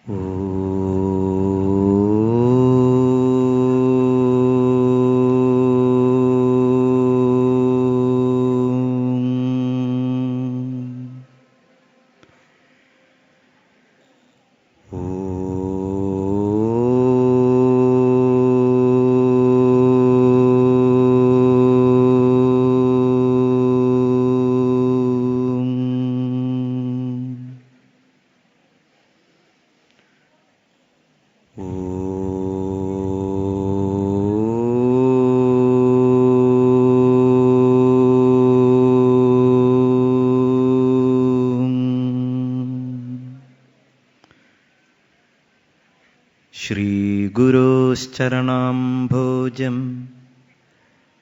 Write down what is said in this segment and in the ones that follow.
ശ്രീഗുരോശ്ചരണാംഭോജം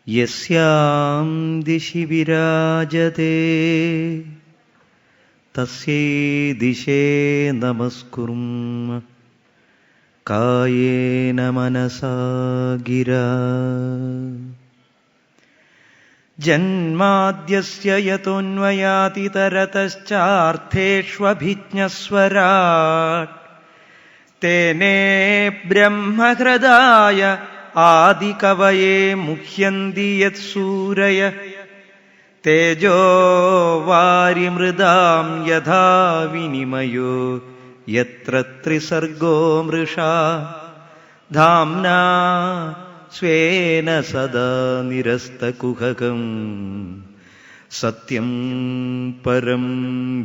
യസ്യാം ദിശി വിരാജതേ തസ്യൈ ദിശേ നമസ്കുർമ കായേന മനസാ ഗിരാ. ജന്മാദ്യസ്യ യതോന്വയാതിതരതശ്ചാർത്ഥേഷ്വഭിജ്ഞസ്വരാട് തേനേ ബ്രഹ്മഹൃദായ ആദികവയേ മുഹ്യന്തി യത്സൂരയ തേജോ വാരിമൃദാം യഥാ വിനിമയോ യത്ര ത്രിസർഗോ മൃഷാ ധാംനാ സ്വേന സദാ നിരസ്തകുഹകം സത്യം പരം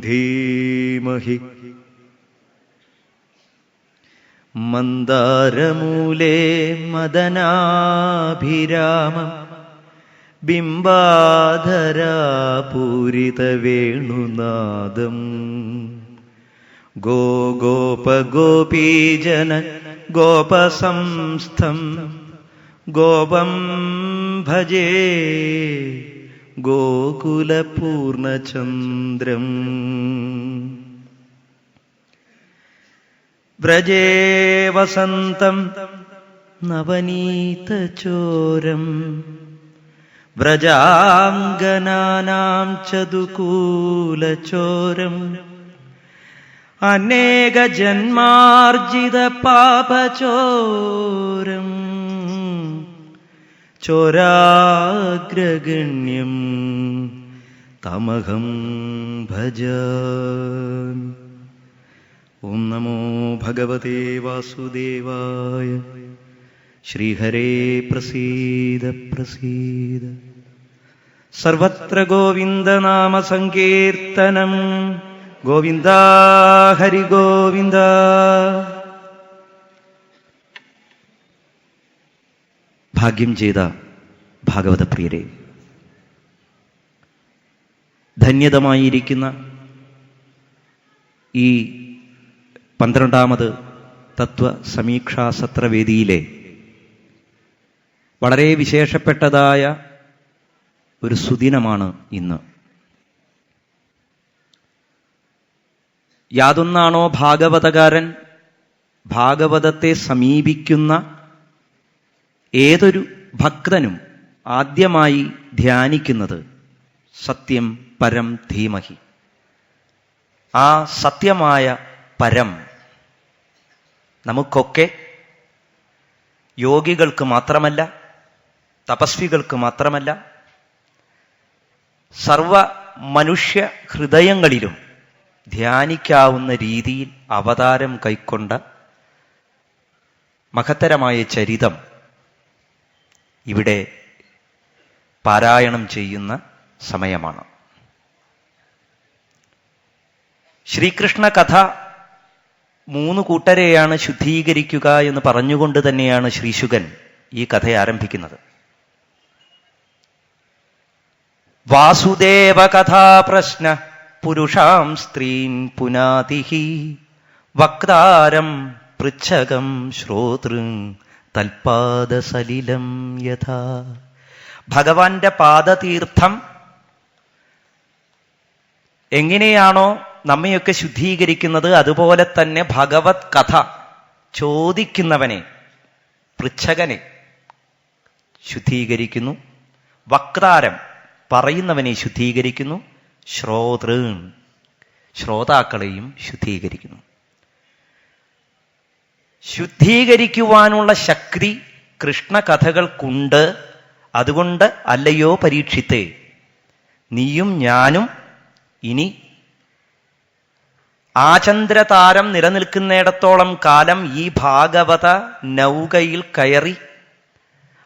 ധീമഹി. മന്ദാരമൂലേ മദനാഭിരാമം ബിംബാധരാപൂരിതവേണുനാദം ഗോപഗോപീജന ഗോപസംസ്ഥം ഗോപം ഭജേ ഗോകുലപൂർണചന്ദ്രം. വ്രജേ വസന്തം നവനീതചോരം വ്രജാംഗനാനാം ചതുകൂലചോരം അനേകജന്മാർജിത പാപചോരം ചോരാഗ്രഗണ്യം തമഹം ഭജാമി. ഓം നമോ ഭഗവതേ വാസുദേവായ. ശ്രീഹരേ പ്രസീദ പ്രസീദ. സർവത്ര ഗോവിന്ദനാമ സങ്കീർത്തനം. ഗോവിന്ദ ഹരി ഗോവിന്ദ. ഭാഗ്യം ചെയ്ത ഭാഗവതപ്രിയരെ, ധന്യതമായിരിക്കുന്ന ഈ 12ാമത് തത്വ സമീക്ഷാ സത്രവേദിയിലെ വളരെ വിശേഷപ്പെട്ടതായ ഒരു സുദിനമാണ് ഇന്ന്. യാതൊന്നാണോ ഭാഗവതകാരൻ ഭാഗവതത്തെ സമീപിക്കുന്ന ഏതൊരു ഭക്തനും ആദ്യമായി ധ്യാനിക്കുന്നത് സത്യം പരം ധീമഹി. ആ സത്യമായ പരം നമുക്കൊക്കെ, യോഗികൾക്ക് മാത്രമല്ല, തപസ്വികൾക്ക് മാത്രമല്ല, സർവ മനുഷ്യ ഹൃദയങ്ങളിലും ധ്യാനിക്കാവുന്ന രീതിയിൽ അവതാരം കൈക്കൊണ്ട മഹത്തരമായ ചരിതം ഇവിടെ പാരായണം ചെയ്യുന്ന സമയമാണ്. ശ്രീകൃഷ്ണ കഥ 3 കൂട്ടരെയാണ് ശുദ്ധീകരിക്കുക എന്ന് പറഞ്ഞുകൊണ്ട് തന്നെയാണ് ശ്രീശുകൻ ഈ കഥ ആരംഭിക്കുന്നത്. വാസുദേവ കഥാ പ്രശ്ന പുരുഷാം സ്ത്രീൻ പുനാതിഹി വക്താരം പൃച്ഛകം ശ്രോതൃ തൽപാദസലിലം യഥാ. ഭഗവാന്റെ പാദതീർത്ഥം എങ്ങനെയാണോ നമ്മയൊക്കെ ശുദ്ധീകരിക്കുന്നത്, അതുപോലെ തന്നെ ഭഗവത് കഥ ചോദിക്കുന്നവനെ, പൃച്ഛകനെ ശുദ്ധീകരിക്കുന്നു. വക്താരം പറയുന്നവനെ ശുദ്ധീകരിക്കുന്നു. ശ്രോതൃൻ ശ്രോതാക്കളെയും ശുദ്ധീകരിക്കുന്നു. ശുദ്ധീകരിക്കുവാനുള്ള ശക്തി കൃഷ്ണകഥകൾക്കുണ്ട്. അതുകൊണ്ട് അല്ലയോ പരീക്ഷിത്തേ, നീയും ഞാനും ഇനി ആചന്ദ്രതാരം നിലനിൽക്കുന്നിടത്തോളം കാലം ഈ ഭാഗവത നൗകയിൽ കയറി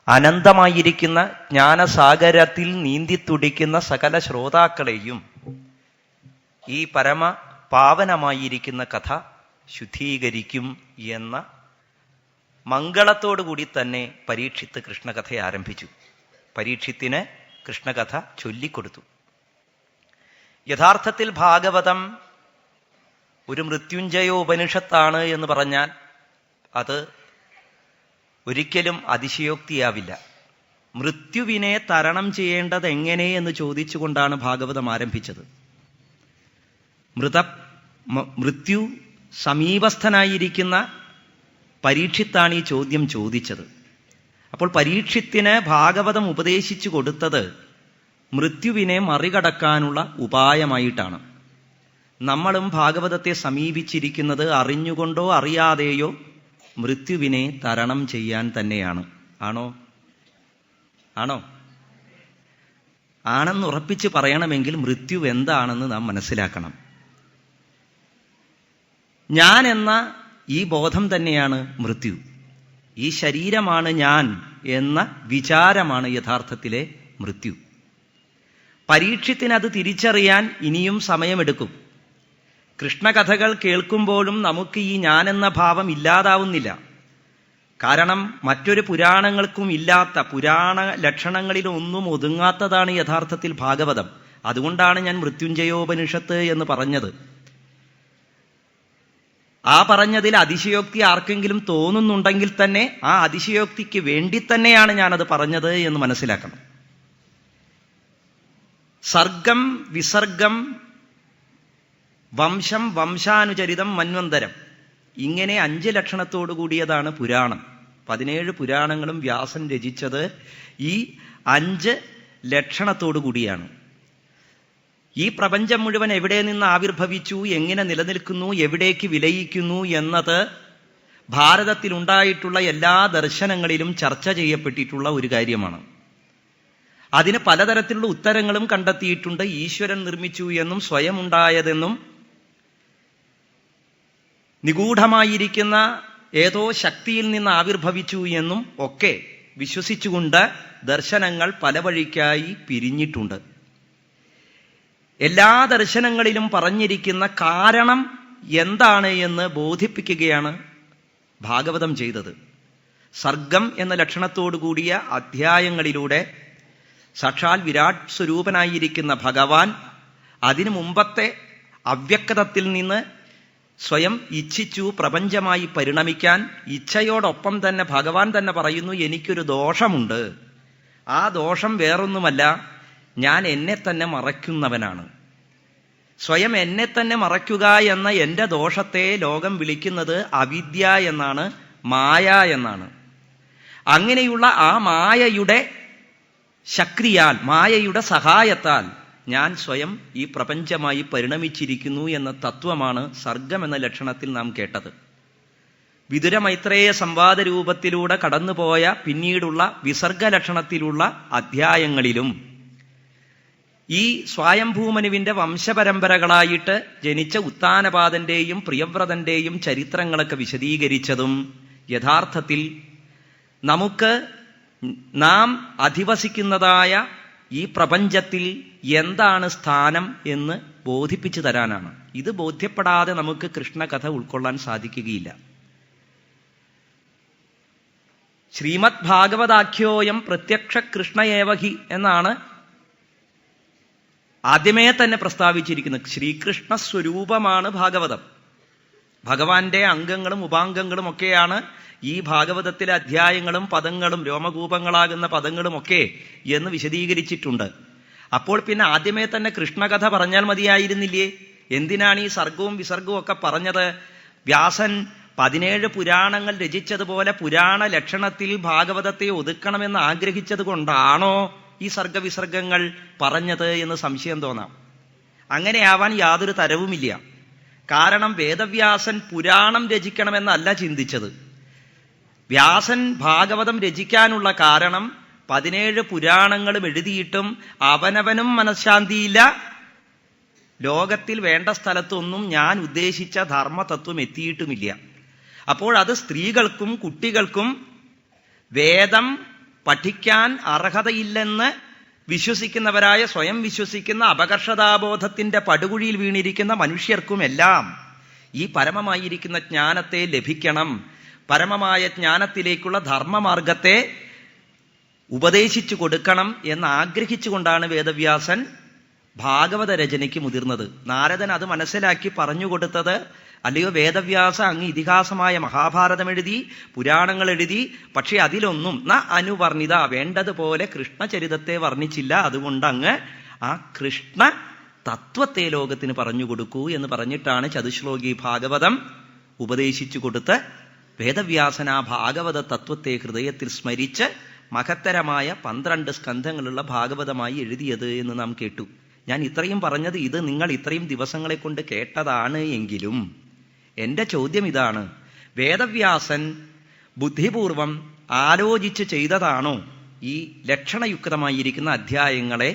അനന്തമായിരിക്കുന്ന ജ്ഞാനസാഗരത്തിൽ നീന്തിത്തുടിക്കുന്ന സകല ശ്രോതാക്കളെയും ഈ പരമ പാവനമായിരിക്കുന്ന കഥ ശുദ്ധീകരിക്കും എന്ന മംഗളത്തോടുകൂടി തന്നെ പരീക്ഷിത്ത് കൃഷ്ണകഥ ആരംഭിച്ചു. പരീക്ഷിത്തിന് കൃഷ്ണകഥ ചൊല്ലിക്കൊടുത്തു. യഥാർത്ഥത്തിൽ ഭാഗവതം ഒരു മൃത്യുഞ്ജയ ഉപനിഷത്താണ് എന്ന് പറഞ്ഞാൽ അത് ഒരിക്കലും അതിശയോക്തിയാവില്ല. മൃത്യുവിനെ തരണം ചെയ്യേണ്ടത് എങ്ങനെ എന്ന് ചോദിച്ചുകൊണ്ടാണ് ഭാഗവതം ആരംഭിച്ചത്. മൃത്യു സമീപസ്ഥനായിരിക്കുന്ന പരീക്ഷിത്താണ് ഈ ചോദ്യം ചോദിച്ചത്. അപ്പോൾ പരീക്ഷിത്തിന് ഭാഗവതം ഉപദേശിച്ചു കൊടുത്തത് മൃത്യുവിനെ മറികടക്കാനുള്ള ഉപായമായിട്ടാണ്. നമ്മളും ഭാഗവതത്തെ സമീപിച്ചിരിക്കുന്നത് അറിഞ്ഞുകൊണ്ടോ അറിയാതെയോ മൃത്യുവിനെ തരണം ചെയ്യാൻ തന്നെയാണ്. ആണോ? ആണെന്ന് ഉറപ്പിച്ച് പറയണമെങ്കിൽ മൃത്യു എന്താണെന്ന് നാം മനസ്സിലാക്കണം. ഞാൻ എന്ന ഈ ബോധം തന്നെയാണ് മൃത്യു. ഈ ശരീരമാണ് ഞാൻ എന്ന വിചാരമാണ് യഥാർത്ഥത്തിലെ മൃത്യു. പരീക്ഷത്തിന് അത് തിരിച്ചറിയാൻ ഇനിയും സമയമെടുക്കും. കൃഷ്ണകഥകൾ കേൾക്കുമ്പോഴും നമുക്ക് ഈ ഞാനെന്ന ഭാവം ഇല്ലാതാവുന്നില്ല. കാരണം മറ്റൊരു പുരാണങ്ങൾക്കും ഇല്ലാത്ത പുരാണ ലക്ഷണങ്ങളിലൊന്നും ഒതുങ്ങാത്തതാണ് യഥാർത്ഥത്തിൽ ഭാഗവതം. അതുകൊണ്ടാണ് ഞാൻ മൃത്യുഞ്ജയോപനിഷത്ത് എന്ന് പറഞ്ഞത്. ആ പറഞ്ഞതിൽ അതിശയോക്തി ആർക്കെങ്കിലും തോന്നുന്നുണ്ടെങ്കിൽ തന്നെ ആ അതിശയോക്തിക്ക് വേണ്ടി തന്നെയാണ് ഞാനത് പറഞ്ഞത് എന്ന് മനസ്സിലാക്കണം. സർഗം, വിസർഗം, വംശം, വംശാനുചരിതം, മന്വന്തരം, ഇങ്ങനെ 5 ലക്ഷണത്തോടു കൂടിയതാണ് പുരാണം. 17 പുരാണങ്ങളും വ്യാസൻ രചിച്ചത് ഈ 5 ലക്ഷണത്തോടു കൂടിയാണ്. ഈ പ്രപഞ്ചം മുഴുവൻ എവിടെ നിന്ന് ആവിർഭവിച്ചു, എങ്ങനെ നിലനിൽക്കുന്നു, എവിടേക്ക് വിലയിക്കുന്നു എന്നത് ഭാരതത്തിലുണ്ടായിട്ടുള്ള എല്ലാ ദർശനങ്ങളിലും ചർച്ച ചെയ്യപ്പെട്ടിട്ടുള്ള ഒരു കാര്യമാണ്. അതിന് പലതരത്തിലുള്ള ഉത്തരങ്ങളും കണ്ടെത്തിയിട്ടുണ്ട്. ഈശ്വരൻ നിർമ്മിച്ചു എന്നും സ്വയം ഉണ്ടായതെന്നും നിഗൂഢമായിരിക്കുന്ന ഏതോ ശക്തിയിൽ നിന്ന് ആവിർഭവിച്ചു എന്നും ഒക്കെ വിശ്വസിച്ചുകൊണ്ട് ദർശനങ്ങൾ പല വഴിക്കായി പിരിഞ്ഞിട്ടുണ്ട്. എല്ലാ ദർശനങ്ങളിലും പറഞ്ഞിരിക്കുന്ന കാരണം എന്താണ് എന്ന് ബോധിപ്പിക്കുകയാണ് ഭാഗവതം ചെയ്തത്. സർഗം എന്ന ലക്ഷണത്തോടു കൂടിയ അധ്യായങ്ങളിലൂടെ സാക്ഷാൽ വിരാട് സ്വരൂപനായിരിക്കുന്ന ഭഗവാൻ അതിനു മുമ്പത്തെ അവ്യക്തത്തിൽ നിന്ന് സ്വയം ഇച്ഛിച്ചു പ്രപഞ്ചമായി പരിണമിക്കാൻ. ഇച്ഛയോടൊപ്പം തന്നെ ഭഗവാൻ തന്നെ പറയുന്നു, എനിക്കൊരു ദോഷമുണ്ട്. ആ ദോഷം വേറൊന്നുമല്ല, ഞാൻ എന്നെ തന്നെ മറയ്ക്കുന്നവനാണ്. സ്വയം എന്നെ തന്നെ മറയ്ക്കുക എന്ന എൻ്റെ ദോഷത്തെ ലോകം വിളിക്കുന്നത് അവിദ്യ എന്നാണ്, മായ എന്നാണ്. അങ്ങനെയുള്ള ആ മായയുടെ ശക്തിയാൽ, മായയുടെ സഹായത്താൽ ഞാൻ സ്വയം ഈ പ്രപഞ്ചമായി പരിണമിച്ചിരിക്കുന്നു എന്ന തത്വമാണ് സർഗം എന്ന ലക്ഷണത്തിൽ നാം കേട്ടത്. വിതുര മൈത്രേയ സംവാദ രൂപത്തിലൂടെ കടന്നുപോയ പിന്നീടുള്ള വിസർഗ ലക്ഷണത്തിലുള്ള അധ്യായങ്ങളിലും ഈ സ്വയംഭൂമനുവിന്റെ വംശപരമ്പരകളായിട്ട് ജനിച്ച ഉത്താനപാദന്റെയും പ്രിയവ്രതന്റെയും ചരിത്രങ്ങളൊക്കെ വിശദീകരിച്ചതും യഥാർത്ഥത്തിൽ നമുക്ക് നാം അധിവസിക്കുന്നതായ ഈ പ്രപഞ്ചത്തിൽ എന്താണ് സ്ഥാനം എന്ന് ബോധിപ്പിച്ചു തരാനാണ്. ഇത് ബോധ്യപ്പെടാതെ നമുക്ക് കൃഷ്ണകഥ ഉൾക്കൊള്ളാൻ സാധിക്കുകയില്ല. ശ്രീമദ് ഭാഗവതാഖ്യോയം പ്രത്യക്ഷ കൃഷ്ണയേവഹി എന്നാണ് ആദ്യമേ തന്നെ പ്രസ്താവിച്ചിരിക്കുന്നത്. ശ്രീകൃഷ്ണ സ്വരൂപമാണ് ഭാഗവതം. ഭഗവാന്റെ അംഗങ്ങളും ഉപാംഗങ്ങളും ഒക്കെയാണ് ഈ ഭാഗവതത്തിലെ അധ്യായങ്ങളും പദങ്ങളും രോമകൂപങ്ങളാകുന്ന പദങ്ങളും ഒക്കെ എന്ന് വിശദീകരിച്ചിട്ടുണ്ട്. അപ്പോൾ പിന്നെ ആദ്യമേ തന്നെ കൃഷ്ണകഥ പറഞ്ഞാൽ മതിയായിരുന്നില്ലേ? എന്തിനാണ് ഈ സർഗവും വിസർഗവും ഒക്കെ പറഞ്ഞത്? വ്യാസൻ 17 പുരാണങ്ങൾ രചിച്ചതുപോലെ പുരാണ ലക്ഷണത്തിൽ ഭാഗവതത്തെ ഒതുക്കണമെന്ന് ആഗ്രഹിച്ചത് കൊണ്ടാണോ ഈ സർഗവിസർഗങ്ങൾ പറഞ്ഞത് എന്ന് സംശയം തോന്നാം. അങ്ങനെയാവാൻ യാതൊരു തരവുമില്ല. കാരണം വേദവ്യാസൻ പുരാണം രചിക്കണമെന്നല്ല ചിന്തിച്ചത്. വ്യാസൻ ഭാഗവതം രചിക്കാനുള്ള കാരണം 17 പുരാണങ്ങളും എഴുതിയിട്ടും അവനവനും മനഃശാന്തിയില്ല, ലോകത്തിൽ വേണ്ട സ്ഥലത്തൊന്നും ഞാൻ ഉദ്ദേശിച്ച ധർമ്മതത്വം എത്തിയിട്ടുമില്ല. അപ്പോൾ അത് സ്ത്രീകൾക്കും കുട്ടികൾക്കും വേദം പഠിക്കാൻ അർഹതയില്ലെന്ന് വിശ്വസിക്കുന്നവരായ, സ്വയം വിശ്വസിക്കുന്ന, അപകർഷതാബോധത്തിന്റെ പടുകുഴിയിൽ വീണിരിക്കുന്ന മനുഷ്യർക്കുമെല്ലാം ഈ പരമമായിരിക്കുന്ന ജ്ഞാനത്തെ ലഭിക്കണം, പരമമായ ജ്ഞാനത്തിലേക്കുള്ള ധർമ്മമാർഗത്തെ ഉപദേശിച്ചു കൊടുക്കണം എന്ന് ആഗ്രഹിച്ചുകൊണ്ടാണ് വേദവ്യാസൻ ഭാഗവത രചനയ്ക്ക് മുതിർന്നത്. നാരദൻ അത് മനസ്സിലാക്കി പറഞ്ഞുകൊടുത്തത്, അല്ലയോ വേദവ്യാസ, അങ്ങ് ഇതിഹാസമായ മഹാഭാരതം എഴുതി, പുരാണങ്ങൾ എഴുതി, പക്ഷെ അതിലൊന്നും അനുവർണിത, വേണ്ടതുപോലെ കൃഷ്ണചരിതത്തെ വർണ്ണിച്ചില്ല, അതുകൊണ്ട് അങ്ങ് ആ കൃഷ്ണ തത്വത്തെ ലോകത്തിന് പറഞ്ഞു കൊടുക്കൂ എന്ന് പറഞ്ഞിട്ടാണ് ചതുശ്ലോകി ഭാഗവതം ഉപദേശിച്ചു കൊടുത്ത് വേദവ്യാസൻ ആ ഭാഗവത തത്വത്തെ ഹൃദയത്തിൽ സ്മരിച്ച് മഹത്തരമായ 12 സ്കന്ധങ്ങളുള്ള ഭാഗവതമായി എഴുതിയത് എന്ന് നാം കേട്ടു. ഞാൻ ഇത്രയും പറഞ്ഞത് ഇത് നിങ്ങൾ ഇത്രയും ദിവസങ്ങളെ കൊണ്ട് കേട്ടതാണ് എങ്കിലും എൻ്റെ ചോദ്യം ഇതാണ്: വേദവ്യാസൻ ബുദ്ധിപൂർവം ആലോചിച്ച് ചെയ്തതാണോ ഈ ലക്ഷണയുക്തമായിരിക്കുന്ന അധ്യായങ്ങളെ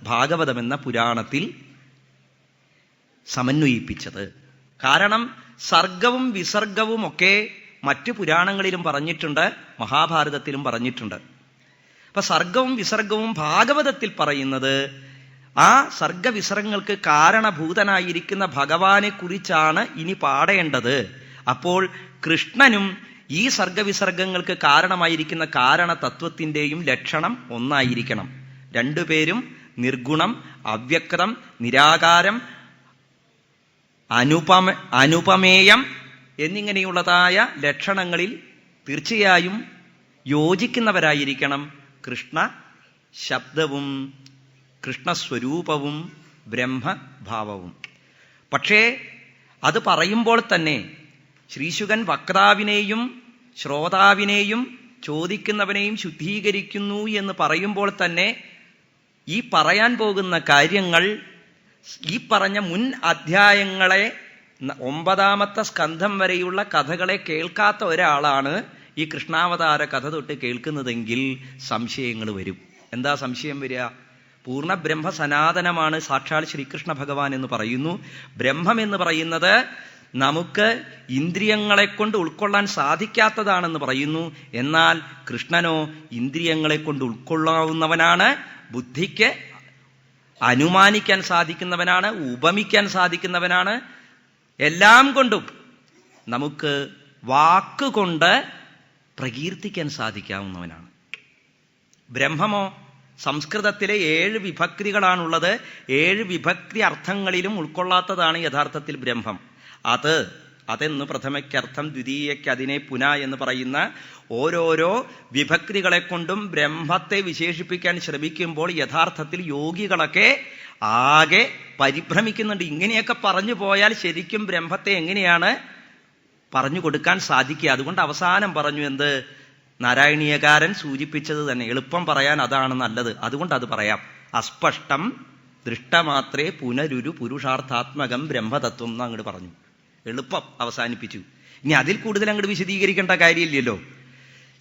ഭാഗവതമെന്ന പുരാണത്തിൽ സമന്വയിപ്പിച്ചത്? കാരണം സർഗവും വിസർഗവും ഒക്കെ മറ്റു പുരാണങ്ങളിലും പറഞ്ഞിട്ടുണ്ട്, മഹാഭാരതത്തിലും പറഞ്ഞിട്ടുണ്ട്. അപ്പൊ സർഗവും വിസർഗവും ഭാഗവതത്തിൽ പറയുന്നത് ആ സർഗവിസർഗങ്ങൾക്ക് കാരണഭൂതനായിരിക്കുന്ന ഭഗവാനെ കുറിച്ചാണ് ഇനി പാടേണ്ടത്. അപ്പോൾ കൃഷ്ണനും ഈ സർഗവിസർഗങ്ങൾക്ക് കാരണമായിരിക്കുന്ന കാരണതത്വത്തിൻ്റെയും ലക്ഷണം ഒന്നായിരിക്കണം. രണ്ടുപേരും നിർഗുണം, അവ്യക്തം, നിരാകാരം, അനുപമേയം എന്നിങ്ങനെയുള്ളതായ ലക്ഷണങ്ങളിൽ തീർച്ചയായും യോജിക്കുന്നവരായിരിക്കണം കൃഷ്ണ ശബ്ദവും കൃഷ്ണസ്വരൂപവും ബ്രഹ്മഭാവവും. പക്ഷേ അത് പറയുമ്പോൾ തന്നെ ശ്രീശുകൻ വക്താവിനെയും ശ്രോതാവിനെയും ചോദിക്കുന്നവനെയും ശുദ്ധീകരിക്കുന്നു എന്ന് പറയുമ്പോൾ തന്നെ ഈ പറയാൻ പോകുന്ന കാര്യങ്ങൾ ഈ പറഞ്ഞ മുൻ അധ്യായങ്ങളെ 9ാമത്തെ സ്കന്ധം വരെയുള്ള കഥകളെ കേൾക്കാത്ത ഒരാളാണ് ഈ കൃഷ്ണാവതാര കഥ തൊട്ട് കേൾക്കുന്നതെങ്കിൽ സംശയങ്ങൾ വരും. എന്താ സംശയം വരിക? പൂർണ്ണ ബ്രഹ്മ സനാതനമാണ് സാക്ഷാൽ ശ്രീകൃഷ്ണ ഭഗവാൻ എന്ന് പറയുന്നു. ബ്രഹ്മം എന്ന് പറയുന്നത് നമുക്ക് ഇന്ദ്രിയങ്ങളെ കൊണ്ട് ഉൾക്കൊള്ളാൻ സാധിക്കാത്തതാണെന്ന് പറയുന്നു. എന്നാൽ കൃഷ്ണനോ ഇന്ദ്രിയങ്ങളെ കൊണ്ട് ഉൾക്കൊള്ളാവുന്നവനാണ്, ബുദ്ധിക്ക് അനുമാനിക്കാൻ സാധിക്കുന്നവനാണ്, ഉപമിക്കാൻ സാധിക്കുന്നവനാണ്, എല്ലാം കൊണ്ടും നമുക്ക് വാക്കുകൊണ്ട് പ്രകീർത്തിക്കാൻ സാധിക്കാവുന്നവനാണ്. ബ്രഹ്മമോ സംസ്കൃതത്തിലെ 7 വിഭക്തികളാണുള്ളത്. 7 വിഭക്തി അർത്ഥങ്ങളിലും ഉൾക്കൊള്ളാത്തതാണ് യഥാർത്ഥത്തിൽ ബ്രഹ്മം. അതെന്ന് പ്രഥമയ്ക്കർത്ഥം, ദ്വിതീയയ്ക്ക് അതിനെ പുന എന്ന് പറയുന്ന ഓരോരോ വിഭക്തികളെ കൊണ്ടും ബ്രഹ്മത്തെ വിശേഷിപ്പിക്കാൻ ശ്രമിക്കുമ്പോൾ യഥാർത്ഥത്തിൽ യോഗികളൊക്കെ ആകെ പരിഭ്രമിക്കുന്നുണ്ട്. ഇങ്ങനെയൊക്കെ പറഞ്ഞു പോയാൽ ശരിക്കും ബ്രഹ്മത്തെ എങ്ങനെയാണ് പറഞ്ഞു കൊടുക്കാൻ സാധിക്കുക? അതുകൊണ്ട് അവസാനം പറഞ്ഞു എന്ത്? നാരായണീയകാരൻ സൂചിപ്പിച്ചത് തന്നെ, എളുപ്പം പറയാൻ അതാണ് നല്ലത്, അതുകൊണ്ട് അത് പറയാം. അസ്പഷ്ടം ദൃഷ്ടമാത്രേ പുനരുരു പുരുഷാർത്ഥാത്മകം ബ്രഹ്മതത്വം എന്ന് അങ്ങോട്ട് പറഞ്ഞു, എളുപ്പം അവസാനിപ്പിച്ചു. ഇനി അതിൽ കൂടുതൽ അങ്ങോട്ട് വിശദീകരിക്കേണ്ട കാര്യമില്ലല്ലോ.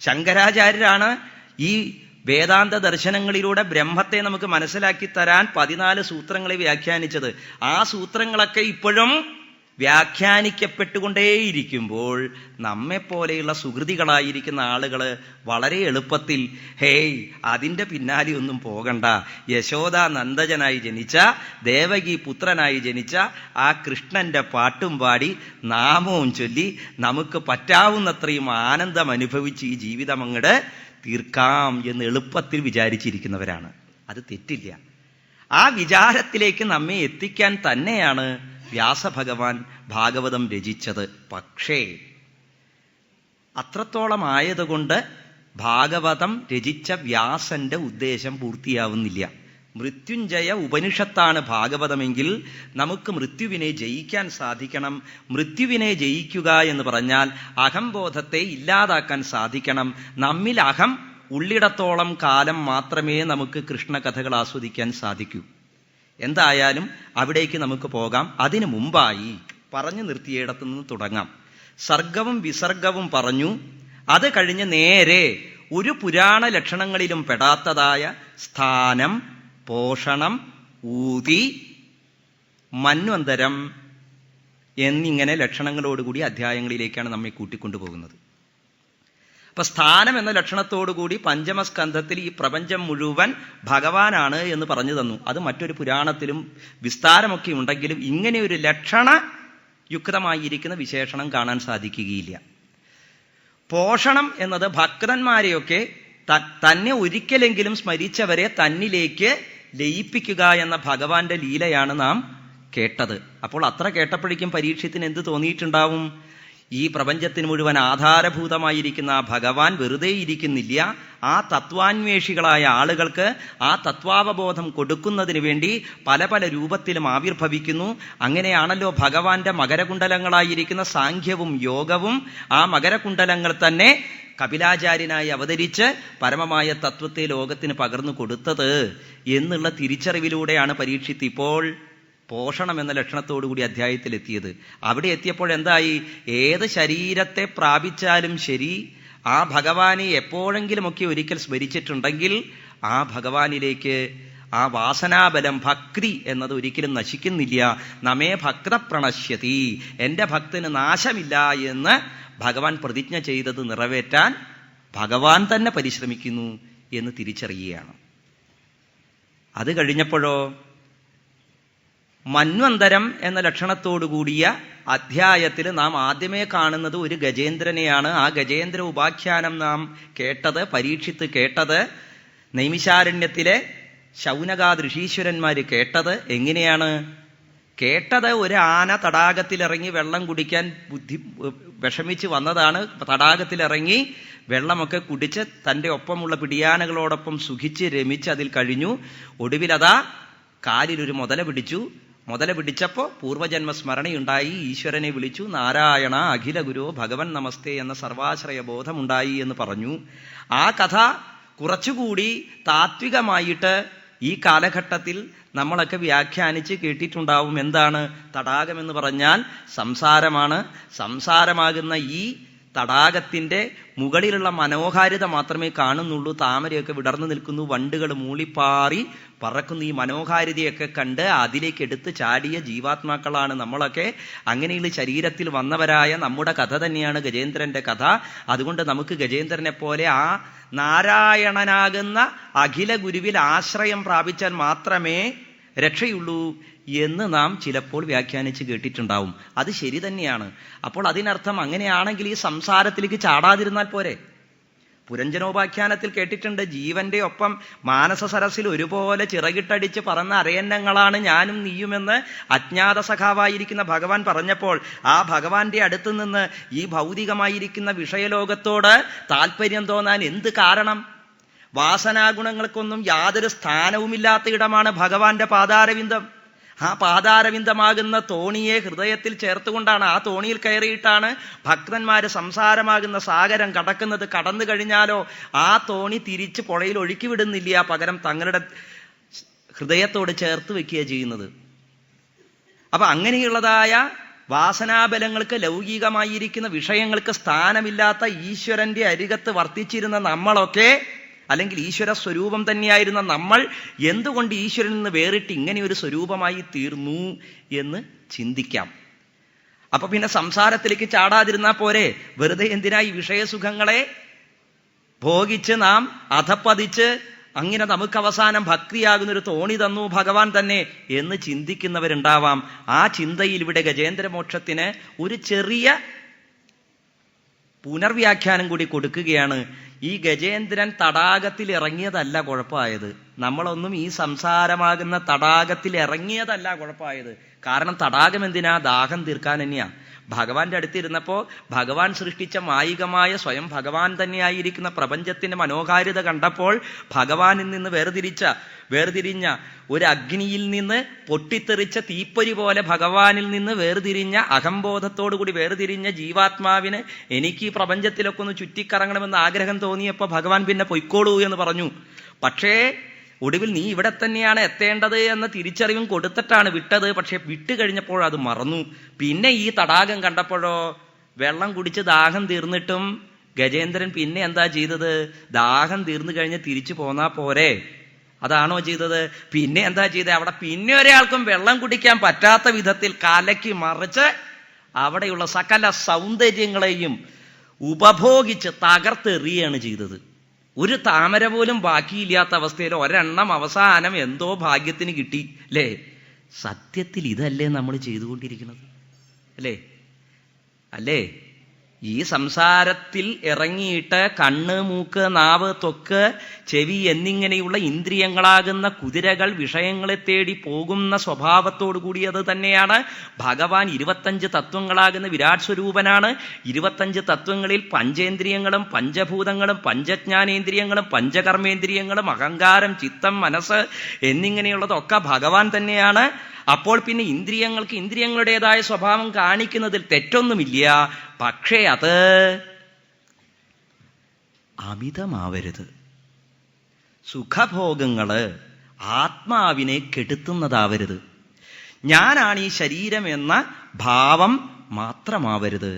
ശങ്കരാചാര്യരാണ് ഈ വേദാന്ത ദർശനങ്ങളിലൂടെ ബ്രഹ്മത്തെ നമുക്ക് മനസ്സിലാക്കി തരാൻ 14 സൂത്രങ്ങളെ വ്യാഖ്യാനിച്ചത്. ആ സൂത്രങ്ങളൊക്കെ ഇപ്പോഴും വ്യാഖ്യാനിക്കപ്പെട്ടുകൊണ്ടേയിരിക്കുമ്പോൾ നമ്മെപ്പോലെയുള്ള സുഹൃതികളായിരിക്കുന്ന ആളുകൾ വളരെ എളുപ്പത്തിൽ ഹേയ് അതിൻ്റെ പിന്നാലെ ഒന്നും പോകണ്ട, യശോദ നന്ദജനായി ജനിച്ച, ദേവകി പുത്രനായി ജനിച്ച ആ കൃഷ്ണന്റെ പാട്ടും പാടി നാമവും ചൊല്ലി നമുക്ക് പറ്റാവുന്നത്രയും ആനന്ദം അനുഭവിച്ച് ഈ ജീവിതം അങ്ങോട്ട് തീർക്കാം എന്ന് എളുപ്പത്തിൽ വിചാരിച്ചിരിക്കുന്നവരാണ്. അത് തെറ്റില്ല. ആ വിചാരത്തിലേക്ക് നമ്മെ എത്തിക്കാൻ തന്നെയാണ് വ്യാസഭഗവാൻ ഭാഗവതം രചിച്ചത്. പക്ഷേ അത്രത്തോളം ആയതുകൊണ്ട് ഭാഗവതം രചിച്ച വ്യാസന്റെ ഉദ്ദേശം പൂർത്തിയാവുന്നില്ല. മൃത്യുഞ്ജയ ഉപനിഷത്താണ് ഭാഗവതമെങ്കിൽ നമുക്ക് മൃത്യുവിനെ ജയിക്കാൻ സാധിക്കണം. മൃത്യുവിനെ ജയിക്കുക എന്ന് പറഞ്ഞാൽ അഹംബോധത്തെ ഇല്ലാതാക്കാൻ സാധിക്കണം. നമ്മിൽ അഹം ഉള്ളിടത്തോളം കാലം മാത്രമേ നമുക്ക് കൃഷ്ണകഥകൾ ആസ്വദിക്കാൻ സാധിക്കൂ. എന്തായാലും അവിടേക്ക് നമുക്ക് പോകാം. അതിനു മുമ്പായി പറഞ്ഞു നിർത്തിയിടത്തു നിന്ന് തുടങ്ങാം. സർഗവും വിസർഗവും പറഞ്ഞു. അത് കഴിഞ്ഞ് നേരെ ഒരു പുരാണ ലക്ഷണങ്ങളിലും പെടാത്തതായ സ്ഥാനം, പോഷണം, ഊതി, മന്വന്തരം എന്നിങ്ങനെ ലക്ഷണങ്ങളോടുകൂടി അധ്യായങ്ങളിലേക്കാണ് നമ്മെ കൂട്ടിക്കൊണ്ടുപോകുന്നത്. അപ്പൊ സ്ഥാനം എന്ന ലക്ഷണത്തോടുകൂടി പഞ്ചമസ്കന്ധത്തിൽ ഈ പ്രപഞ്ചം മുഴുവൻ ഭഗവാനാണ് എന്ന് പറഞ്ഞു തന്നു. അത് മറ്റൊരു പുരാണത്തിലും വിസ്താരമൊക്കെ ഉണ്ടെങ്കിലും ഇങ്ങനെ ഒരു ലക്ഷണയുക്തമായിരിക്കുന്ന വിശേഷണം കാണാൻ സാധിക്കുകയില്ല. പോഷണം എന്നത് ഭക്തന്മാരെയൊക്കെ തന്നെ ഒരിക്കലെങ്കിലും സ്മരിച്ചവരെ തന്നിലേക്ക് ലയിപ്പിക്കുക എന്ന ഭഗവാന്റെ ലീലയാണ് നാം കേട്ടത്. അപ്പോൾ അത്ര കേട്ടപ്പോഴേക്കും പരീക്ഷത്തിന് എന്ത് തോന്നിയിട്ടുണ്ടാവും? ഈ പ്രപഞ്ചത്തിന് മുഴുവൻ ആധാരഭൂതമായിരിക്കുന്ന ആ ഭഗവാൻ വെറുതെ ഇരിക്കുന്നില്ല. ആ തത്വാന്വേഷികളായ ആളുകൾക്ക് ആ തത്വാവബോധം കൊടുക്കുന്നതിന് വേണ്ടി പല പല രൂപത്തിലും ആവിർഭവിക്കുന്നു. അങ്ങനെയാണല്ലോ ഭഗവാന്റെ മകരകുണ്ടലങ്ങളായിരിക്കുന്ന സാഖ്യവും യോഗവും ആ മകരകുണ്ടലങ്ങൾ തന്നെ കപിലാചാര്യനായി അവതരിച്ച് പരമമായ തത്വത്തെ ലോകത്തിന് പകർന്നു കൊടുത്തത് എന്നുള്ള തിരിച്ചറിവിലൂടെയാണ് പരീക്ഷിത്ത് ഇപ്പോൾ പോഷണം എന്ന ലക്ഷണത്തോടുകൂടി അധ്യായത്തിലെത്തിയത്. അവിടെ എത്തിയപ്പോഴെന്തായി? ഏത് ശരീരത്തെ പ്രാപിച്ചാലും ശരി, ആ ഭഗവാനെ എപ്പോഴെങ്കിലുമൊക്കെ ഒരിക്കൽ സ്മരിച്ചിട്ടുണ്ടെങ്കിൽ ആ ഭഗവാനിലേക്ക് ആ വാസനാബലം, ഭക്തി എന്നത് ഒരിക്കലും നശിക്കുന്നില്ല. നമേ ഭക്ത പ്രണശ്യതി, എൻ്റെ ഭക്തന് നാശമില്ല എന്ന് ഭഗവാൻ പ്രതിജ്ഞ ചെയ്തത് നിറവേറ്റാൻ ഭഗവാൻ തന്നെ പരിശ്രമിക്കുന്നു എന്ന് തിരിച്ചറിയുകയാണ്. അത് കഴിഞ്ഞപ്പോഴോ മന്വന്തരം എന്ന ലക്ഷണത്തോടുകൂടിയ അധ്യായത്തിൽ നാം ആദ്യമേ കാണുന്നത് ഒരു ഗജേന്ദ്രനെയാണ്. ആ ഗജേന്ദ്ര ഉപാഖ്യാനം നാം കേട്ടത്, പരീക്ഷിത്ത് കേട്ടത്, നൈമിശാരണ്യത്തിലെ ശൗനകാദ് ഋഷീശ്വരന്മാർ കേട്ടത് എങ്ങനെയാണ് കേട്ടത്? ഒരു ആന തടാകത്തിലിറങ്ങി വെള്ളം കുടിക്കാൻ വിഷമിച്ച് വന്നതാണ്. തടാകത്തിലിറങ്ങി വെള്ളമൊക്കെ കുടിച്ച് തൻ്റെ ഒപ്പമുള്ള പിടിയാനകളോടൊപ്പം സുഖിച്ച് രമിച്ച് അതിൽ കഴിഞ്ഞു. ഒടുവിലതാ കാലിലൊരു മുതല പിടിച്ചു. മുതല പിടിച്ചപ്പോൾ പൂർവജന്മ സ്മരണയുണ്ടായി. ഈശ്വരനെ വിളിച്ചു, നാരായണ അഖില ഗുരു ഭഗവൻ നമസ്തേ എന്ന സർവാശ്രയ ബോധമുണ്ടായി എന്ന് പറഞ്ഞു. ആ കഥ കുറച്ചുകൂടി താത്വികമായിട്ട് ഈ കാലഘട്ടത്തിൽ നമ്മളൊക്കെ വ്യാഖ്യാനിച്ച് കേട്ടിട്ടുണ്ടാവും. എന്താണ്? തടാകമെന്ന് പറഞ്ഞാൽ സംസാരമാണ്. സംസാരമാകുന്ന ഈ തടാകത്തിൻ്റെ മുകളിലുള്ള മനോഹാരിത മാത്രമേ കാണുന്നുള്ളൂ. താമരയൊക്കെ വിടർന്നു നിൽക്കുന്നു, വണ്ടുകൾ മൂളിപ്പാറി പറക്കുന്നു. ഈ മനോഹാരിതയൊക്കെ കണ്ട് അതിലേക്ക് എടുത്ത് ചാടിയ ജീവാത്മാക്കളാണ് നമ്മളൊക്കെ. അങ്ങനെയുള്ള ശരീരത്തിൽ വന്നവരായ നമ്മുടെ കഥ തന്നെയാണ് ഗജേന്ദ്രന്റെ കഥ. അതുകൊണ്ട് നമുക്ക് ഗജേന്ദ്രനെ പോലെ ആ നാരായണനാകുന്ന അഖില ഗുരുവിൽ ആശ്രയം പ്രാപിച്ചാൽ മാത്രമേ രക്ഷയുള്ളൂ എന്ന് നാം ചിലപ്പോൾ വ്യാഖ്യാനിച്ച് കേട്ടിട്ടുണ്ടാവും. അത് ശരി തന്നെയാണ്. അപ്പോൾ അതിനർത്ഥം അങ്ങനെയാണെങ്കിൽ ഈ സംസാരത്തിലേക്ക് ചാടാതിരുന്നാൽ പോരെ? പുരഞ്ജനോപാഖ്യാനത്തിൽ കേട്ടിട്ടുണ്ട്, ജീവന്റെ ഒപ്പം മാനസ സരസിൽ ഒരുപോലെ ചിറകിട്ടടിച്ച് പറന്ന അരയന്നങ്ങളാണ് ഞാനും നീയുമെന്ന് അജ്ഞാത സഖാവായിരിക്കുന്ന ഭഗവാൻ പറഞ്ഞപ്പോൾ ആ ഭഗവാന്റെ അടുത്ത് നിന്ന് ഈ ഭൗതികമായിരിക്കുന്ന വിഷയലോകത്തോട് താല്പര്യം തോന്നാൻ എന്ത് കാരണം? വാസനാഗുണങ്ങൾക്കൊന്നും യാതൊരു സ്ഥാനവുമില്ലാത്ത ഇടമാണ് ഭഗവാന്റെ പാതാരവിന്ദം. ആ പാതാരവിന്ദമാകുന്ന തോണിയെ ഹൃദയത്തിൽ ചേർത്തുകൊണ്ടാണ്, ആ തോണിയിൽ കയറിയിട്ടാണ് ഭക്തന്മാര് സംസാരമാകുന്ന സാഗരം കടക്കുന്നത്. കടന്നു കഴിഞ്ഞാലോ ആ തോണി തിരിച്ച് പുഴയിൽ ഒഴുക്കി വിടുന്നില്ല, പകരം തങ്ങളുടെ ഹൃദയത്തോട് ചേർത്ത് വെക്കുകയാണ് ചെയ്യുന്നത്. അപ്പൊ അങ്ങനെയുള്ളതായ വാസനാബലങ്ങൾക്ക്, ലൗകികമായിരിക്കുന്ന വിഷയങ്ങൾക്ക് സ്ഥാനമില്ലാത്ത ഈശ്വരന്റെ അരികത്ത് വർത്തിച്ചിരുന്ന നമ്മളൊക്കെ, അല്ലെങ്കിൽ ഈശ്വര സ്വരൂപം തന്നെയായിരുന്ന നമ്മൾ എന്തുകൊണ്ട് ഈശ്വരനിൽ നിന്ന് വേറിട്ട് ഇങ്ങനെ ഒരു സ്വരൂപമായി തീർന്നു എന്ന് ചിന്തിക്കാം. അപ്പൊ പിന്നെ സംസാരത്തിലേക്ക് ചാടാതിരുന്നാ പോരെ? വെറുതെ എന്തിനാ ഈ വിഷയസുഖങ്ങളെ ഭോഗിച്ച് നാം അധപ്പതിച്ച് അങ്ങനെ നമുക്ക് അവസാനം ഭക്തിയാകുന്നൊരു തോണി തന്നു ഭഗവാൻ തന്നെ എന്ന് ചിന്തിക്കുന്നവരുണ്ടാവാം. ആ ചിന്തയിൽ ഇവിടെ ഗജേന്ദ്രമോക്ഷത്തിന് ഒരു ചെറിയ പുനർവ്യാഖ്യാനം കൂടി കൊടുക്കുകയാണ്. ഈ ഗജേന്ദ്രൻ തടാകത്തിൽ ഇറങ്ങിയതല്ല കുഴപ്പമായത്. നമ്മളൊന്നും ഈ സംസാരമാകുന്ന തടാകത്തിൽ ഇറങ്ങിയതല്ല കുഴപ്പമായത്. കാരണം തടാകം എന്തിനാ? ദാഹം തീർക്കാൻ തന്നെയാ. ഭഗവാന്റെ അടുത്തിരുന്നപ്പോൾ ഭഗവാൻ സൃഷ്ടിച്ച മായികമായ സ്വയം ഭഗവാൻ തന്നെയായിരിക്കുന്ന പ്രപഞ്ചത്തിന്റെ മനോഹാരിത കണ്ടപ്പോൾ ഭഗവാനിൽ നിന്ന് വേർതിരിഞ്ഞ ഒരു അഗ്നിയിൽ നിന്ന് പൊട്ടിത്തെറിച്ച തീപ്പൊരി പോലെ ഭഗവാനിൽ നിന്ന് വേർതിരിഞ്ഞ അഹംബോധത്തോടുകൂടി വേർതിരിഞ്ഞ ജീവാത്മാവിന് എനിക്ക് ഈ പ്രപഞ്ചത്തിലൊക്കെ ഒന്ന് ചുറ്റിക്കറങ്ങണമെന്ന് ആഗ്രഹം തോന്നിയപ്പോൾ ഭഗവാൻ പിന്നെ പൊയ്ക്കോളൂ എന്ന് പറഞ്ഞു. പക്ഷേ ഒടുവിൽ നീ ഇവിടെ തന്നെയാണ് എത്തേണ്ടത് എന്ന തിരിച്ചറിവും കൊടുത്തിട്ടാണ് വിട്ടത്. പക്ഷെ വിട്ടു കഴിഞ്ഞപ്പോൾ അത് മറന്നു. പിന്നെ ഈ തടാകം കണ്ടപ്പോഴോ വെള്ളം കുടിച്ച് ദാഹം തീർന്നിട്ടും ഗജേന്ദ്രൻ പിന്നെ എന്താ ചെയ്തത്? ദാഹം തീർന്നു കഴിഞ്ഞ് തിരിച്ചു പോന്നാ പോരെ? അതാണോ ചെയ്തത്? പിന്നെ എന്താ ചെയ്തത്? അവിടെ പിന്നെ ഒരാൾക്കും വെള്ളം കുടിക്കാൻ പറ്റാത്ത വിധത്തിൽ കലക്കി മറിച്ച് അവിടെയുള്ള സകല സൗന്ദര്യങ്ങളെയും ഉപഭോഗിച്ച് തകർത്തെറിയാണ് ചെയ്തത്. ഒരു താമര പോലും ബാക്കിയില്ലാത്ത അവസ്ഥയിൽ ഒരെണ്ണം അവസാനം എന്തോ ഭാഗ്യത്തിന് കിട്ടി. അല്ലേ? സത്യത്തിൽ ഇതല്ലേ നമ്മൾ ചെയ്തുകൊണ്ടിരിക്കുന്നത്? അല്ലേ? ഈ സംസാരത്തിൽ ഇറങ്ങിയിട്ട് കണ്ണ്, മൂക്ക്, നാവ്, ത്വക്ക്, ചെവി എന്നിങ്ങനെയുള്ള ഇന്ദ്രിയങ്ങളാകുന്ന കുതിരകൾ വിഷയങ്ങളെ തേടി പോകുന്ന സ്വഭാവത്തോടു കൂടിയത് തന്നെയാണ് ഭഗവാൻ. 25 തത്വങ്ങളാകുന്ന വിരാട് സ്വരൂപനാണ്. 25 തത്വങ്ങളിൽ പഞ്ചേന്ദ്രിയങ്ങളും പഞ്ചഭൂതങ്ങളും പഞ്ചജ്ഞാനേന്ദ്രിയങ്ങളും പഞ്ചകർമ്മേന്ദ്രിയങ്ങളും അഹങ്കാരം, ചിത്തം, മനസ്സ് എന്നിങ്ങനെയുള്ളതൊക്കെ ഭഗവാൻ തന്നെയാണ്. അപ്പോൾ പിന്നെ ഇന്ദ്രിയങ്ങൾക്ക് ഇന്ദ്രിയങ്ങളുടേതായ സ്വഭാവം കാണിക്കുന്നതിൽ തെറ്റൊന്നുമില്ല. പക്ഷേ അത് അമിതമാവരുത്. സുഖഭോഗങ്ങള് ആത്മാവിനെ കെടുത്തുന്നതാവരുത്. ഞാനാണ് ഈ ശരീരം എന്ന ഭാവം മാത്രമാവരുത്.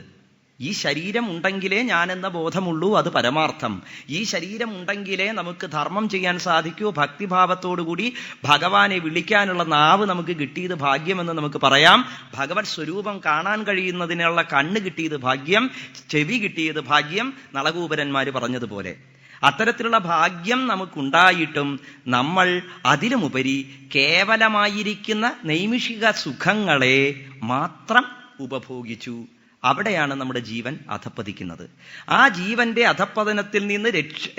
ഈ ശരീരം ഉണ്ടെങ്കിലേ ഞാനെന്ന ബോധമുള്ളൂ, അത് പരമാർത്ഥം. ഈ ശരീരം ഉണ്ടെങ്കിലേ നമുക്ക് ധർമ്മം ചെയ്യാൻ സാധിക്കൂ. ഭക്തിഭാവത്തോടുകൂടി ഭഗവാനെ വിളിക്കാനുള്ള നാവ് നമുക്ക് കിട്ടിയത് ഭാഗ്യമെന്ന് നമുക്ക് പറയാം. ഭഗവത് സ്വരൂപം കാണാൻ കഴിയുന്നതിനുള്ള കണ്ണ് കിട്ടിയത് ഭാഗ്യം, ചെവി കിട്ടിയത് ഭാഗ്യം, നളകൂപരന്മാർ പറഞ്ഞതുപോലെ. അത്തരത്തിലുള്ള ഭാഗ്യം നമുക്കുണ്ടായിട്ടും നമ്മൾ അതിലുമുപരി കേവലമായിരിക്കുന്ന നൈമിഷിക സുഖങ്ങളെ മാത്രം ഉപഭോഗിച്ചു. അവിടെയാണ് നമ്മുടെ ജീവൻ അധപ്പതിക്കുന്നത്. ആ ജീവന്റെ അധപ്പതനത്തിൽ നിന്ന്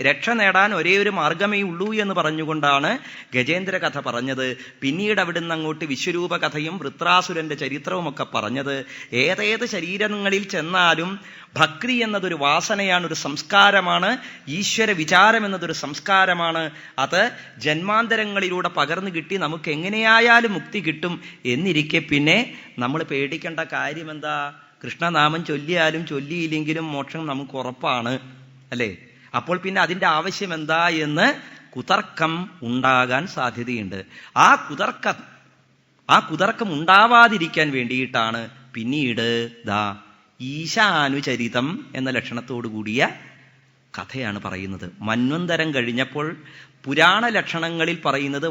രക്ഷ നേടാൻ ഒരേ ഒരു മാർഗമേ ഉള്ളൂ എന്ന് പറഞ്ഞുകൊണ്ടാണ് ഗജേന്ദ്ര കഥ പറഞ്ഞത്. പിന്നീട് അവിടുന്ന് അങ്ങോട്ട് വിശ്വരൂപ കഥയും വൃത്രാസുരന്റെ ചരിത്രവുമൊക്കെ പറഞ്ഞത്. ഏതേത് ശരീരങ്ങളിൽ ചെന്നാലും ഭക്തി എന്നതൊരു വാസനയാണ്, ഒരു സംസ്കാരമാണ്. ഈശ്വര വിചാരം എന്നതൊരു സംസ്കാരമാണ്. അത് ജന്മാന്തരങ്ങളിലൂടെ പകർന്നു കിട്ടി നമുക്ക് എങ്ങനെയായാലും മുക്തി കിട്ടും എന്നിരിക്കെ പിന്നെ നമ്മൾ പേടിക്കേണ്ട കാര്യം എന്താ? കൃഷ്ണനാമം ചൊല്ലിയാലും ചൊല്ലിയില്ലെങ്കിലും മോക്ഷം നമുക്ക് ഉറപ്പാണ്, അല്ലേ? അപ്പോൾ പിന്നെ അതിൻ്റെ ആവശ്യം എന്താ എന്ന് കുതർക്കം ഉണ്ടാകാൻ സാധ്യതയുണ്ട്. ആ കുതർക്കം ഉണ്ടാവാതിരിക്കാൻ വേണ്ടിയിട്ടാണ് പിന്നീട് ഈശാനുചരിതം എന്ന ലക്ഷണത്തോടു കൂടിയ കഥയാണ് പറയുന്നത്. മന്വന്തരം കഴിഞ്ഞപ്പോൾ പുരാണ ലക്ഷണങ്ങളിൽ പറയുന്നത്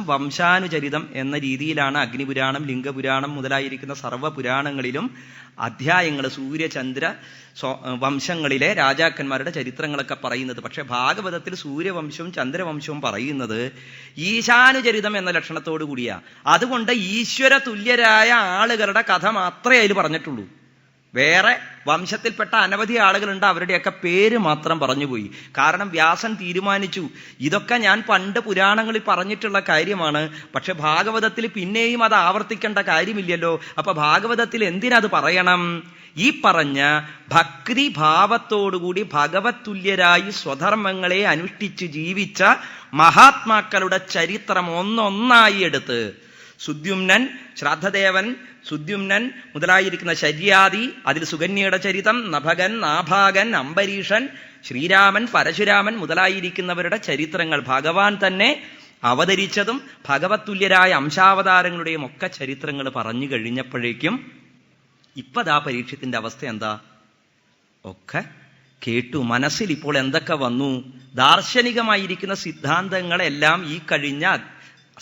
വംശാനുചരിതം എന്ന രീതിയിലാണ്. അഗ്നിപുരാണം, ലിംഗപുരാണം മുതലായിരിക്കുന്ന സർവ്വപുരാണങ്ങളിലും അധ്യായങ്ങൾ സൂര്യചന്ദ്ര വംശങ്ങളിലെ രാജാക്കന്മാരുടെ ചരിത്രങ്ങളൊക്കെ പറയുന്നത്. പക്ഷെ ഭാഗവതത്തിൽ സൂര്യവംശവും ചന്ദ്രവംശവും പറയുന്നത് ഈശാനുചരിതം എന്ന ലക്ഷണത്തോടു കൂടിയാ. അതുകൊണ്ട് ഈശ്വര തുല്യരായ ആളുകളുടെ കഥ മാത്രമേ അതിൽ പറഞ്ഞിട്ടുള്ളൂ. വേറെ വംശത്തിൽപ്പെട്ട അനവധി ആളുകളുണ്ട്, അവരുടെയൊക്കെ പേര് മാത്രം പറഞ്ഞുപോയി. കാരണം വ്യാസൻ തീരുമാനിച്ചു ഇതൊക്കെ ഞാൻ പണ്ട് പുരാണങ്ങളിൽ പറഞ്ഞിട്ടുള്ള കാര്യമാണ്, പക്ഷെ ഭാഗവതത്തിൽ പിന്നെയും അത് ആവർത്തിക്കേണ്ട കാര്യമില്ലല്ലോ. അപ്പൊ ഭാഗവതത്തിൽ എന്തിനത് പറയണം? ഈ പറഞ്ഞ ഭക്തിഭാവത്തോടുകൂടി ഭഗവത് തുല്യരായി സ്വധർമ്മങ്ങളെ അനുഷ്ഠിച്ച് ജീവിച്ച മഹാത്മാക്കളുടെ ചരിത്രം ഒന്നൊന്നായി എടുത്ത് സുദ്യുമ്നൻ, ശ്രാദ്ധദേവൻ, സുദ്യുമ്നൻ മുതലായിരിക്കുന്ന ശര്യാദി, അതിൽ സുകന്യയുടെ ചരിതം, നഭകൻ, നാഭാകൻ, അംബരീഷൻ, ശ്രീരാമൻ, പരശുരാമൻ മുതലായിരിക്കുന്നവരുടെ ചരിത്രങ്ങൾ ഭഗവാൻ തന്നെ അവതരിച്ചതും ഭഗവത് തുല്യരായ അംശാവതാരങ്ങളുടെയും ഒക്കെ ചരിത്രങ്ങൾ പറഞ്ഞു കഴിഞ്ഞപ്പോഴേക്കും ഇപ്പതാ പരീക്ഷത്തിന്റെ അവസ്ഥ എന്താ? ഒക്കെ കേട്ടു. മനസ്സിൽ ഇപ്പോൾ എന്തൊക്കെ വന്നു? ദാർശനികമായിരിക്കുന്ന സിദ്ധാന്തങ്ങളെല്ലാം ഈ കഴിഞ്ഞ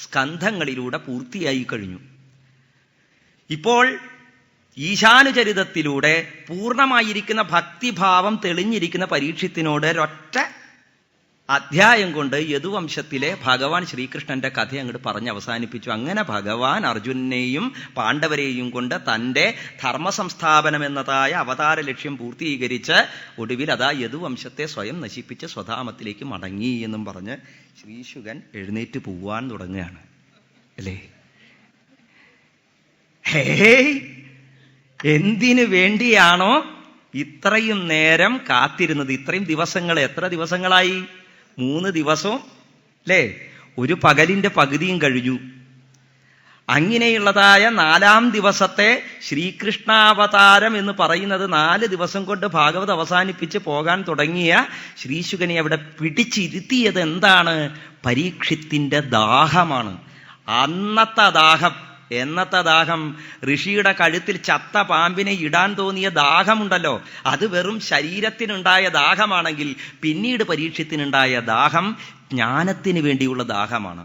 സ്കന്ധങ്ങളിലൂടെ പൂർത്തിയായി കഴിഞ്ഞു. ഇപ്പോൾ ഈശാനുചരിതത്തിലൂടെ പൂർണ്ണമായിരിക്കുന്ന ഭക്തിഭാവം തെളിഞ്ഞിരിക്കുന്ന പരീക്ഷത്തിനോട് ഒരൊറ്റ അധ്യായം കൊണ്ട് യദുവംശത്തിലെ ഭഗവാൻ ശ്രീകൃഷ്ണന്റെ കഥ അങ്ങോട്ട് പറഞ്ഞ് അവസാനിപ്പിച്ചു. അങ്ങനെ ഭഗവാൻ അർജുനനെയും പാണ്ഡവരെയും കൊണ്ട് തൻ്റെ ധർമ്മസംസ്ഥാപനം എന്നതായ അവതാര ലക്ഷ്യം പൂർത്തീകരിച്ച് ഒടുവിൽ അതാ യദുവംശത്തെ സ്വയം നശിപ്പിച്ച് സ്വധാമത്തിലേക്ക് മടങ്ങി എന്നും പറഞ്ഞ് ശ്രീശുകൻ എഴുന്നേറ്റ് പോവാൻ തുടങ്ങുകയാണ്, അല്ലേ? എന്തിനു വേണ്ടിയാണോ ഇത്രയും നേരം കാത്തിരുന്നത്? ഇത്രയും ദിവസങ്ങൾ, എത്ര ദിവസങ്ങളായി? 3 ദിവസവും, അല്ലേ? ഒരു പകലിന്റെ പകുതിയും കഴിഞ്ഞു. അങ്ങനെയുള്ളതായ 4-ാം ദിവസത്തെ ശ്രീകൃഷ്ണാവതാരം എന്ന് പറയുന്നത് 4 ദിവസം കൊണ്ട് ഭാഗവത് അവസാനിപ്പിച്ച് പോകാൻ തുടങ്ങിയ ശ്രീശുകനെ അവിടെ പിടിച്ചിരുത്തിയത് എന്താണ്? പരീക്ഷത്തിന്റെ ദാഹമാണ്. അന്നത്തെ ദാഹം എന്നത്തെ ദാഹം? ഋഷിയുടെ കഴുത്തിൽ ചത്ത പാമ്പിനെ ഇടാൻ തോന്നിയ ദാഹമുണ്ടല്ലോ, അത് വെറും ശരീരത്തിനുണ്ടായ ദാഹമാണെങ്കിൽ പിന്നീട് പരീക്ഷത്തിനുണ്ടായ ദാഹം ജ്ഞാനത്തിന് വേണ്ടിയുള്ള ദാഹമാണ്.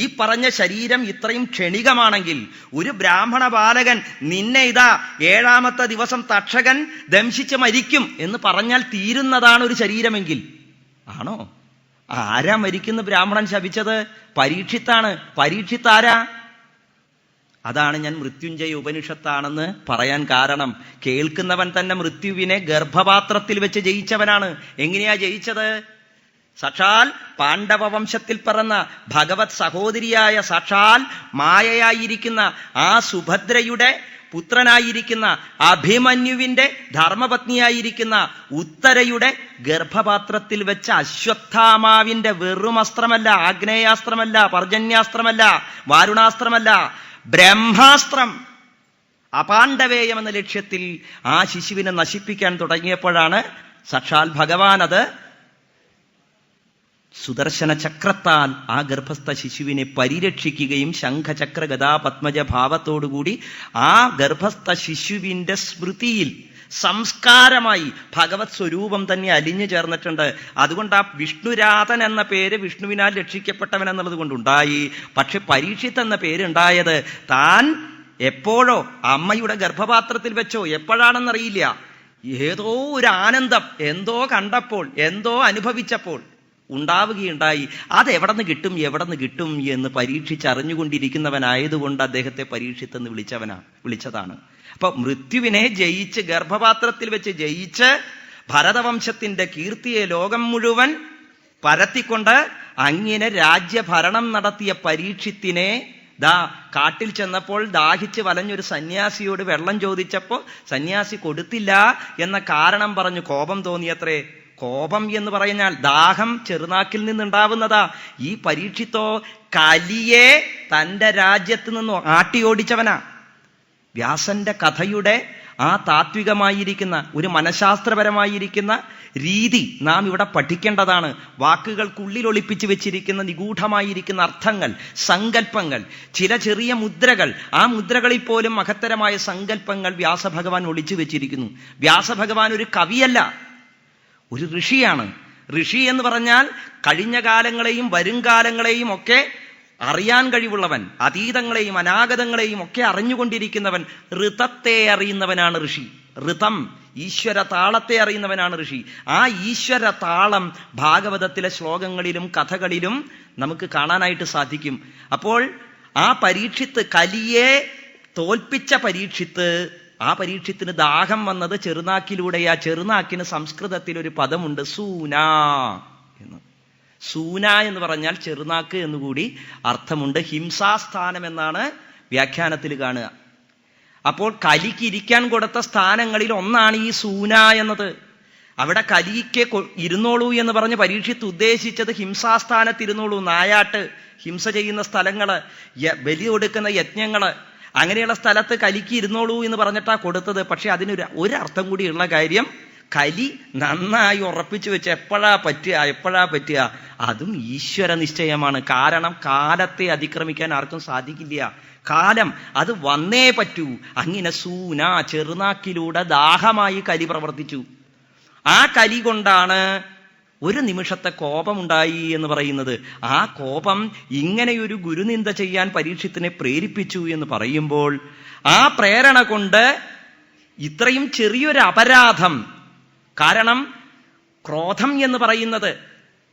ഈ പറഞ്ഞ ശരീരം ഇത്രയും ക്ഷണികമാണെങ്കിൽ ഒരു ബ്രാഹ്മണ ബാലകൻ നിന്നെ ഇതാ 7ാമത്തെ ദിവസം തക്ഷകൻ ദംശിച്ച് മരിക്കും എന്ന് പറഞ്ഞാൽ തീരുന്നതാണ് ഒരു ശരീരമെങ്കിൽ, ആണോ? ആരാ മരിക്കുന്ന ബ്രാഹ്മണൻ ശപിച്ചത്? പരീക്ഷിത്താണ്. പരീക്ഷിത്ത് ആരാ? അതാണ് ഞാൻ മൃത്യുഞ്ജയ ഉപനിഷത്താണെന്ന് പറയാൻ കാരണം. കേൾക്കുന്നവൻ തന്നെ മൃത്യുവിനെ ഗർഭപാത്രത്തിൽ വെച്ച് ജയിച്ചവനാണ്. എങ്ങനെയാ ജയിച്ചത്? സാക്ഷാൽ പാണ്ഡവ വംശത്തിൽ പിറന്ന ഭഗവത് സഹോദരിയായ സാക്ഷാൽ മായയായിരിക്കുന്ന ആ സുഭദ്രയുടെ പുത്രനായിരിക്കുന്ന അഭിമന്യുവിന്റെ ധർമ്മപത്നിയായിരിക്കുന്ന ഉത്തരയുടെ ഗർഭപാത്രത്തിൽ വെച്ച അശ്വത്ഥാമാവിന്റെ വെറും അസ്ത്രമല്ല, ആഗ്നേയാസ്ത്രമല്ല, പർജന്യാസ്ത്രമല്ല, വാരുണാസ്ത്രമല്ല, ബ്രഹ്മാസ്ത്രം അപാണ്ഡവേയം എന്ന ലക്ഷ്യത്തിൽ ആ ശിശുവിനെ നശിപ്പിക്കാൻ തുടങ്ങിയപ്പോഴാണ് സാക്ഷാൽ ഭഗവാൻ അത് സുദർശന ചക്രത്താൽ ആ ഗർഭസ്ഥ ശിശുവിനെ പരിരക്ഷിക്കുകയും ശംഖചക്ര ഗദാ പത്മജ ഭാവത്തോടുകൂടി ആ ഗർഭസ്ഥ ശിശുവിന്റെ സ്മൃതിയിൽ സംസ്കാരമായി ഭഗവത് സ്വരൂപം തന്നെ അലിഞ്ഞു ചേർന്നിട്ടുണ്ട്. അതുകൊണ്ട് ആ വിഷ്ണുരാധൻ എന്ന പേര് വിഷ്ണുവിനാൽ രക്ഷിക്കപ്പെട്ടവൻ എന്നുള്ളത് കൊണ്ടുണ്ടായി. പക്ഷെ പരീക്ഷിത്ത് എന്ന പേരുണ്ടായത് താൻ എപ്പോഴോ അമ്മയുടെ ഗർഭപാത്രത്തിൽ വെച്ചോ, എപ്പോഴാണെന്നറിയില്ല, ഏതോ ഒരു ആനന്ദം എന്തോ കണ്ടപ്പോൾ, എന്തോ അനുഭവിച്ചപ്പോൾ ഉണ്ടാവുകയുണ്ടായി. അതെവിടെന്ന് കിട്ടും എന്ന് പരീക്ഷിച്ചറിഞ്ഞുകൊണ്ടിരിക്കുന്നവനായതുകൊണ്ട് അദ്ദേഹത്തെ പരീക്ഷിത്തെന്ന് വിളിച്ചതാണ്. അപ്പൊ മൃത്യുവിനെ ജയിച്ച്, ഗർഭപാത്രത്തിൽ വെച്ച് ജയിച്ച് ഭരതവംശത്തിന്റെ കീർത്തിയെ ലോകം മുഴുവൻ പരത്തിക്കൊണ്ട് അങ്ങനെ രാജ്യഭരണം നടത്തിയ പരീക്ഷിത്തിനെ കാട്ടിൽ ചെന്നപ്പോൾ ദാഹിച്ച് വലഞ്ഞൊരു സന്യാസിയോട് വെള്ളം ചോദിച്ചപ്പോൾ സന്യാസി കൊടുത്തില്ല എന്ന കാരണം പറഞ്ഞു കോപം തോന്നിയത്രേ. കോപം എന്ന് പറഞ്ഞാൽ ദാഹം ചെറുനാക്കിൽ നിന്നുണ്ടാവുന്നതാ. ഈ പരീക്ഷിത്തോ കലിയെ തൻ്റെ രാജ്യത്ത് നിന്ന് ആട്ടിയോടിച്ചവനാ. വ്യാസന്റെ കഥയുടെ ആ താത്വികമായിരിക്കുന്ന ഒരു മനഃശാസ്ത്രപരമായിരിക്കുന്ന രീതി നാം ഇവിടെ പഠിക്കേണ്ടതാണ്. വാക്കുകൾക്കുള്ളിൽ ഒളിപ്പിച്ചു വെച്ചിരിക്കുന്ന നിഗൂഢമായിരിക്കുന്ന അർത്ഥങ്ങൾ, സങ്കല്പങ്ങൾ, ചില ചെറിയ മുദ്രകൾ, ആ മുദ്രകളിൽ പോലും മഹത്തരമായ സങ്കല്പങ്ങൾ വ്യാസഭഗവാൻ ഒളിച്ചു വെച്ചിരിക്കുന്നു. വ്യാസഭഗവാൻ ഒരു കവിയല്ല, ഒരു ഋഷിയാണ്. ഋഷി എന്ന് പറഞ്ഞാൽ കഴിഞ്ഞ കാലങ്ങളെയും വരുംകാലങ്ങളെയും ഒക്കെ അറിയാൻ കഴിവുള്ളവൻ, അതീതങ്ങളെയും അനാഗതങ്ങളെയും ഒക്കെ അറിഞ്ഞുകൊണ്ടിരിക്കുന്നവൻ, ഋതത്തെ അറിയുന്നവനാണ് ഋഷി. ഋതം ഈശ്വര താളത്തെ അറിയുന്നവനാണ് ഋഷി. ആ ഈശ്വര താളം ഭാഗവതത്തിലെ ശ്ലോകങ്ങളിലും കഥകളിലും നമുക്ക് കാണാനായിട്ട് സാധിക്കും. അപ്പോൾ ആ പരീക്ഷിത്ത്, കലിയെ തോൽപ്പിച്ച പരീക്ഷിത്ത്, ആ പരീക്ഷത്തിന് ദാഹം വന്നത് ചെറുനാക്കിലൂടെ. ആ ചെറുനാക്കിന് സംസ്കൃതത്തിൽ ഒരു പദമുണ്ട്, സൂന എന്ന്. സൂന എന്ന് പറഞ്ഞാൽ ചെറുനാക്ക് എന്നുകൂടി അർത്ഥമുണ്ട്. ഹിംസാസ്ഥാനം എന്നാണ് വ്യാഖ്യാനത്തിൽ കാണുക. അപ്പോൾ കലിക്ക് ഇരിക്കാൻ കൊടുത്ത സ്ഥാനങ്ങളിൽ ഒന്നാണ് ഈ സൂന എന്നത്. അവിടെ കലിക്ക് ഇരുന്നോളൂ എന്ന് പറഞ്ഞ് പരീക്ഷിത്ത് ഉദ്ദേശിച്ചത് ഹിംസാസ്ഥാനത്തിരുന്നോളൂ, നായാട്ട്, ഹിംസ ചെയ്യുന്ന സ്ഥലങ്ങള്, ബലി കൊടുക്കുന്ന യജ്ഞങ്ങള്, അങ്ങനെയുള്ള സ്ഥലത്ത് കലിക്ക് ഇരുന്നോളൂ എന്ന് പറഞ്ഞിട്ടാ കൊടുത്തത്. പക്ഷെ ഒരർത്ഥം കൂടിയുള്ള കാര്യം, കലി നന്നായി ഉറപ്പിച്ചു വെച്ച് എപ്പോഴാ പറ്റുക അതും ഈശ്വര നിശ്ചയമാണ്. കാരണം കാലത്തെ അതിക്രമിക്കാൻ ആർക്കും സാധിക്കില്ല. കാലം അത് വന്നേ പറ്റൂ. അങ്ങനെ സൂന, ചെറുനാക്കിലൂടെ ദാഹമായി കലി പ്രവർത്തിച്ചു. ആ കലി കൊണ്ടാണ് ഒരു നിമിഷത്തെ കോപമുണ്ടായി എന്ന് പറയുന്നത്. ആ കോപം ഇങ്ങനെയൊരു ഗുരുനിന്ദ ചെയ്യാൻ പരീക്ഷത്തിനെ പ്രേരിപ്പിച്ചു എന്ന് പറയുമ്പോൾ ആ പ്രേരണ കൊണ്ട് ഇത്രയും ചെറിയൊരു അപരാധം, കാരണം ക്രോധം എന്ന് പറയുന്നത്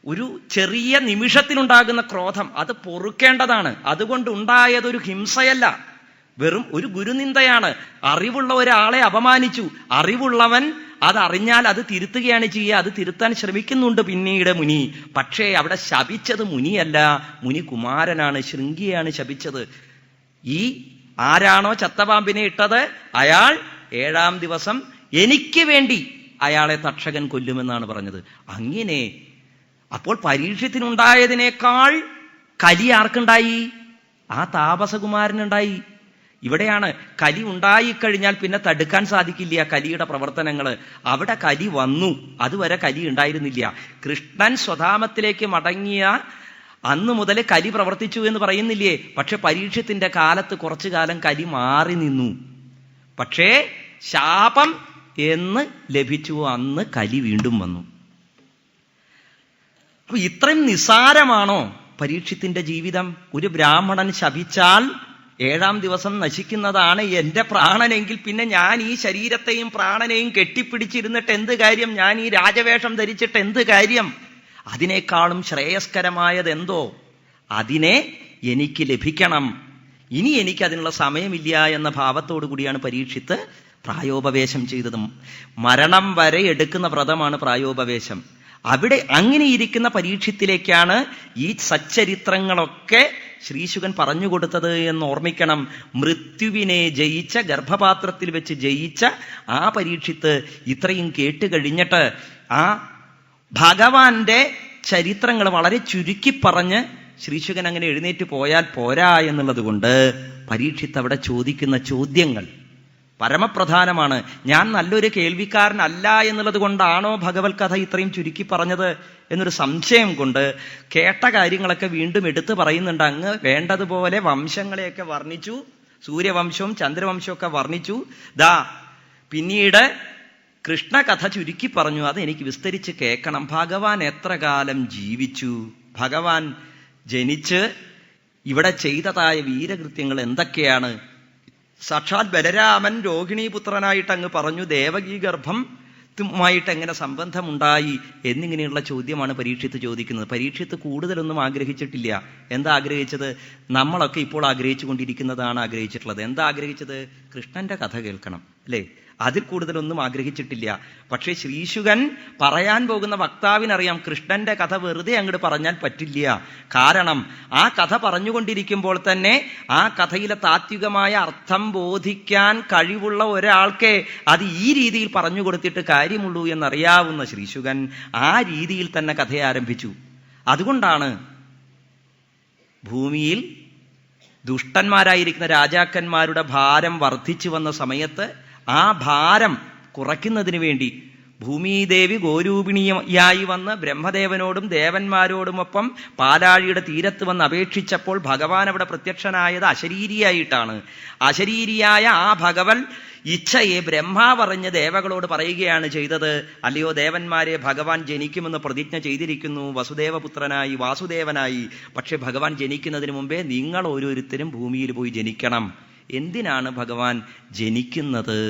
ഒരു ചെറിയ നിമിഷത്തിലുണ്ടാകുന്ന ക്രോധം അത് പൊറുക്കേണ്ടതാണ്. അതുകൊണ്ടുണ്ടായതൊരു ഹിംസയല്ല, വെറും ഒരു ഗുരുനിന്ദയാണ്. അറിവുള്ള ഒരാളെ അപമാനിച്ചു. അറിവുള്ളവൻ അതറിഞ്ഞാൽ അത് തിരുത്തുകയാണ് ചെയ്യുക. അത് തിരുത്താൻ ശ്രമിക്കുന്നുണ്ട് പിന്നീട് മുനി. പക്ഷേ അവിടെ ശപിച്ചത് മുനിയല്ല, മുനി കുമാരനാണ്, ശൃംഗിയാണ് ശപിച്ചത്. ഈ ആരാണോ ചത്തപാമ്പിനെ ഇട്ടത് അയാൾ 7-ാം ദിവസം എനിക്ക് വേണ്ടി അയാളെ തക്ഷകൻ കൊല്ലുമെന്നാണ് പറഞ്ഞത്. അങ്ങനെ അപ്പോൾ പരീക്ഷത്തിനുണ്ടായതിനേക്കാൾ കലി ആർക്കുണ്ടായി? ആ താപസകുമാരനുണ്ടായി. ഇവിടെയാണ് കലി ഉണ്ടായിക്കഴിഞ്ഞാൽ പിന്നെ തടുക്കാൻ സാധിക്കില്ല കലിയുടെ പ്രവർത്തനങ്ങൾ. അവിടെ കലി വന്നു, അതുവരെ കലി ഉണ്ടായിരുന്നില്ല. കൃഷ്ണൻ സ്വധാമത്തിലേക്ക് മടങ്ങിയ അന്ന് മുതൽ കലി പ്രവർത്തിച്ചു എന്ന് പറയുന്നില്ലേ? പക്ഷെ പരീക്ഷത്തിന്റെ കാലത്ത് കുറച്ചു കാലം കലി മാറി നിന്നു. പക്ഷേ ശാപം എന്ന് ലഭിച്ചു, അന്ന് കലി വീണ്ടും വന്നു. അപ്പൊ ഇത്രയും നിസാരമാണോ പരീക്ഷത്തിന്റെ ജീവിതം? ഒരു ബ്രാഹ്മണൻ ശപിച്ചാൽ 7-ാം ദിവസം നശിക്കുന്നതാണ് എന്റെ പ്രാണനെങ്കിൽ പിന്നെ ഞാൻ ഈ ശരീരത്തെയും പ്രാണനെയും കെട്ടിപ്പിടിച്ചിരുന്നിട്ട് എന്ത് കാര്യം? ഞാൻ ഈ രാജവേഷം ധരിച്ചിട്ട് എന്ത് കാര്യം? അതിനേക്കാളും ശ്രേയസ്കരമായത് എന്തോ അതിനെ എനിക്ക് ലഭിക്കണം. ഇനി എനിക്ക് അതിനുള്ള സമയമില്ല എന്ന ഭാവത്തോടു കൂടിയാണ് പരീക്ഷിത്ത് പ്രായോപവേശം ചെയ്തതും. മരണം വരെ എടുക്കുന്ന വ്രതമാണ് പ്രായോപവേശം. അവിടെ അങ്ങനെ ഇരിക്കുന്ന പരീക്ഷത്തിലേക്കാണ് ഈ സച്ചരിത്രങ്ങളൊക്കെ ശ്രീശുകൻ പറഞ്ഞു കൊടുത്തത് എന്ന് ഓർമ്മിക്കണം. മൃത്യുവിനെ ജയിച്ച, ഗർഭപാത്രത്തിൽ വെച്ച് ജയിച്ച ആ പരീക്ഷിത്ത് ഇത്രയും കേട്ട് കഴിഞ്ഞിട്ട് ആ ഭഗവാന്റെ ചരിത്രങ്ങൾ വളരെ ചുരുക്കി പറഞ്ഞ് ശ്രീശുകൻ അങ്ങനെ എഴുന്നേറ്റ് പോയാൽ പോരാ എന്നുള്ളത് കൊണ്ട് പരീക്ഷിത്ത് അവിടെ ചോദിക്കുന്ന ചോദ്യങ്ങൾ പരമപ്രധാനമാണ്. ഞാൻ നല്ലൊരു കേൾവിക്കാരനല്ല എന്നുള്ളത് കൊണ്ടാണോ ഭഗവത് കഥ ഇത്രയും ചുരുക്കി പറഞ്ഞത് എന്നൊരു സംശയം കൊണ്ട് കേട്ട കാര്യങ്ങളൊക്കെ വീണ്ടും എടുത്തു പറയുന്നുണ്ട്. അങ്ങ് വേണ്ടതുപോലെ വംശങ്ങളെയൊക്കെ വർണ്ണിച്ചു, സൂര്യവംശവും ചന്ദ്രവംശവും ഒക്കെ വർണ്ണിച്ചു. പിന്നീട് കൃഷ്ണകഥ ചുരുക്കി പറഞ്ഞു. അത് എനിക്ക് വിസ്തരിച്ച് കേൾക്കണം. ഭഗവാൻ എത്ര കാലം ജീവിച്ചു, ഭഗവാൻ ജനിച്ച് ഇവിടെ ചെയ്തതായ വീരകൃത്യങ്ങൾ എന്തൊക്കെയാണ്? സാക്ഷാൽ ബലരാമൻ രോഹിണീപുത്രനായിട്ട് അങ്ങ് പറഞ്ഞു, ദേവകീ ഗർഭമായിട്ട് എങ്ങനെ സംബന്ധമുണ്ടായി എന്നിങ്ങനെയുള്ള ചോദ്യമാണ് പരീക്ഷിത്ത് ചോദിക്കുന്നത്. പരീക്ഷിത്ത് കൂടുതലൊന്നും ആഗ്രഹിച്ചിട്ടില്ല. എന്താ ആഗ്രഹിച്ചത്? നമ്മളൊക്കെ ഇപ്പോൾ ആഗ്രഹിച്ചു കൊണ്ടിരിക്കുന്നതാണ് ആഗ്രഹിച്ചിട്ടുള്ളത്. എന്താ ആഗ്രഹിച്ചത്? കൃഷ്ണന്റെ കഥ കേൾക്കണം, അല്ലേ? അതിൽ കൂടുതലൊന്നും ആഗ്രഹിച്ചിട്ടില്ല. പക്ഷേ ശ്രീശുകൻ പറയാൻ പോകുന്ന വക്താവിനറിയാം കൃഷ്ണന്റെ കഥ വെറുതെ അങ്ങോട്ട് പറഞ്ഞാൽ പറ്റില്ല. കാരണം ആ കഥ പറഞ്ഞുകൊണ്ടിരിക്കുമ്പോൾ തന്നെ ആ കഥയിലെ താത്വികമായ അർത്ഥം ബോധിക്കാൻ കഴിവുള്ള ഒരാൾക്ക് അത് ഈ രീതിയിൽ പറഞ്ഞു കൊടുത്തിട്ട് കാര്യമുള്ളൂ എന്നറിയാവുന്ന ശ്രീശുകൻ ആ രീതിയിൽ തന്നെ കഥയെ ആരംഭിച്ചു. അതുകൊണ്ടാണ് ഭൂമിയിൽ ദുഷ്ടന്മാരായിരിക്കുന്ന രാജാക്കന്മാരുടെ ഭാരം വർദ്ധിച്ചു വന്ന സമയത്ത് ആ ഭാരം കുറയ്ക്കുന്നതിന് വേണ്ടി ഭൂമിദേവി ഗോരൂപിണിയായി വന്ന് ബ്രഹ്മദേവനോടും ദേവന്മാരോടുമൊപ്പം പാലാഴിയുടെ തീരത്ത് വന്ന് അപേക്ഷിച്ചപ്പോൾ ഭഗവാൻ അവിടെ പ്രത്യക്ഷനായത് അശരീരിയായിട്ടാണ്. അശരീരിയായ ആ ഭഗവൻ ഇച്ഛയെ ബ്രഹ്മാവറിഞ്ഞ് ദേവകളോട് പറയുകയാണ് ചെയ്തത്, അല്ലയോ ദേവന്മാരെ, ഭഗവാൻ ജനിക്കുമെന്ന് പ്രതിജ്ഞ ചെയ്തിരിക്കുന്നു, വസുദേവപുത്രനായി വാസുദേവനായി. പക്ഷെ ഭഗവാൻ ജനിക്കുന്നതിന് മുമ്പേ നിങ്ങൾ ഓരോരുത്തരും ഭൂമിയിൽ പോയി ജനിക്കണം. എന്തിനാണ് ഭഗവാൻ ജനിക്കുന്നത്?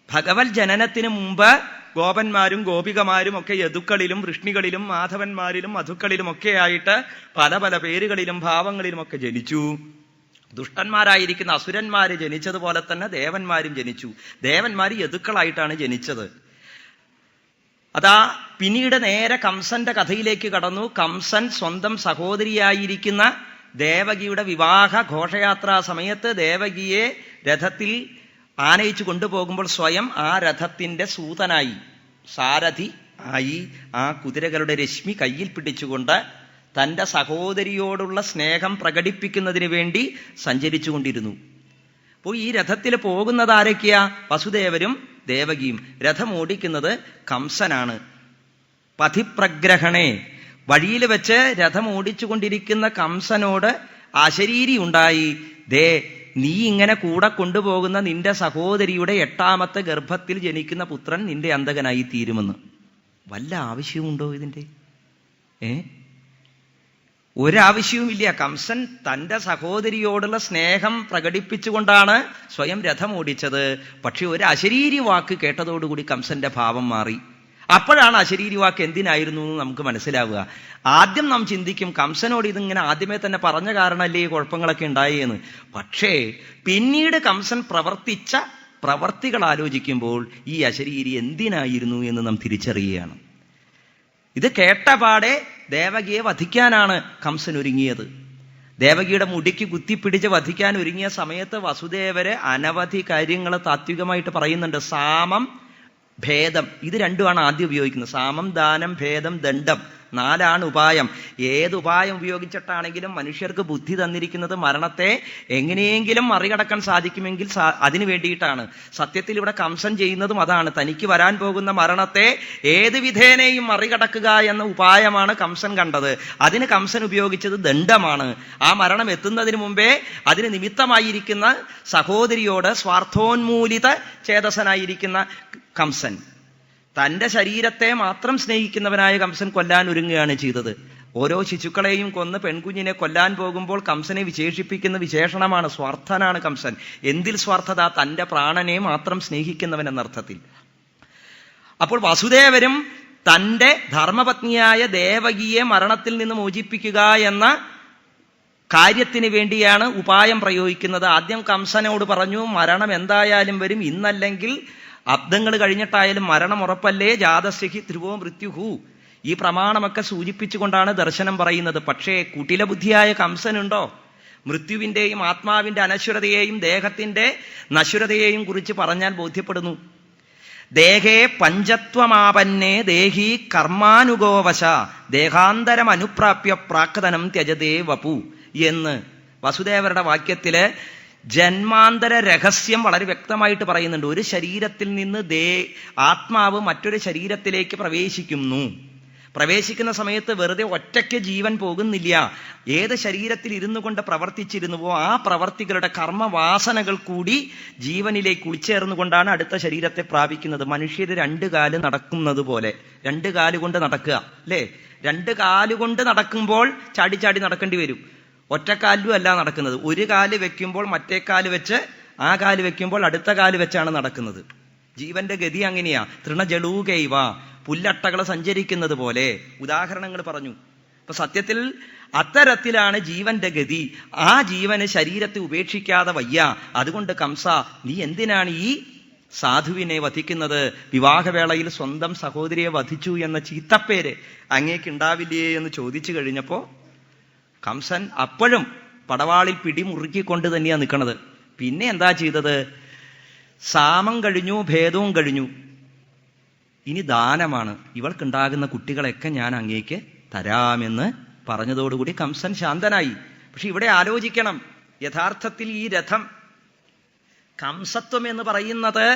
ഭഗവത് ജനനത്തിന് മുമ്പ് ഗോപന്മാരും ഗോപികമാരും ഒക്കെ യദുക്കളിലും വൃഷ്ണികളിലും മാധവന്മാരിലും മധുക്കളിലും ഒക്കെ ആയിട്ട് പല പല പേരുകളിലും ഭാവങ്ങളിലും ഒക്കെ ജനിച്ചു. ദുഷ്ടന്മാരായിരിക്കുന്ന അസുരന്മാര് ജനിച്ചതുപോലെ തന്നെ ദേവന്മാരും ജനിച്ചു. ദേവന്മാര് യദുക്കളായിട്ടാണ് ജനിച്ചത്. അതാ പിന്നീട് നേരെ കംസന്റെ കഥയിലേക്ക് കടന്നു. കംസൻ സ്വന്തം സഹോദരിയായിരിക്കുന്ന ദേവകിയുടെ വിവാഹ ഘോഷയാത്രാ സമയത്ത് ദേവകിയെ രഥത്തിൽ ആനയിച്ചു കൊണ്ടുപോകുമ്പോൾ സ്വയം ആ രഥത്തിന്റെ സൂതനായി, സാരഥി ആയി ആ കുതിരകളുടെ രശ്മി കയ്യിൽ പിടിച്ചുകൊണ്ട് തൻ്റെ സഹോദരിയോടുള്ള സ്നേഹം പ്രകടിപ്പിക്കുന്നതിന് വേണ്ടി സഞ്ചരിച്ചു കൊണ്ടിരുന്നു. അപ്പോൾ ഈ രഥത്തിൽ പോകുന്നത് ആരൊക്കെയാ? വസുദേവരും ദേവകിയും. രഥം ഓടിക്കുന്നത് കംസനാണ്. പഥിപ്രഗ്രഹണേ, വഴിയിൽ വെച്ച് രഥം ഓടിച്ചു കൊണ്ടിരിക്കുന്ന കംസനോട് അശരീരി ഉണ്ടായി, നീ ഇങ്ങനെ കൂടെ കൊണ്ടുപോകുന്ന നിന്റെ സഹോദരിയുടെ 8ാമത്തെ ഗർഭത്തിൽ ജനിക്കുന്ന പുത്രൻ നിന്റെ അന്തകനായി തീരുമെന്ന്. വല്ല ആവശ്യമുണ്ടോ ഇതിൻ്റെ? ഒരാവശ്യവുമില്ല. കംസൻ തൻ്റെ സഹോദരിയോടുള്ള സ്നേഹം പ്രകടിപ്പിച്ചുകൊണ്ടാണ് സ്വയം രഥം ഓടിച്ചത്. പക്ഷെ ഒരു അശരീരി വാക്ക് കേട്ടതോടുകൂടി കംസന്റെ ഭാവം മാറി. അപ്പോഴാണ് അശരീരി വാക്ക് എന്തിനായിരുന്നു എന്ന് നമുക്ക് മനസ്സിലാവുക. ആദ്യം നാം ചിന്തിക്കും കംസനോട് ഇതിങ്ങനെ ആദ്യമേ തന്നെ പറഞ്ഞ കാരണമല്ലേ ഈ കുഴപ്പങ്ങളൊക്കെ ഉണ്ടായെന്ന്. പക്ഷേ പിന്നീട് കംസൻ പ്രവർത്തിച്ച പ്രവർത്തികൾ ആലോചിക്കുമ്പോൾ ഈ അശരീരി എന്തിനായിരുന്നു എന്ന് നാം തിരിച്ചറിയുകയാണ്. ഇത് കേട്ടപാടെ ദേവകിയെ വധിക്കാനാണ് കംസൻ ഒരുങ്ങിയത്. ദേവകിയുടെ മുടിക്ക് കുത്തിപ്പിടിച്ച് വധിക്കാൻ ഒരുങ്ങിയ സമയത്ത് വസുദേവര് അനവധി കാര്യങ്ങൾ താത്വികമായിട്ട് പറയുന്നുണ്ട്. സാമം ഭേദം, ഇത് രണ്ടുമാണ് ആദ്യം ഉപയോഗിക്കുന്നത്. സാമം, ദാനം, ഭേദം, ദണ്ഡം. 4 ഉപായം. ഏതുപായം ഉപയോഗിച്ചിട്ടാണെങ്കിലും മനുഷ്യർക്ക് ബുദ്ധി തന്നിരിക്കുന്നത് മരണത്തെ എങ്ങനെയെങ്കിലും മറികടക്കാൻ സാധിക്കുമെങ്കിൽ അതിനു വേണ്ടിയിട്ടാണ്. സത്യത്തിൽ ഇവിടെ കംസൻ ചെയ്യുന്നതും അതാണ്. തനിക്ക് വരാൻ പോകുന്ന മരണത്തെ ഏത് വിധേനയും മറികടക്കുക എന്ന ഉപായമാണ് കംസൻ കണ്ടത്. അതിന് കംസൻ ഉപയോഗിച്ചത് ദണ്ഡമാണ്. ആ മരണം എത്തുന്നതിന് മുമ്പേ അതിന് നിമിത്തമായിരിക്കുന്ന സഹോദരിയോട് സ്വാർത്ഥോന്മൂലിത ചേതസനായിരിക്കുന്ന കംസൻ, തൻ്റെ ശരീരത്തെ മാത്രം സ്നേഹിക്കുന്നവനായ കംസൻ കൊല്ലാൻ ഒരുങ്ങുകയാണ് ചെയ്തത്. ഓരോ ശിശുക്കളെയും കൊന്ന് പെൺകുഞ്ഞിനെ കൊല്ലാൻ പോകുമ്പോൾ കംസനെ വിശേഷിപ്പിക്കുന്ന വിശേഷണമാണ് സ്വാർത്ഥനാണ് കംസൻ. എന്തിൽ സ്വാർത്ഥത? തൻ്റെ പ്രാണനെ മാത്രം സ്നേഹിക്കുന്നവൻ എന്നർത്ഥത്തിൽ. അപ്പോൾ വസുദേവരും തൻ്റെ ധർമ്മപത്നിയായ ദേവകിയെ മരണത്തിൽ നിന്ന് മോചിപ്പിക്കുക എന്ന കാര്യത്തിന് വേണ്ടിയാണ് ഉപായം പ്രയോഗിക്കുന്നത്. ആദ്യം കംസനോട് പറഞ്ഞു, മരണം എന്തായാലും വരും, ഇന്നല്ലെങ്കിൽ അബ്ദങ്ങൾ കഴിഞ്ഞിട്ടായാലും മരണം ഉറപ്പല്ലേ, ജാതസ്യഹി ധ്രുവോ മൃത്യുഹു. ഈ പ്രമാണമൊക്കെ സൂചിപ്പിച്ചുകൊണ്ടാണ് ദർശനം പറയുന്നത്. പക്ഷേ കുട്ടിലബുദ്ധിയായ കംസനുണ്ടോ? മൃത്യുവിൻ്റെയും ആത്മാവിൻ്റെ അനശ്വരതയെയും ദേഹത്തിൻ്റെ നശ്വരതയെയും കുറിച്ച് പറഞ്ഞാൽ ബോധ്യപ്പെടുന്നു. ദേഹേ പഞ്ചത്വമാപന്നേ ദേഹി കർമാനുഗോവശ ദേഹാന്തരം അനുപ്രാപ്യ പ്രാക്തനം ത്യജതേ വപു എന്ന് വസുദേവരുടെ വാക്യത്തില് ജന്മാന്തര രഹസ്യം വളരെ വ്യക്തമായിട്ട് പറയുന്നുണ്ട്. ഒരു ശരീരത്തിൽ നിന്ന് ആത്മാവ് മറ്റൊരു ശരീരത്തിലേക്ക് പ്രവേശിക്കുന്ന സമയത്ത് വെറുതെ ഒറ്റയ്ക്ക് ജീവൻ പോകുന്നില്ല. ഏത് ശരീരത്തിൽ ഇരുന്നു കൊണ്ട് പ്രവർത്തിച്ചിരുന്നുവോ ആ പ്രവർത്തികളുടെ കർമ്മവാസനകൾ കൂടി ജീവനിലേക്ക് ഉൾച്ചേർന്നുകൊണ്ടാണ് അടുത്ത ശരീരത്തെ പ്രാപിക്കുന്നത്. മനുഷ്യർ 2 കാല് നടക്കുന്നത് പോലെ 2 കാലുകൊണ്ട് നടക്കുക അല്ലേ? 2 കാലുകൊണ്ട് നടക്കുമ്പോൾ ചാടി ചാടി നടക്കേണ്ടി വരും. ഒറ്റക്കാലിലും അല്ല നടക്കുന്നത്. ഒരു കാല് വെക്കുമ്പോൾ മറ്റേ കാല് വെച്ച്, ആ കാല് വെക്കുമ്പോൾ അടുത്ത കാല് വെച്ചാണ് നടക്കുന്നത്. ജീവന്റെ ഗതി അങ്ങനെയാ. തൃണജളൂകൈവ, പുല്ലട്ടകൾ സഞ്ചരിക്കുന്നത് പോലെ ഉദാഹരണങ്ങൾ പറഞ്ഞു. അപ്പൊ സത്യത്തിൽ അത്തരത്തിലാണ് ജീവന്റെ ഗതി. ആ ജീവന് ശരീരത്തെ ഉപേക്ഷിക്കാതെ വയ്യ. അതുകൊണ്ട് കംസ, നീ എന്തിനാണ് ഈ സാധുവിനെ വധിക്കുന്നത്? വിവാഹവേളയിൽ സ്വന്തം സഹോദരിയെ വധിച്ചു എന്ന ചീത്തപ്പേര് അങ്ങേക്കുണ്ടാവില്ലേ എന്ന് ചോദിച്ചു കഴിഞ്ഞപ്പോ കംസൻ അപ്പോഴും പടവാളിൽ പിടിമുറുക്കിക്കൊണ്ട് തന്നെയാണ് നിൽക്കുന്നത്. പിന്നെ എന്താ ചെയ്തത്? സാമം കഴിഞ്ഞു, ഭേദവും കഴിഞ്ഞു, ഇനി ദാനമാണ്. ഇവൾക്കുണ്ടാകുന്ന കുട്ടികളെയൊക്കെ ഞാൻ അങ്ങേക്ക് തരാമെന്ന് പറഞ്ഞതോടുകൂടി കംസൻ ശാന്തനായി. പക്ഷെ ഇവിടെ ആലോചിക്കണം, യഥാർത്ഥത്തിൽ ഈ രഥം കംസത്വം എന്ന് പറയുന്നത്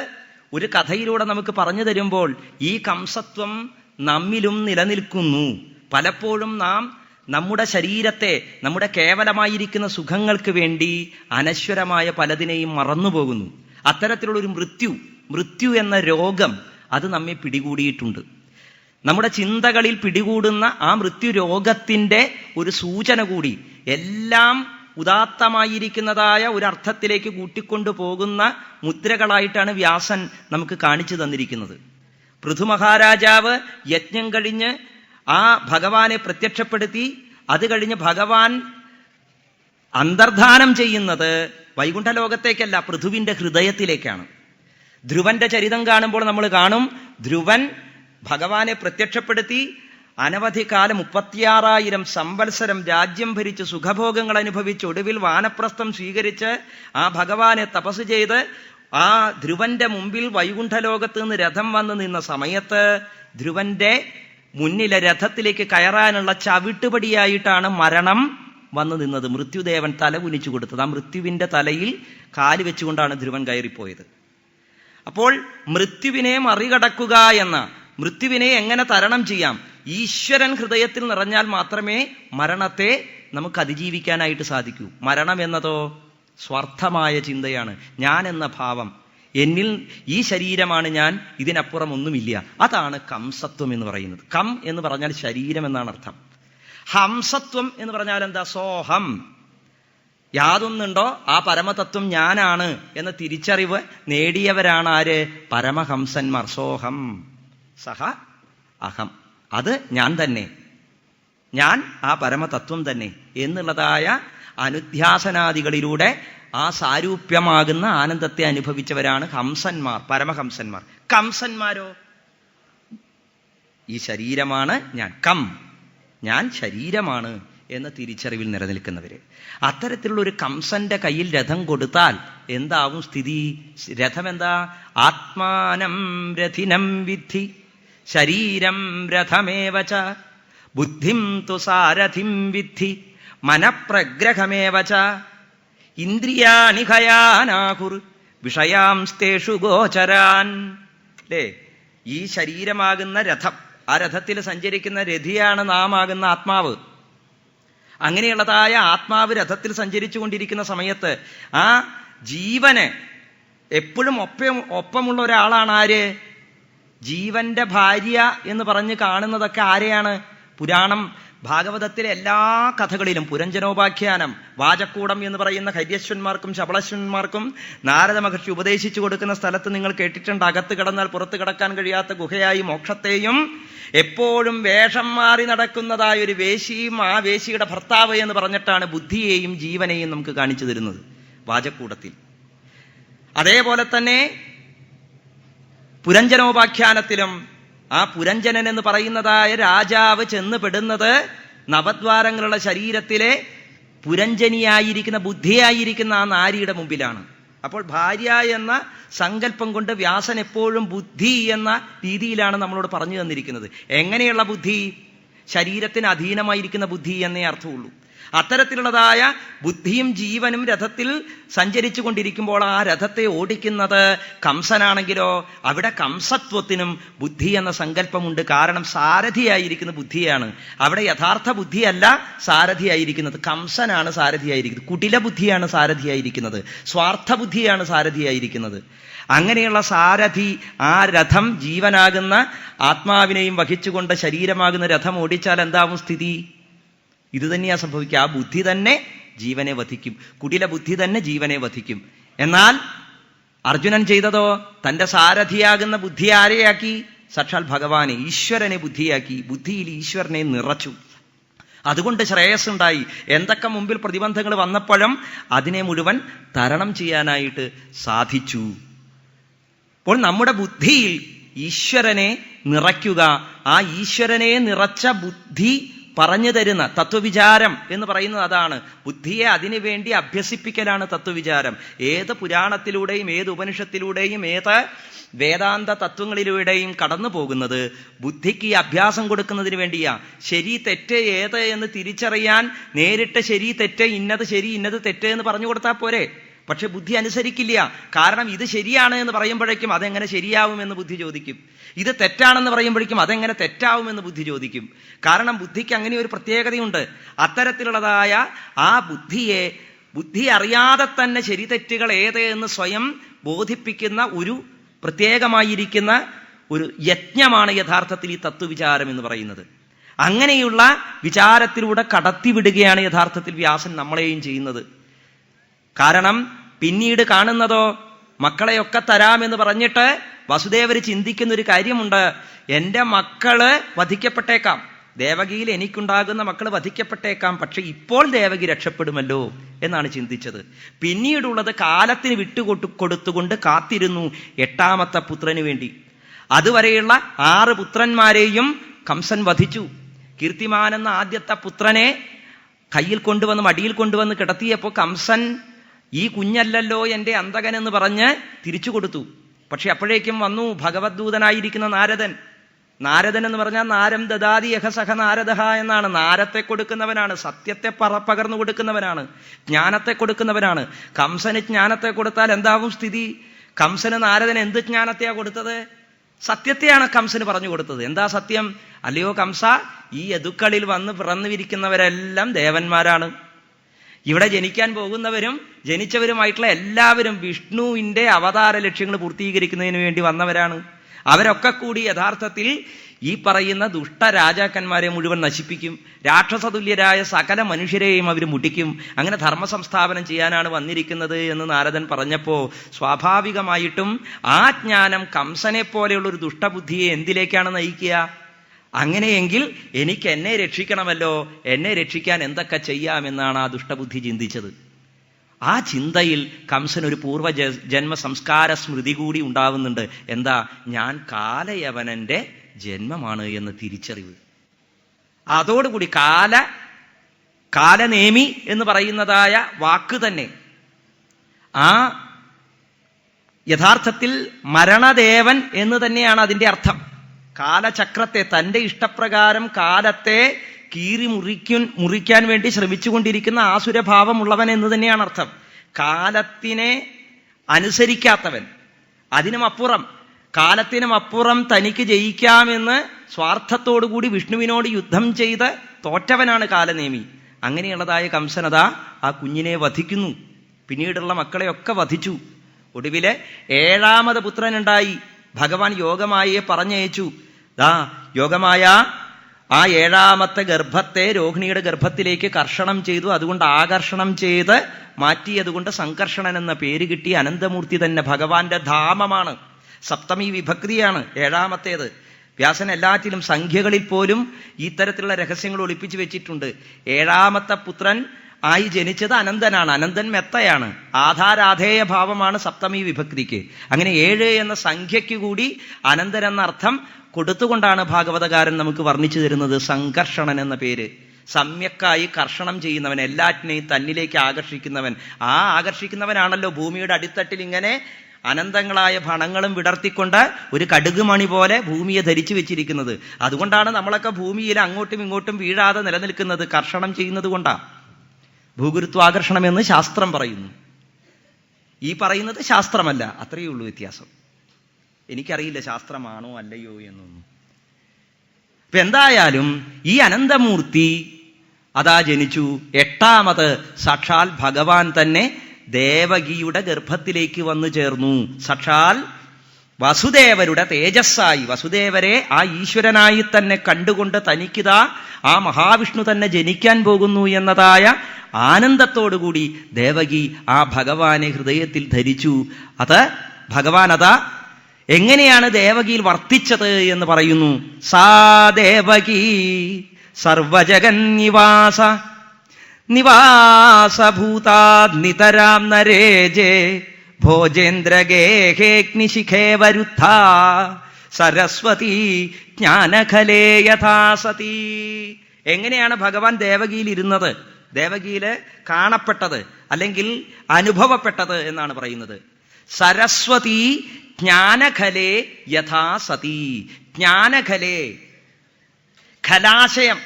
ഒരു കഥയിലൂടെ നമുക്ക് പറഞ്ഞു തരുമ്പോൾ ഈ കംസത്വം നമ്മിലും നിലനിൽക്കുന്നു. പലപ്പോഴും നാം നമ്മുടെ ശരീരത്തെ, നമ്മുടെ കേവലമായിരിക്കുന്ന സുഖങ്ങൾക്ക് വേണ്ടി അനശ്വരമായ പലതിനെയും മറന്നുപോകുന്നു. അത്തരത്തിലുള്ളൊരു മൃത്യു എന്ന രോഗം അത് നമ്മെ പിടികൂടിയിട്ടുണ്ട്. നമ്മുടെ ചിന്തകളിൽ പിടികൂടുന്ന ആ മൃത്യു രോഗത്തിൻ്റെ ഒരു സൂചന കൂടി എല്ലാം ഉദാത്തമായിരിക്കുന്നതായ ഒരർത്ഥത്തിലേക്ക് കൂട്ടിക്കൊണ്ടു പോകുന്ന മുദ്രകളായിട്ടാണ് വ്യാസൻ നമുക്ക് കാണിച്ചു തന്നിരിക്കുന്നത്. പൃഥു മഹാരാജാവ് യജ്ഞം കഴിഞ്ഞ് ആ ഭഗവാനെ പ്രത്യക്ഷപ്പെടുത്തി. അത് കഴിഞ്ഞ് ഭഗവാൻ അന്തർധാനം ചെയ്യുന്നത് വൈകുണ്ഠലോകത്തേക്കല്ല, പൃഥുവിൻ്റെ ഹൃദയത്തിലേക്കാണ്. ധ്രുവന്റെ ചരിതം കാണുമ്പോൾ നമ്മൾ കാണും, ധ്രുവൻ ഭഗവാനെ പ്രത്യക്ഷപ്പെടുത്തി അനവധി കാലം 36,000 സംവത്സരം രാജ്യം ഭരിച്ച് സുഖഭോഗങ്ങൾ അനുഭവിച്ച് ഒടുവിൽ വാനപ്രസ്ഥം സ്വീകരിച്ച് ആ ഭഗവാനെ തപസ് ചെയ്ത് ആ ധ്രുവന്റെ മുമ്പിൽ വൈകുണ്ഠലോകത്ത് നിന്ന് രഥം വന്ന് നിന്ന സമയത്ത് ധ്രുവന്റെ മുന്നിലെ രഥത്തിലേക്ക് കയറാനുള്ള ചവിട്ടുപടിയായിട്ടാണ് മരണം വന്നു നിന്നത്. മൃത്യുദേവൻ തല കുനിച്ചു കൊടുത്തത്. ആ മൃത്യുവിന്റെ തലയിൽ കാല് വെച്ചുകൊണ്ടാണ് ധ്രുവൻ കയറിപ്പോയത്. അപ്പോൾ മൃത്യുവിനെ മറികടക്കുക എന്ന, മൃത്യുവിനെ എങ്ങനെ തരണം ചെയ്യാം? ഈശ്വരൻ ഹൃദയത്തിൽ നിറഞ്ഞാൽ മാത്രമേ മരണത്തെ നമുക്ക് അതിജീവിക്കാനായിട്ട് സാധിക്കൂ. മരണം എന്നതോ സ്വാർത്ഥമായ ചിന്തയാണ്. ഞാൻ എന്ന ഭാവം, എന്നിൽ ഈ ശരീരമാണ് ഞാൻ, ഇതിനപ്പുറം ഒന്നുമില്ല. അതാണ് കംസത്വം എന്ന് പറയുന്നത്. കം എന്ന് പറഞ്ഞാൽ ശരീരം എന്നാണ് അർത്ഥം. ഹംസത്വം എന്ന് പറഞ്ഞാൽ എന്താ? സോഹം, യാതൊന്നുണ്ടോ ആ പരമതത്വം ഞാനാണ് എന്ന തിരിച്ചറിവ് നേടിയവരാണ് ആര്? പരമഹംസന്മാർ. സോഹം സഹ അഹം, അത് ഞാൻ തന്നെ, ഞാൻ ആ പരമതത്വം തന്നെ എന്നുള്ളതായ അനുധ്യാസനാദികളിലൂടെ ആ സാരൂപ്യമാകുന്ന ആനന്ദത്തെ അനുഭവിച്ചവരാണ് ഹംസന്മാർ, പരമഹംസന്മാർ. കംസന്മാരോ ഈ ശരീരമാണ് ഞാൻ, ഞാൻ ശരീരമാണ് എന്ന തിരിച്ചറിവിൽ നിലനിൽക്കുന്നവര്. അത്തരത്തിലുള്ള ഒരു കംസന്റെ കയ്യിൽ രഥം കൊടുത്താൽ എന്താവും സ്ഥിതി? രഥം എന്താ? ആത്മാനം രഥിനം വിദ്ധി ശരീരം രഥമേവച ബുദ്ധിം തു സാരഥിം വിദ്ധി മനഃപ്രഗ്രഹമേവ ച ഇന്ദ്രിയാണി ഹയാനാകുർ വിഷയാംസ്തേഷു ഗോചരാൻ. അല്ലേ? ഈ ശരീരമാകുന്ന രഥം, ആ രഥത്തിൽ സഞ്ചരിക്കുന്ന രഥിയാണ് നാം ആകുന്ന ആത്മാവ്. അങ്ങനെയുള്ളതായ ആത്മാവ് രഥത്തിൽ സഞ്ചരിച്ചു കൊണ്ടിരിക്കുന്ന സമയത്ത് ആ ജീവന് എപ്പോഴും ഒപ്പമുള്ള ഒരാളാണ് ആര്? ജീവന്റെ ഭാര്യ എന്ന് പറഞ്ഞ് കാണുന്നതൊക്കെ ആരെയാണ്? പുരാണം ഭാഗവതത്തിലെ എല്ലാ കഥകളിലും പുരഞ്ജനോപാഖ്യാനം, വാചക്കൂടം എന്ന് പറയുന്ന ഹര്യശ്വന്മാർക്കും ശബളശ്വന്മാർക്കും നാരദ മഹർഷി ഉപദേശിച്ചു കൊടുക്കുന്ന സ്ഥലത്ത് നിങ്ങൾ കേട്ടിട്ടുണ്ട്, അകത്ത് കിടന്നാൽ പുറത്ത് കിടക്കാൻ കഴിയാത്ത ഗുഹയായി മോക്ഷത്തെയും എപ്പോഴും വേഷം മാറി നടക്കുന്നതായ ഒരു വേശിയും ആ വേശിയുടെ ഭർത്താവ് എന്ന് പറഞ്ഞിട്ടാണ് ബുദ്ധിയെയും ജീവനെയും നമുക്ക് കാണിച്ചു തരുന്നത് വാചക്കൂടത്തിൽ. അതേപോലെ തന്നെ പുരഞ്ജനോപാഖ്യാനത്തിലും ആ പുരഞ്ജനൻ എന്ന് പറയുന്നതായ രാജാവ് ചെന്ന് പെടുന്നത് നവദ്വാരങ്ങളുള്ള ശരീരത്തിലെ പുരഞ്ജനിയായിരിക്കുന്ന ബുദ്ധിയായിരിക്കുന്ന ആ നാരിയുടെ മുമ്പിലാണ്. അപ്പോൾ ഭാര്യ എന്ന സങ്കല്പം കൊണ്ട് വ്യാസൻ എപ്പോഴും ബുദ്ധി എന്ന രീതിയിലാണ് നമ്മളോട് പറഞ്ഞു തന്നിരിക്കുന്നത്. എങ്ങനെയുള്ള ബുദ്ധി? ശരീരത്തിന് അധീനമായിരിക്കുന്ന ബുദ്ധി എന്നേ അർത്ഥമുള്ളൂ. അത്തരത്തിലുള്ളതായ ബുദ്ധിയും ജീവനും രഥത്തിൽ സഞ്ചരിച്ചു കൊണ്ടിരിക്കുമ്പോൾ ആ രഥത്തെ ഓടിക്കുന്നത് കംസനാണെങ്കിലോ അവിടെ കംസത്വത്തിനും ബുദ്ധി എന്ന സങ്കല്പമുണ്ട്. കാരണം സാരഥിയായിരിക്കുന്ന ബുദ്ധിയാണ്. അവിടെ യഥാർത്ഥ ബുദ്ധിയല്ല സാരഥിയായിരിക്കുന്നത്, കംസനാണ് സാരഥിയായിരിക്കുന്നത്. കുടില ബുദ്ധിയാണ് സാരഥിയായിരിക്കുന്നത്, സ്വാർത്ഥ ബുദ്ധിയാണ് സാരഥിയായിരിക്കുന്നത്. അങ്ങനെയുള്ള സാരഥി ആ രഥം ജീവനാകുന്ന ആത്മാവിനെയും വഹിച്ചുകൊണ്ട് ശരീരമാകുന്ന രഥം ഓടിച്ചാൽ എന്താവും സ്ഥിതി? ഇത് തന്നെയാ സംഭവിക്കുക. ആ ബുദ്ധി തന്നെ ജീവനെ വധിക്കും, കുടില ബുദ്ധി തന്നെ ജീവനെ വധിക്കും. എന്നാൽ അർജുനൻ ചെയ്തതോ തന്റെ സാരഥിയാകുന്ന ബുദ്ധി ആരെയാക്കി? സാക്ഷാൽ ഭഗവാനെ, ഈശ്വരനെ ബുദ്ധിയാക്കി. ബുദ്ധിയിൽ ഈശ്വരനെ നിറച്ചു. അതുകൊണ്ട് ശ്രേയസ്സുണ്ടായി. എന്തൊക്കെ മുമ്പിൽ പ്രതിബന്ധങ്ങൾ വന്നപ്പോഴും അതിനെ മുഴുവൻ തരണം ചെയ്യാനായിട്ട് സാധിച്ചു. അപ്പോൾ നമ്മുടെ ബുദ്ധിയിൽ ഈശ്വരനെ നിറയ്ക്കുക, ആ ഈശ്വരനെ നിറച്ച ബുദ്ധി പറഞ്ഞു തരുന്ന തത്വവിചാരം എന്ന് പറയുന്നത് അതാണ്. ബുദ്ധിയെ അതിനു വേണ്ടി അഭ്യസിപ്പിക്കലാണ് തത്വവിചാരം. ഏത് പുരാണത്തിലൂടെയും ഏത് ഉപനിഷത്തിലൂടെയും ഏത് വേദാന്ത തത്വങ്ങളിലൂടെയും കടന്നു പോകുന്നത് ബുദ്ധിക്ക് ഈ അഭ്യാസം കൊടുക്കുന്നതിന് വേണ്ടിയാ. ശരി തെറ്റ് ഏത് എന്ന് തിരിച്ചറിയാൻ നേരിട്ട് ശരി തെറ്റ്, ഇന്നത് ശരി ഇന്നത് തെറ്റ് എന്ന് പറഞ്ഞു കൊടുത്താൽ പോരെ. പക്ഷെ ബുദ്ധി അനുസരിക്കില്ല. കാരണം ഇത് ശരിയാണ് എന്ന് പറയുമ്പോഴേക്കും അതെങ്ങനെ ശരിയാവുമെന്ന് ബുദ്ധി ചോദിക്കും. ഇത് തെറ്റാണെന്ന് പറയുമ്പോഴേക്കും അതെങ്ങനെ തെറ്റാവുമെന്ന് ബുദ്ധി ചോദിക്കും. കാരണം ബുദ്ധിക്ക് അങ്ങനെ ഒരു പ്രത്യേകതയുണ്ട്. അത്തരത്തിലുള്ളതായ ആ ബുദ്ധിയെ ബുദ്ധി അറിയാതെ തന്നെ ശരി തെറ്റുകൾ ഏത് എന്ന് സ്വയം ബോധിപ്പിക്കുന്ന ഒരു പ്രത്യേകമായിരിക്കുന്ന ഒരു യജ്ഞമാണ് യഥാർത്ഥത്തിൽ ഈ തത്വവിചാരം എന്ന് പറയുന്നത്. അങ്ങനെയുള്ള വിചാരത്തിലൂടെ കടത്തിവിടുകയാണ് യഥാർത്ഥത്തിൽ വ്യാസൻ നമ്മളെയും ചെയ്യുന്നത്. കാരണം പിന്നീട് കാണുന്നതോ മക്കളെയൊക്കെ തരാമെന്ന് പറഞ്ഞിട്ട് വസുദേവര് ചിന്തിക്കുന്ന ഒരു കാര്യമുണ്ട്. എൻ്റെ മക്കള് വധിക്കപ്പെട്ടേക്കാം, ദേവകിയിൽ എനിക്കുണ്ടാകുന്ന മക്കൾ വധിക്കപ്പെട്ടേക്കാം, പക്ഷെ ഇപ്പോൾ ദേവകി രക്ഷപ്പെടുമല്ലോ എന്നാണ് ചിന്തിച്ചത്. പിന്നീടുള്ളത് കാലത്തിന് വിട്ടുകൊടുത്തുകൊണ്ട് കാത്തിരുന്നു 8ാമത്തെ പുത്രന് വേണ്ടി. അതുവരെയുള്ള 6 പുത്രന്മാരെയും കംസൻ വധിച്ചു. കീർത്തിമാൻ എന്ന ആദ്യത്തെ പുത്രനെ കയ്യിൽ കൊണ്ടുവന്ന് മടിയിൽ കൊണ്ടുവന്ന് കിടത്തിയപ്പോൾ കംസൻ ഈ കുഞ്ഞല്ലല്ലോ എൻ്റെ അന്തകൻ എന്ന് പറഞ്ഞ് തിരിച്ചു കൊടുത്തു. പക്ഷെ അപ്പോഴേക്കും വന്നു ഭഗവദ്ദൂതനായിരിക്കുന്ന നാരദൻ. നാരദൻ എന്ന് പറഞ്ഞാൽ നാരം ദദാതി യഹസഹ നാരദഹ എന്നാണ്. നാരത്തെ കൊടുക്കുന്നവനാണ്, സത്യത്തെ പകർന്നു കൊടുക്കുന്നവനാണ്, ജ്ഞാനത്തെ കൊടുക്കുന്നവനാണ്. കംസന് ജ്ഞാനത്തെ കൊടുത്താൽ എന്താവും സ്ഥിതി? കംസന് നാരദൻ എന്ത് ജ്ഞാനത്തെയാ കൊടുത്തത്? സത്യത്തെയാണ് കംസന് പറഞ്ഞു കൊടുത്തത്. എന്താ സത്യം? അല്ലയോ കംസ, ഈ യദുക്കളിൽ വന്ന് പിറന്നിരിക്കുന്നവരെല്ലാം ദേവന്മാരാണ്. ഇവിടെ ജനിക്കാൻ പോകുന്നവരും ജനിച്ചവരുമായിട്ടുള്ള എല്ലാവരും വിഷ്ണുവിൻ്റെ അവതാര ലക്ഷ്യങ്ങൾ പൂർത്തീകരിക്കുന്നതിന് വേണ്ടി വന്നവരാണ്. അവരൊക്കെ കൂടി യഥാർത്ഥത്തിൽ ഈ പറയുന്ന ദുഷ്ടരാജാക്കന്മാരെ മുഴുവൻ നശിപ്പിക്കും. രാക്ഷസതുല്യരായ സകല മനുഷ്യരെയും അവർ മുടിക്കും. അങ്ങനെ ധർമ്മ സംസ്ഥാപനം ചെയ്യാനാണ് വന്നിരിക്കുന്നത് എന്ന് നാരദൻ പറഞ്ഞപ്പോൾ സ്വാഭാവികമായിട്ടും ആ ജ്ഞാനം കംസനെ പോലെയുള്ള ഒരു ദുഷ്ടബുദ്ധിയെ എന്തിലേക്കാണ് നയിക്കുക? അങ്ങനെയെങ്കിൽ എനിക്ക് എന്നെ രക്ഷിക്കണമല്ലോ, എന്നെ രക്ഷിക്കാൻ എന്തൊക്കെ ചെയ്യാമെന്നാണ് ആ ദുഷ്ടബുദ്ധി ചിന്തിച്ചത്. ആ ചിന്തയിൽ കംസനൊരു പൂർവ്വജന്മ സംസ്കാര സ്മൃതി കൂടി ഉണ്ടാവുന്നുണ്ട്. എന്താ? ഞാൻ കാലയവനന്റെ ജന്മമാണ് എന്ന തിരിച്ചറിവ്. അതോടുകൂടി കാലനേമി എന്ന് പറയുന്നതായ വാക്ക് തന്നെ ആ യഥാർത്ഥത്തിൽ മരണദേവൻ എന്ന് തന്നെയാണ് അതിൻ്റെ അർത്ഥം. കാലചക്രത്തെ, തൻ്റെ ഇഷ്ടപ്രകാരം കാലത്തെ മുറിക്കാൻ വേണ്ടി ശ്രമിച്ചുകൊണ്ടിരിക്കുന്ന ആസുരഭാവമുള്ളവൻ എന്ന് തന്നെയാണ് അർത്ഥം. കാലത്തിനെ അനുസരിക്കാത്തവൻ, കാലത്തിനുമപ്പുറം തനിക്ക് ജയിക്കാമെന്ന് സ്വാർത്ഥത്തോടുകൂടി വിഷ്ണുവിനോട് യുദ്ധം ചെയ്ത് തോറ്റവനാണ് കാലനേമി. അങ്ങനെയുള്ളതായ കംസനത ആ കുഞ്ഞിനെ വധിക്കുന്നു. പിന്നീടുള്ള മക്കളെയൊക്കെ വധിച്ചു. ഒടുവില് 7ാമത് പുത്രനുണ്ടായി. ഭഗവാൻ യോഗമായയെ പറഞ്ഞയച്ചു. യോഗമായ ആ 7ാമത്തെ ഗർഭത്തെ രോഹിണിയുടെ ഗർഭത്തിലേക്ക് കർഷണം ചെയ്തു. അതുകൊണ്ട് ആകർഷണം ചെയ്ത് മാറ്റിയതുകൊണ്ട് സംകർഷണൻ എന്ന പേര് കിട്ടി. അനന്തമൂർത്തി തന്നെ ഭഗവാന്റെ ധാമമാണ്. സപ്തമി വിഭക്തിയാണ് 7ാമത്തേത്. വ്യാസൻ എല്ലാറ്റിലും സംഖ്യകളിൽ പോലും ഇത്തരത്തിലുള്ള രഹസ്യങ്ങൾ ഒളിപ്പിച്ചു വെച്ചിട്ടുണ്ട്. 7ാമത്തെ പുത്രൻ ആയി ജനിച്ചത് അനന്തനാണ്. അനന്തൻ മെത്തയാണ്. ആധാരാധേയ ഭാവമാണ് സപ്തമി വിഭക്തിക്ക്. അങ്ങനെ 7 എന്ന സംഖ്യയ്ക്ക് കൂടി അനന്തൻ എന്ന അർത്ഥം കൊടുത്തുകൊണ്ടാണ് ഭാഗവതകാരൻ നമുക്ക് വർണ്ണിച്ചു തരുന്നത് സംകർഷണൻ എന്ന പേര്. സമ്യക്കായി കർഷണം ചെയ്യുന്നവൻ, എല്ലാറ്റിനെയും തന്നിലേക്ക് ആകർഷിക്കുന്നവൻ. ആ ആകർഷിക്കുന്നവനാണല്ലോ ഭൂമിയുടെ അടിത്തട്ടിൽ ഇങ്ങനെ അനന്തങ്ങളായ ഭണങ്ങളും വിടർത്തിക്കൊണ്ട് ഒരു കടുക് മണി പോലെ ഭൂമിയെ ധരിച്ചു വെച്ചിരിക്കുന്നത്. അതുകൊണ്ടാണ് നമ്മളൊക്കെ ഭൂമിയിൽ അങ്ങോട്ടും ഇങ്ങോട്ടും വീഴാതെ നിലനിൽക്കുന്നത്. കർഷണം ചെയ്യുന്നത് കൊണ്ടാണ്. ഭൂഗുരുത്വാകർഷണമെന്ന് ശാസ്ത്രം പറയുന്നു. ഈ പറയുന്നത് ശാസ്ത്രമല്ല. അത്രയേ ഉള്ളൂ വ്യത്യാസം. എനിക്കറിയില്ല ശാസ്ത്രമാണോ അല്ലയോ എന്നൊന്നും. ഇപ്പൊ എന്തായാലും ഈ അനന്തമൂർത്തി അതാ ജനിച്ചു. 8ാമത് സാക്ഷാൽ ഭഗവാൻ തന്നെ ദേവകിയുടെ ഗർഭത്തിലേക്ക് വന്നു ചേർന്നു. സാക്ഷാൽ വസുദേവരുടെ തേജസ്സായി, വസുദേവരെ ആ ഈശ്വരനായി തന്നെ കണ്ടുകൊണ്ട് തനിക്കിതാ ആ മഹാവിഷ്ണു തന്നെ ജനിക്കാൻ പോകുന്നു എന്നതായ ആനന്ദത്തോടുകൂടി ദേവകി ആ ഭഗവാനെ ഹൃദയത്തിൽ ധരിച്ചു. അത് ഭഗവാൻ അതാ എങ്ങനെയാണ് ദേവകിയിൽ വർത്തിച്ചത് എന്ന് പറയുന്നു. സാ ദേവകീ സർവജഗൻ നിവാസഭൂതാ നിതരാം നരേജേ ഭോജേന്ദ്രഗേഹേഗ്നിശിഖേ വരുദ്ധ സരസ്വതി ജ്ഞാനഖലേ യഥാ സതി. എങ്ങനെയാണ് ഭഗവാൻ ദേവകിയിൽ ഇരുന്നത്, ദേവകിയില് കാണപ്പെട്ടത്, അല്ലെങ്കിൽ അനുഭവപ്പെട്ടത് എന്നാണ് പറയുന്നത്. സരസ്വതി ജ്ഞാനഖലേ യഥാ സതി. ജ്ഞാനഖലേ, ഖലാശയം.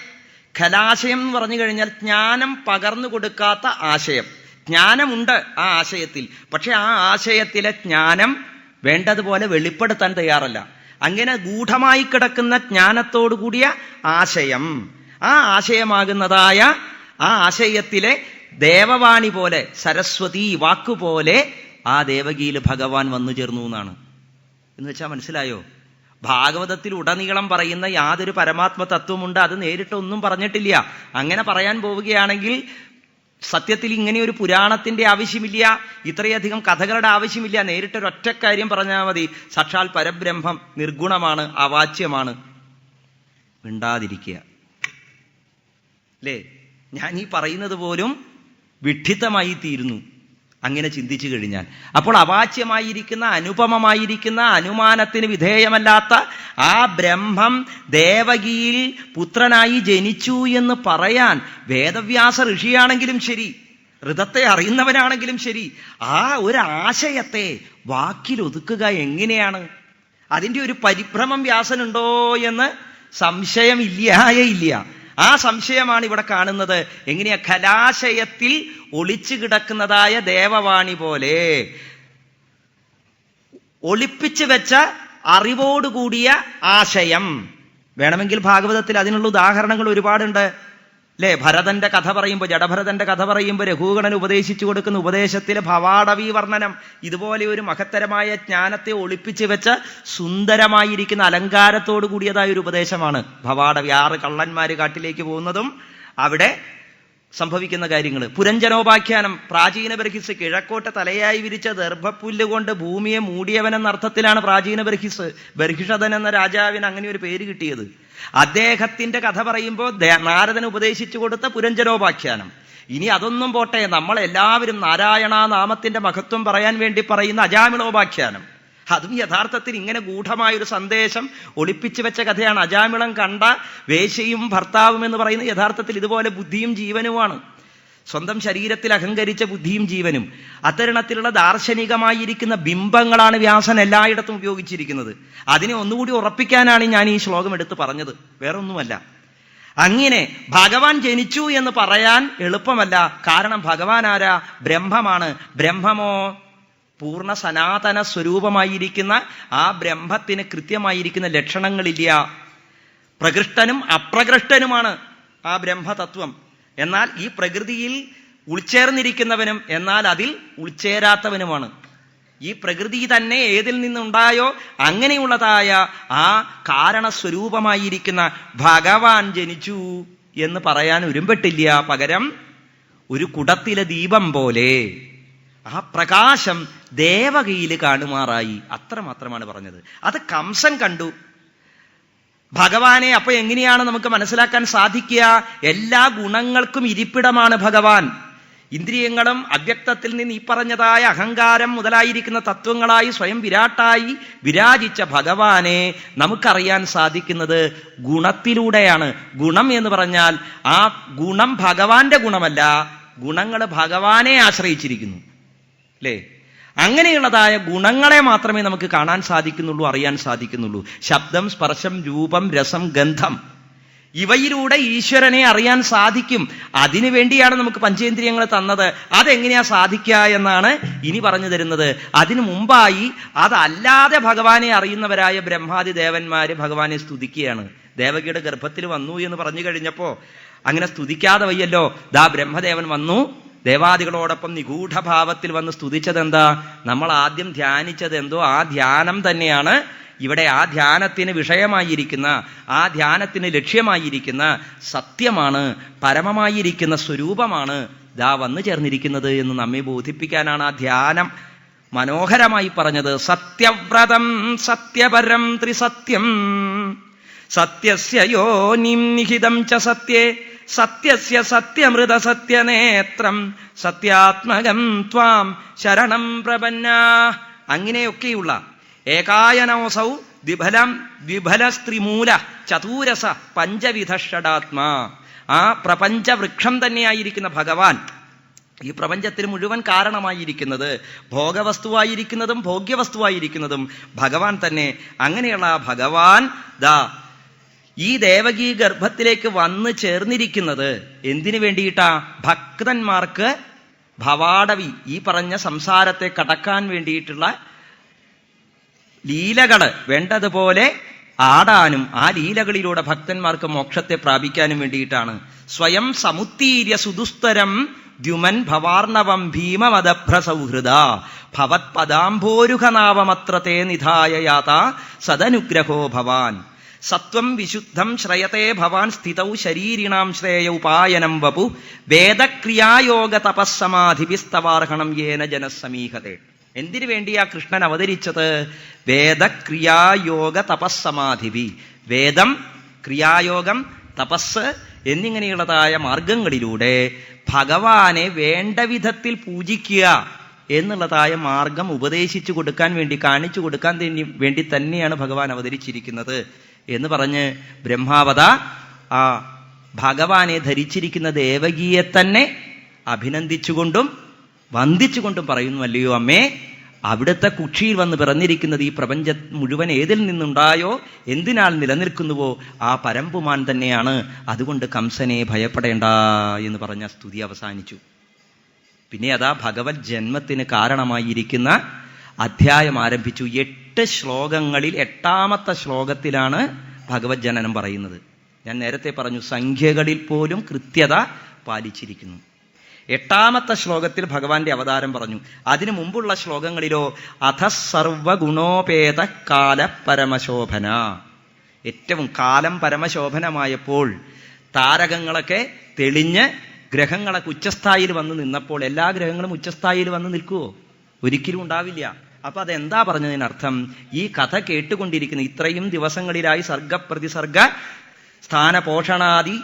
ഖലാശയം എന്ന് പറഞ്ഞു കഴിഞ്ഞാൽ ജ്ഞാനം പകർന്നു കൊടുക്കാത്ത ആശയം. ജ്ഞാനമുണ്ട് ആ ആശയത്തിൽ, പക്ഷെ ആ ആശയത്തിലെ ജ്ഞാനം വേണ്ടതുപോലെ വെളിപ്പെടുത്താൻ തയ്യാറല്ല. അങ്ങനെ ഗൂഢമായി കിടക്കുന്ന ജ്ഞാനത്തോടു കൂടിയ ആശയം, ആ ആശയമാകുന്നതായ ആ ആശയത്തിലെ ദേവവാണി പോലെ, സരസ്വതി വാക്കുപോലെ ആ ദേവകിയിൽ ഭഗവാൻ വന്നു ചേർന്നു എന്നാണ്. എന്ന് വെച്ചാൽ മനസ്സിലായോ? ഭാഗവതത്തിൽ ഉടനീളം പറയുന്ന യാതൊരു പരമാത്മ തത്വമുണ്ട്, അത് നേരിട്ടൊന്നും പറഞ്ഞിട്ടില്ല. അങ്ങനെ പറയാൻ പോവുകയാണെങ്കിൽ സത്യത്തിൽ ഇങ്ങനെ ഒരു പുരാണത്തിന്റെ ആവശ്യമില്ല, ഇത്രയധികം കഥകളുടെ ആവശ്യമില്ല. നേരിട്ടൊരൊറ്റ കാര്യം പറഞ്ഞാൽ മതി. സാക്ഷാൽ പരബ്രഹ്മം നിർഗുണമാണ്, അവാച്യമാണ്. മിണ്ടാതിരിക്കുക അല്ലേ? ഞാൻ ഈ പറയുന്നത് പോലും വിഡ്ഢിത്തമായി തീരുന്നു അങ്ങനെ ചിന്തിച്ചു കഴിഞ്ഞാൽ. അപ്പോൾ അവാച്യമായിരിക്കുന്ന, അനുപമമായിരിക്കുന്ന, അനുമാനത്തിന് വിധേയമല്ലാത്ത ആ ബ്രഹ്മം ദേവകിയിൽ പുത്രനായി ജനിച്ചു എന്ന് പറയാൻ വേദവ്യാസ ഋഷിയാണെങ്കിലും ശരി, ഋതത്തെ അറിയുന്നവനാണെങ്കിലും ശരി, ആ ഒരു ആശയത്തെ വാക്കിലൊതുക്കുക എങ്ങനെയാണ്? അതിൻ്റെ ഒരു പരിഭ്രമം വ്യാസനുണ്ടോ എന്ന് സംശയമില്ല. ആ സംശയമാണ് ഇവിടെ കാണുന്നത്. എങ്ങനെയാ? ഖലാശയത്തിൽ ഒളിച്ചു കിടക്കുന്നതായ ദേവവാണി പോലെ, ഒളിപ്പിച്ചു വെച്ച അറിവോടുകൂടിയ ആശയം. വേണമെങ്കിൽ ഭാഗവതത്തിൽ അതിനുള്ള ഉദാഹരണങ്ങൾ ഒരുപാടുണ്ട് അല്ലേ? ഭരതന്റെ കഥ പറയുമ്പോൾ, ജഡഭരതന്റെ കഥ പറയുമ്പോൾ രഘുഗണന് ഉപദേശിച്ചു കൊടുക്കുന്ന ഉപദേശത്തിലെ ഭവാടവി വർണ്ണനം, ഇതുപോലെ ഒരു മഹത്തരമായ ജ്ഞാനത്തെ ഒളിപ്പിച്ചു വെച്ച സുന്ദരമായിരിക്കുന്ന അലങ്കാരത്തോടു കൂടിയതായ ഒരു ഉപദേശമാണ് ഭവാടവി. 6 കള്ളന്മാര് കാട്ടിലേക്ക് പോകുന്നതും അവിടെ സംഭവിക്കുന്ന കാര്യങ്ങൾ. പുരഞ്ജനോപാഖ്യാനം, പ്രാചീന ബർഹിസ്, കിഴക്കോട്ട് തലയായി വിരിച്ച ദർഭപ്പുല്ല് കൊണ്ട് ഭൂമിയെ മൂടിയവനെന്ന അർത്ഥത്തിലാണ് പ്രാചീന ബർഹിസ്, ബർഹിഷദൻ എന്ന രാജാവിന് അങ്ങനെ ഒരു പേര് കിട്ടിയത്. അദ്ദേഹത്തിന്റെ കഥ പറയുമ്പോൾ നാരദന് ഉപദേശിച്ചു കൊടുത്ത പുരഞ്ജനോപാഖ്യാനം. ഇനി അതൊന്നും പോട്ടെ, നമ്മളെല്ലാവരും നാരായണ നാമത്തിന്റെ മഹത്വം പറയാൻ വേണ്ടി പറയുന്ന അജാമിളോപാഖ്യാനം, അതും യഥാർത്ഥത്തിൽ ഇങ്ങനെ ഗൂഢമായൊരു സന്ദേശം ഒളിപ്പിച്ചു വെച്ച കഥയാണ്. അജാമിളം കണ്ട വേശ്യയും ഭർത്താവും എന്ന് പറയുന്നത് യഥാർത്ഥത്തിൽ ഇതുപോലെ ബുദ്ധിയും ജീവനുമാണ്. സ്വന്തം ശരീരത്തിൽ അഹങ്കരിച്ച ബുദ്ധിയും ജീവനും. അത്തരണത്തിലുള്ള ദാർശനികമായിരിക്കുന്ന ബിംബങ്ങളാണ് വ്യാസൻ എല്ലായിടത്തും ഉപയോഗിച്ചിരിക്കുന്നത്. അതിനെ ഒന്നുകൂടി ഉറപ്പിക്കാനാണ് ഞാൻ ഈ ശ്ലോകം എടുത്ത് പറഞ്ഞത്, വേറൊന്നുമല്ല. അങ്ങനെ ഭഗവാൻ ജനിച്ചു എന്ന് പറയാൻ എളുപ്പമല്ല. കാരണം ഭഗവാൻ ആരാ? ബ്രഹ്മമാണ്. ബ്രഹ്മമോ പൂർണ്ണ സനാതന സ്വരൂപമായിരിക്കുന്ന ആ ബ്രഹ്മത്തിന് കൃത്യമായിരിക്കുന്ന ലക്ഷണങ്ങളില്ല. പ്രകൃഷ്ടനും അപ്രകൃഷ്ടനുമാണ് ആ ബ്രഹ്മതത്വം. എന്നാൽ ഈ പ്രകൃതിയിൽ ഉൾച്ചേർന്നിരിക്കുന്നവനും എന്നാൽ അതിൽ ഉൾച്ചേരാത്തവനുമാണ്. ഈ പ്രകൃതി തന്നെ ഏതിൽ നിന്നുണ്ടായോ അങ്ങനെയുള്ളതായ ആ കാരണസ്വരൂപമായിരിക്കുന്ന ഭഗവാൻ ജനിച്ചു എന്ന് പറയാൻ ഉരുമ്പെട്ടില്ല. പകരം ഒരു കുടത്തിലെ ദീപം പോലെ ആ പ്രകാശം ദേവകയിൽ കാണുമാറായി. അത്രമാത്രമാണ് പറഞ്ഞത്. അത് കംസൻ കണ്ടു ഭഗവാനെ. അപ്പൊ എങ്ങനെയാണ് നമുക്ക് മനസ്സിലാക്കാൻ സാധിക്കുക? എല്ലാ ഗുണങ്ങൾക്കും ഇരിപ്പിടമാണ് ഭഗവാൻ. ഇന്ദ്രിയങ്ങളും അവ്യക്തത്തിൽ നിന്ന് ഈ പറഞ്ഞതായ അഹങ്കാരം മുതലായിരിക്കുന്ന തത്വങ്ങളായി സ്വയം വിരാട്ടായി വിരാജിച്ച ഭഗവാനെ നമുക്കറിയാൻ സാധിക്കുന്നത് ഗുണത്തിലൂടെയാണ്. ഗുണം എന്ന് പറഞ്ഞാൽ ആ ഗുണം ഭഗവാന്റെ ഗുണമല്ല, ഗുണങ്ങൾ ഭഗവാനെ ആശ്രയിച്ചിരിക്കുന്നു, അല്ലേ? അങ്ങനെയുള്ളതായ ഗുണങ്ങളെ മാത്രമേ നമുക്ക് കാണാൻ സാധിക്കുന്നുള്ളൂ, അറിയാൻ സാധിക്കുന്നുള്ളൂ. ശബ്ദം, സ്പർശം, രൂപം, രസം, ഗന്ധം ഇവയിലൂടെ ഈശ്വരനെ അറിയാൻ സാധിക്കും. അതിനു വേണ്ടിയാണ് നമുക്ക് പഞ്ചേന്ദ്രിയങ്ങൾ തന്നത്. അതെങ്ങനെയാ സാധിക്കുക എന്നാണ് ഇനി പറഞ്ഞു തരുന്നത്. അതിനു മുമ്പായി അതല്ലാതെ ഭഗവാനെ അറിയുന്നവരായ ബ്രഹ്മാദി ദേവന്മാര് ഭഗവാനെ സ്തുതിക്കുകയാണ്. ദേവകിയുടെ ഗർഭത്തിൽ വന്നു എന്ന് പറഞ്ഞു കഴിഞ്ഞപ്പോ അങ്ങനെ സ്തുതിക്കാതെ വയ്യല്ലോ. ദാ ബ്രഹ്മദേവൻ വന്നു, ദേവാദികളോടൊപ്പം നിഗൂഢഭാവത്തിൽ വന്ന് സ്തുതിച്ചതെന്താ? നമ്മൾ ആദ്യം ധ്യാനിച്ചത് എന്തോ ആ ധ്യാനം തന്നെയാണ് ഇവിടെ. ആ ധ്യാനത്തിന് വിഷയമായിരിക്കുന്ന, ആ ധ്യാനത്തിന് ലക്ഷ്യമായിരിക്കുന്ന സത്യമാണ്, പരമമായിരിക്കുന്ന സ്വരൂപമാണ് ദാ വന്നു ചേർന്നിരിക്കുന്നത് എന്ന് നമ്മെ ബോധിപ്പിക്കാനാണ് ആ ധ്യാനം മനോഹരമായി പറഞ്ഞത്. സത്യവ്രതം സത്യപരം ത്രിസത്യം സത്യസ്യ യോനിം നിഹിതം ച സത്യേ സത്യസ്യ സത്യമൃത സത്യനേത്രം സത്യാത്മകം ത്വാം ശരണം പ്രപന്ന. അങ്ങനെയൊക്കെയുള്ള ഏകായനോസൗ ദ്വിഫല സ്ത്രീമൂല ചതൂരസ പഞ്ചവിധ ഷഡാത്മാ, ആ പ്രപഞ്ചവൃക്ഷം തന്നെയായിരിക്കുന്ന ഭഗവാൻ, ഈ പ്രപഞ്ചത്തിന് മുഴുവൻ കാരണമായിരിക്കുന്നത്, ഭോഗവസ്തുവായിരിക്കുന്നതും ഭോഗ്യവസ്തുവായിരിക്കുന്നതും ഭഗവാൻ തന്നെ. അങ്ങനെയുള്ള ആ ഭഗവാൻ ദാ ഈ ദേവകീ ഗർഭത്തിലേക്ക് വന്ന് ചേർന്നിരിക്കുന്നത് എന്തിനു വേണ്ടിയിട്ടാ? ഭക്തന്മാർക്ക് ഭവാടവി, ഈ പറഞ്ഞ സംസാരത്തെ കടക്കാൻ വേണ്ടിയിട്ടുള്ള ലീലകള് വേണ്ടതുപോലെ ആടാനും ആ ലീലകളിലൂടെ ഭക്തന്മാർക്ക് മോക്ഷത്തെ പ്രാപിക്കാനും വേണ്ടിയിട്ടാണ്. സ്വയം സമുത്തീര്യ സുദുസ്തരം ദ്യുമൻ ഭവാർണവം ഭീമമദഭ്ര സൗഹൃദ ഭവത് പദാംഭോരുഹനാവമത്ര തേ നിധായ യാത സദനുഗ്രഹോ ഭവാൻ. സത്വം വിശുദ്ധം ശ്രയത്തെ ഭവാൻ സ്ഥിതൗ ശരീരിണാം ശ്രേയ ഉപായനം വപു വേദക്രിയായോഗ തപസ്സമാധിഭിസ്തവാർഹണം യേന ജനസമീഹത്തെ. എന്തിനു വേണ്ടിയാ കൃഷ്ണൻ അവതരിച്ചത്? വേദക്രിയായോഗ തപസ്സമാധിഭി. വേദം, ക്രിയായോഗം, തപസ് എന്നിങ്ങനെയുള്ളതായ മാർഗങ്ങളിലൂടെ ഭഗവാനെ വേണ്ട വിധത്തിൽ പൂജിക്കുക എന്നുള്ളതായ മാർഗം ഉപദേശിച്ചു കൊടുക്കാൻ വേണ്ടി, കാണിച്ചു കൊടുക്കാൻ വേണ്ടി തന്നെയാണ് ഭഗവാൻ അവതരിച്ചിരിക്കുന്നത് എന്ന് പറഞ്ഞ് ബ്രഹ്മാവത ആ ഭഗവാനെ ധരിച്ചിരിക്കുന്ന ദേവകിയെ തന്നെ അഭിനന്ദിച്ചുകൊണ്ടും വന്ദിച്ചുകൊണ്ടും പറയുന്നു, അല്ലയോ അമ്മേ, അവിടുത്തെ കുക്ഷിയിൽ വന്ന് പിറന്നിരിക്കുന്നത് ഈ പ്രപഞ്ചം മുഴുവൻ ഏതിൽ നിന്നുണ്ടായോ, എന്തിനാൽ നിലനിൽക്കുന്നുവോ ആ പരമ്പുമാൻ തന്നെയാണ്. അതുകൊണ്ട് കംസനെ ഭയപ്പെടേണ്ട എന്ന് പറഞ്ഞ സ്തുതി അവസാനിച്ചു. പിന്നെ അതാ ഭഗവത് ജന്മത്തിന് കാരണമായിരിക്കുന്ന അധ്യായം ആരംഭിച്ചു. 8 ശ്ലോകങ്ങളിൽ 8ാമത്തെ ശ്ലോകത്തിലാണ് ഭഗവത് ജനനം പറയുന്നത്. ഞാൻ നേരത്തെ പറഞ്ഞു സംഖ്യകളിൽ പോലും കൃത്യത പാലിച്ചിരിക്കുന്നു. 8ാമത്തെ ശ്ലോകത്തിൽ ഭഗവാന്റെ അവതാരം പറഞ്ഞു. അതിനു മുമ്പുള്ള ശ്ലോകങ്ങളിലോ അധ സർവഗുണോപേത കാല പരമശോഭന, ഏറ്റവും കാലം പരമശോഭനമായപ്പോൾ താരകങ്ങളൊക്കെ തെളിഞ്ഞ് ഗ്രഹങ്ങളൊക്കെ ഉച്ചസ്ഥായിൽ വന്ന് നിന്നപ്പോൾ, എല്ലാ ഗ്രഹങ്ങളും ഉച്ചസ്ഥായിൽ വന്ന് നിൽക്കുവോ? ഒരിക്കലും ഉണ്ടാവില്ല. അപ്പൊ അതെന്താ പറഞ്ഞതിനർത്ഥം? ഈ കഥ കേട്ടുകൊണ്ടിരിക്കുന്ന ഇത്രയും ദിവസങ്ങളിലായി സർഗപ്രതിസർഗ സ്ഥാനപോഷണാദി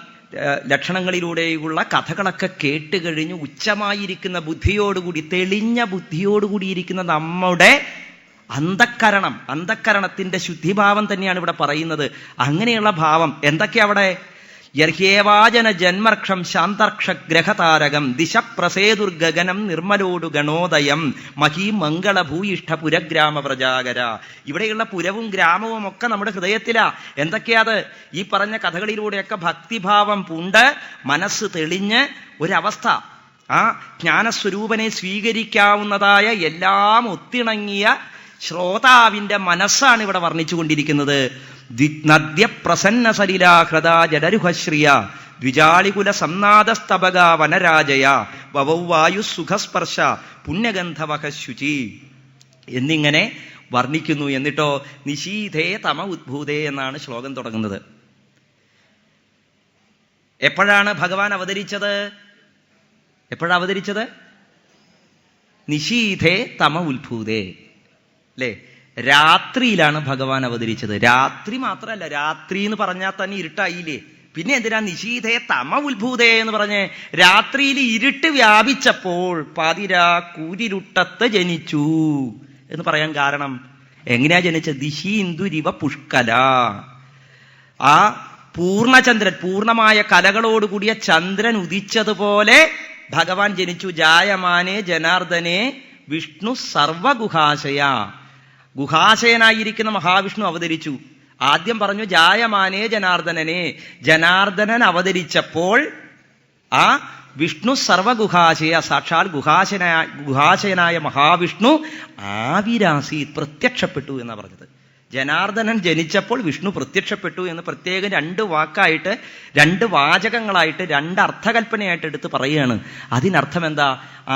ലക്ഷണങ്ങളിലൂടെയുള്ള കഥകളൊക്കെ കേട്ടുകഴിഞ്ഞ് ഉച്ചമായിരിക്കുന്ന ബുദ്ധിയോടുകൂടി, തെളിഞ്ഞ ബുദ്ധിയോടുകൂടിയിരിക്കുന്ന നമ്മുടെ അന്ധക്കരണത്തിന്റെ ശുദ്ധിഭാവം തന്നെയാണ് ഇവിടെ പറയുന്നത്. അങ്ങനെയുള്ള ഭാവം എന്തൊക്കെയാ അവിടെ? യർഹ്യേവാജന ജന്മർക്ഷം ശാന്തർക്ഷ ഗ്രഹതാരകം ദിശപ്രസേതുർഗഗനം നിർമ്മലോടു ഗണോദയം മഹീമംഗളഭൂയിഷ്ഠ പുരഗ്രാമ പ്രജാകര. ഇവിടെയുള്ള പുരവും ഗ്രാമവും ഒക്കെ നമ്മുടെ ഹൃദയത്തിലാ. എന്തൊക്കെയാത്? ഈ പറഞ്ഞ കഥകളിലൂടെയൊക്കെ ഭക്തിഭാവം പൂണ്ട് മനസ്സ് തെളിഞ്ഞ് ഒരവസ്ഥ, ആ ജ്ഞാനസ്വരൂപനെ സ്വീകരിക്കാവുന്നതായ എല്ലാം ഒത്തിണങ്ങിയ ശ്രോതാവിന്റെ മനസ്സാണ് ഇവിടെ വർണ്ണിച്ചുകൊണ്ടിരിക്കുന്നത്. നദ്യപ്രസന്ന സലിലാഹൃത ജഡരുഹശ്രിയ ദ്വിജാളികുല സംനാദസ്തബക വനരാജയ വവൗവായു സുഖസ്പർശ പുണ്യഗന്ധവഹ ശുചി എന്നിങ്ങനെ വർണ്ണിക്കുന്നു. എന്നിട്ടോ നിശീധേ തമ ഉദ്ഭൂതേ എന്നാണ് ശ്ലോകം തുടങ്ങുന്നത്. എപ്പോഴാണ് ഭഗവാൻ അവതരിച്ചത്? എപ്പോഴാണ് അവതരിച്ചത്? നിശീധേ തമ ഉത്ഭൂതേ, അല്ലേ? രാത്രിയിലാണ് ഭഗവാൻ അവതരിച്ചത്. രാത്രി മാത്രമല്ല, രാത്രി എന്ന് പറഞ്ഞാൽ തന്നെ ഇരുട്ടായില്ലേ, പിന്നെ എന്തിനാ നിശീധേ തമ ഉത്ഭൂതേ എന്ന് പറഞ്ഞ്? രാത്രിയിൽ ഇരുട്ട് വ്യാപിച്ചപ്പോൾ പാതിരാ കൂരിരുട്ടത്ത് ജനിച്ചു എന്ന് പറയാൻ കാരണം എങ്ങനെയാ ജനിച്ചത്? ദിശീന്ദുരിവ പുഷ്കല, ആ പൂർണ്ണചന്ദ്രൻ, പൂർണ്ണമായ കലകളോടുകൂടിയ ചന്ദ്രൻ ഉദിച്ചതുപോലെ ഭഗവാൻ ജനിച്ചു. ജായമാനേ ജനാർദ്ദനെ വിഷ്ണു സർവഗുഹാശയ, ഗുഹാശയനായിരിക്കുന്ന മഹാവിഷ്ണു അവതരിച്ചു. ആദ്യം പറഞ്ഞു ജായമാനേ ജനാർദ്ദനനെ, ജനാർദ്ദനൻ അവതരിച്ചപ്പോൾ ആ വിഷ്ണു സർവഗുഹാശയ, സാക്ഷാൽ ഗുഹാശയനായ മഹാവിഷ്ണു ആവിരാസീത്, പ്രത്യക്ഷപ്പെട്ടു എന്നാണ് പറഞ്ഞത്. ജനാർദ്ദനൻ ജനിച്ചപ്പോൾ വിഷ്ണു പ്രത്യക്ഷപ്പെട്ടു എന്ന് പ്രത്യേകം രണ്ട് വാക്കായിട്ട്, രണ്ട് വാചകങ്ങളായിട്ട്, രണ്ട് അർത്ഥകൽപ്പനയായിട്ട് എടുത്ത് പറയുകയാണ്. അതിനർത്ഥം എന്താ?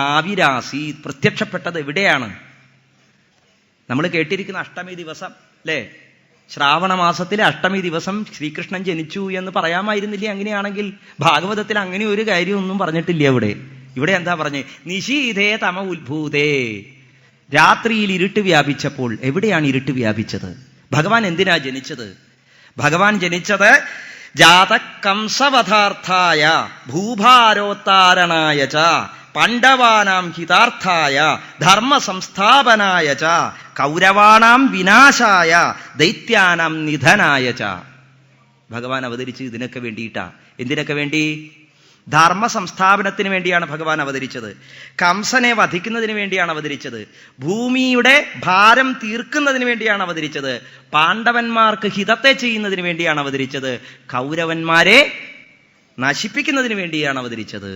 ആവിരാസി, പ്രത്യക്ഷപ്പെട്ടത് എവിടെയാണ്? നമ്മൾ കേട്ടിരിക്കുന്ന അഷ്ടമി ദിവസം, അല്ലേ? ശ്രാവണ മാസത്തിലെ അഷ്ടമി ദിവസം ശ്രീകൃഷ്ണൻ ജനിച്ചു എന്ന് പറയാമായിരുന്നില്ലേ? അങ്ങനെയാണെങ്കിൽ ഭാഗവതത്തിൽ അങ്ങനെ ഒരു കാര്യമൊന്നും പറഞ്ഞിട്ടില്ല. ഇവിടെ എന്താ പറഞ്ഞേ? നിശീധേ തമ ഉത്ഭൂതേ, രാത്രിയിൽ ഇരുട്ട് വ്യാപിച്ചപ്പോൾ. എവിടെയാണ് ഇരുട്ട് വ്യാപിച്ചത്? ഭഗവാൻ എന്തിനാ ജനിച്ചത്? ഭഗവാൻ ജനിച്ചത് ജാതകംസവധാർത്ഥായ ഭൂഭാരോത്താരണായ ച പാണ്ഡവാനാം ഹിതാർത്ഥായ ധർമ്മ സംസ്ഥാപനായ ച കൗരവാണാം വിനാശായ ദൈത്യാനാം നിധനായ ച. ഭഗവാൻ അവതരിച്ച് ഇതിനൊക്കെ വേണ്ടിയിട്ടാ. എന്തിനൊക്കെ വേണ്ടി? ധർമ്മ സംസ്ഥാപനത്തിന് വേണ്ടിയാണ് ഭഗവാൻ അവതരിച്ചത്. കംസനെ വധിക്കുന്നതിന് വേണ്ടിയാണ് അവതരിച്ചത്. ഭൂമിയുടെ ഭാരം തീർക്കുന്നതിന് വേണ്ടിയാണ് അവതരിച്ചത്. പാണ്ഡവന്മാർക്ക് ഹിതത്തെ ചെയ്യുന്നതിന് വേണ്ടിയാണ് അവതരിച്ചത്. കൗരവന്മാരെ നശിപ്പിക്കുന്നതിന് വേണ്ടിയാണ് അവതരിച്ചത്.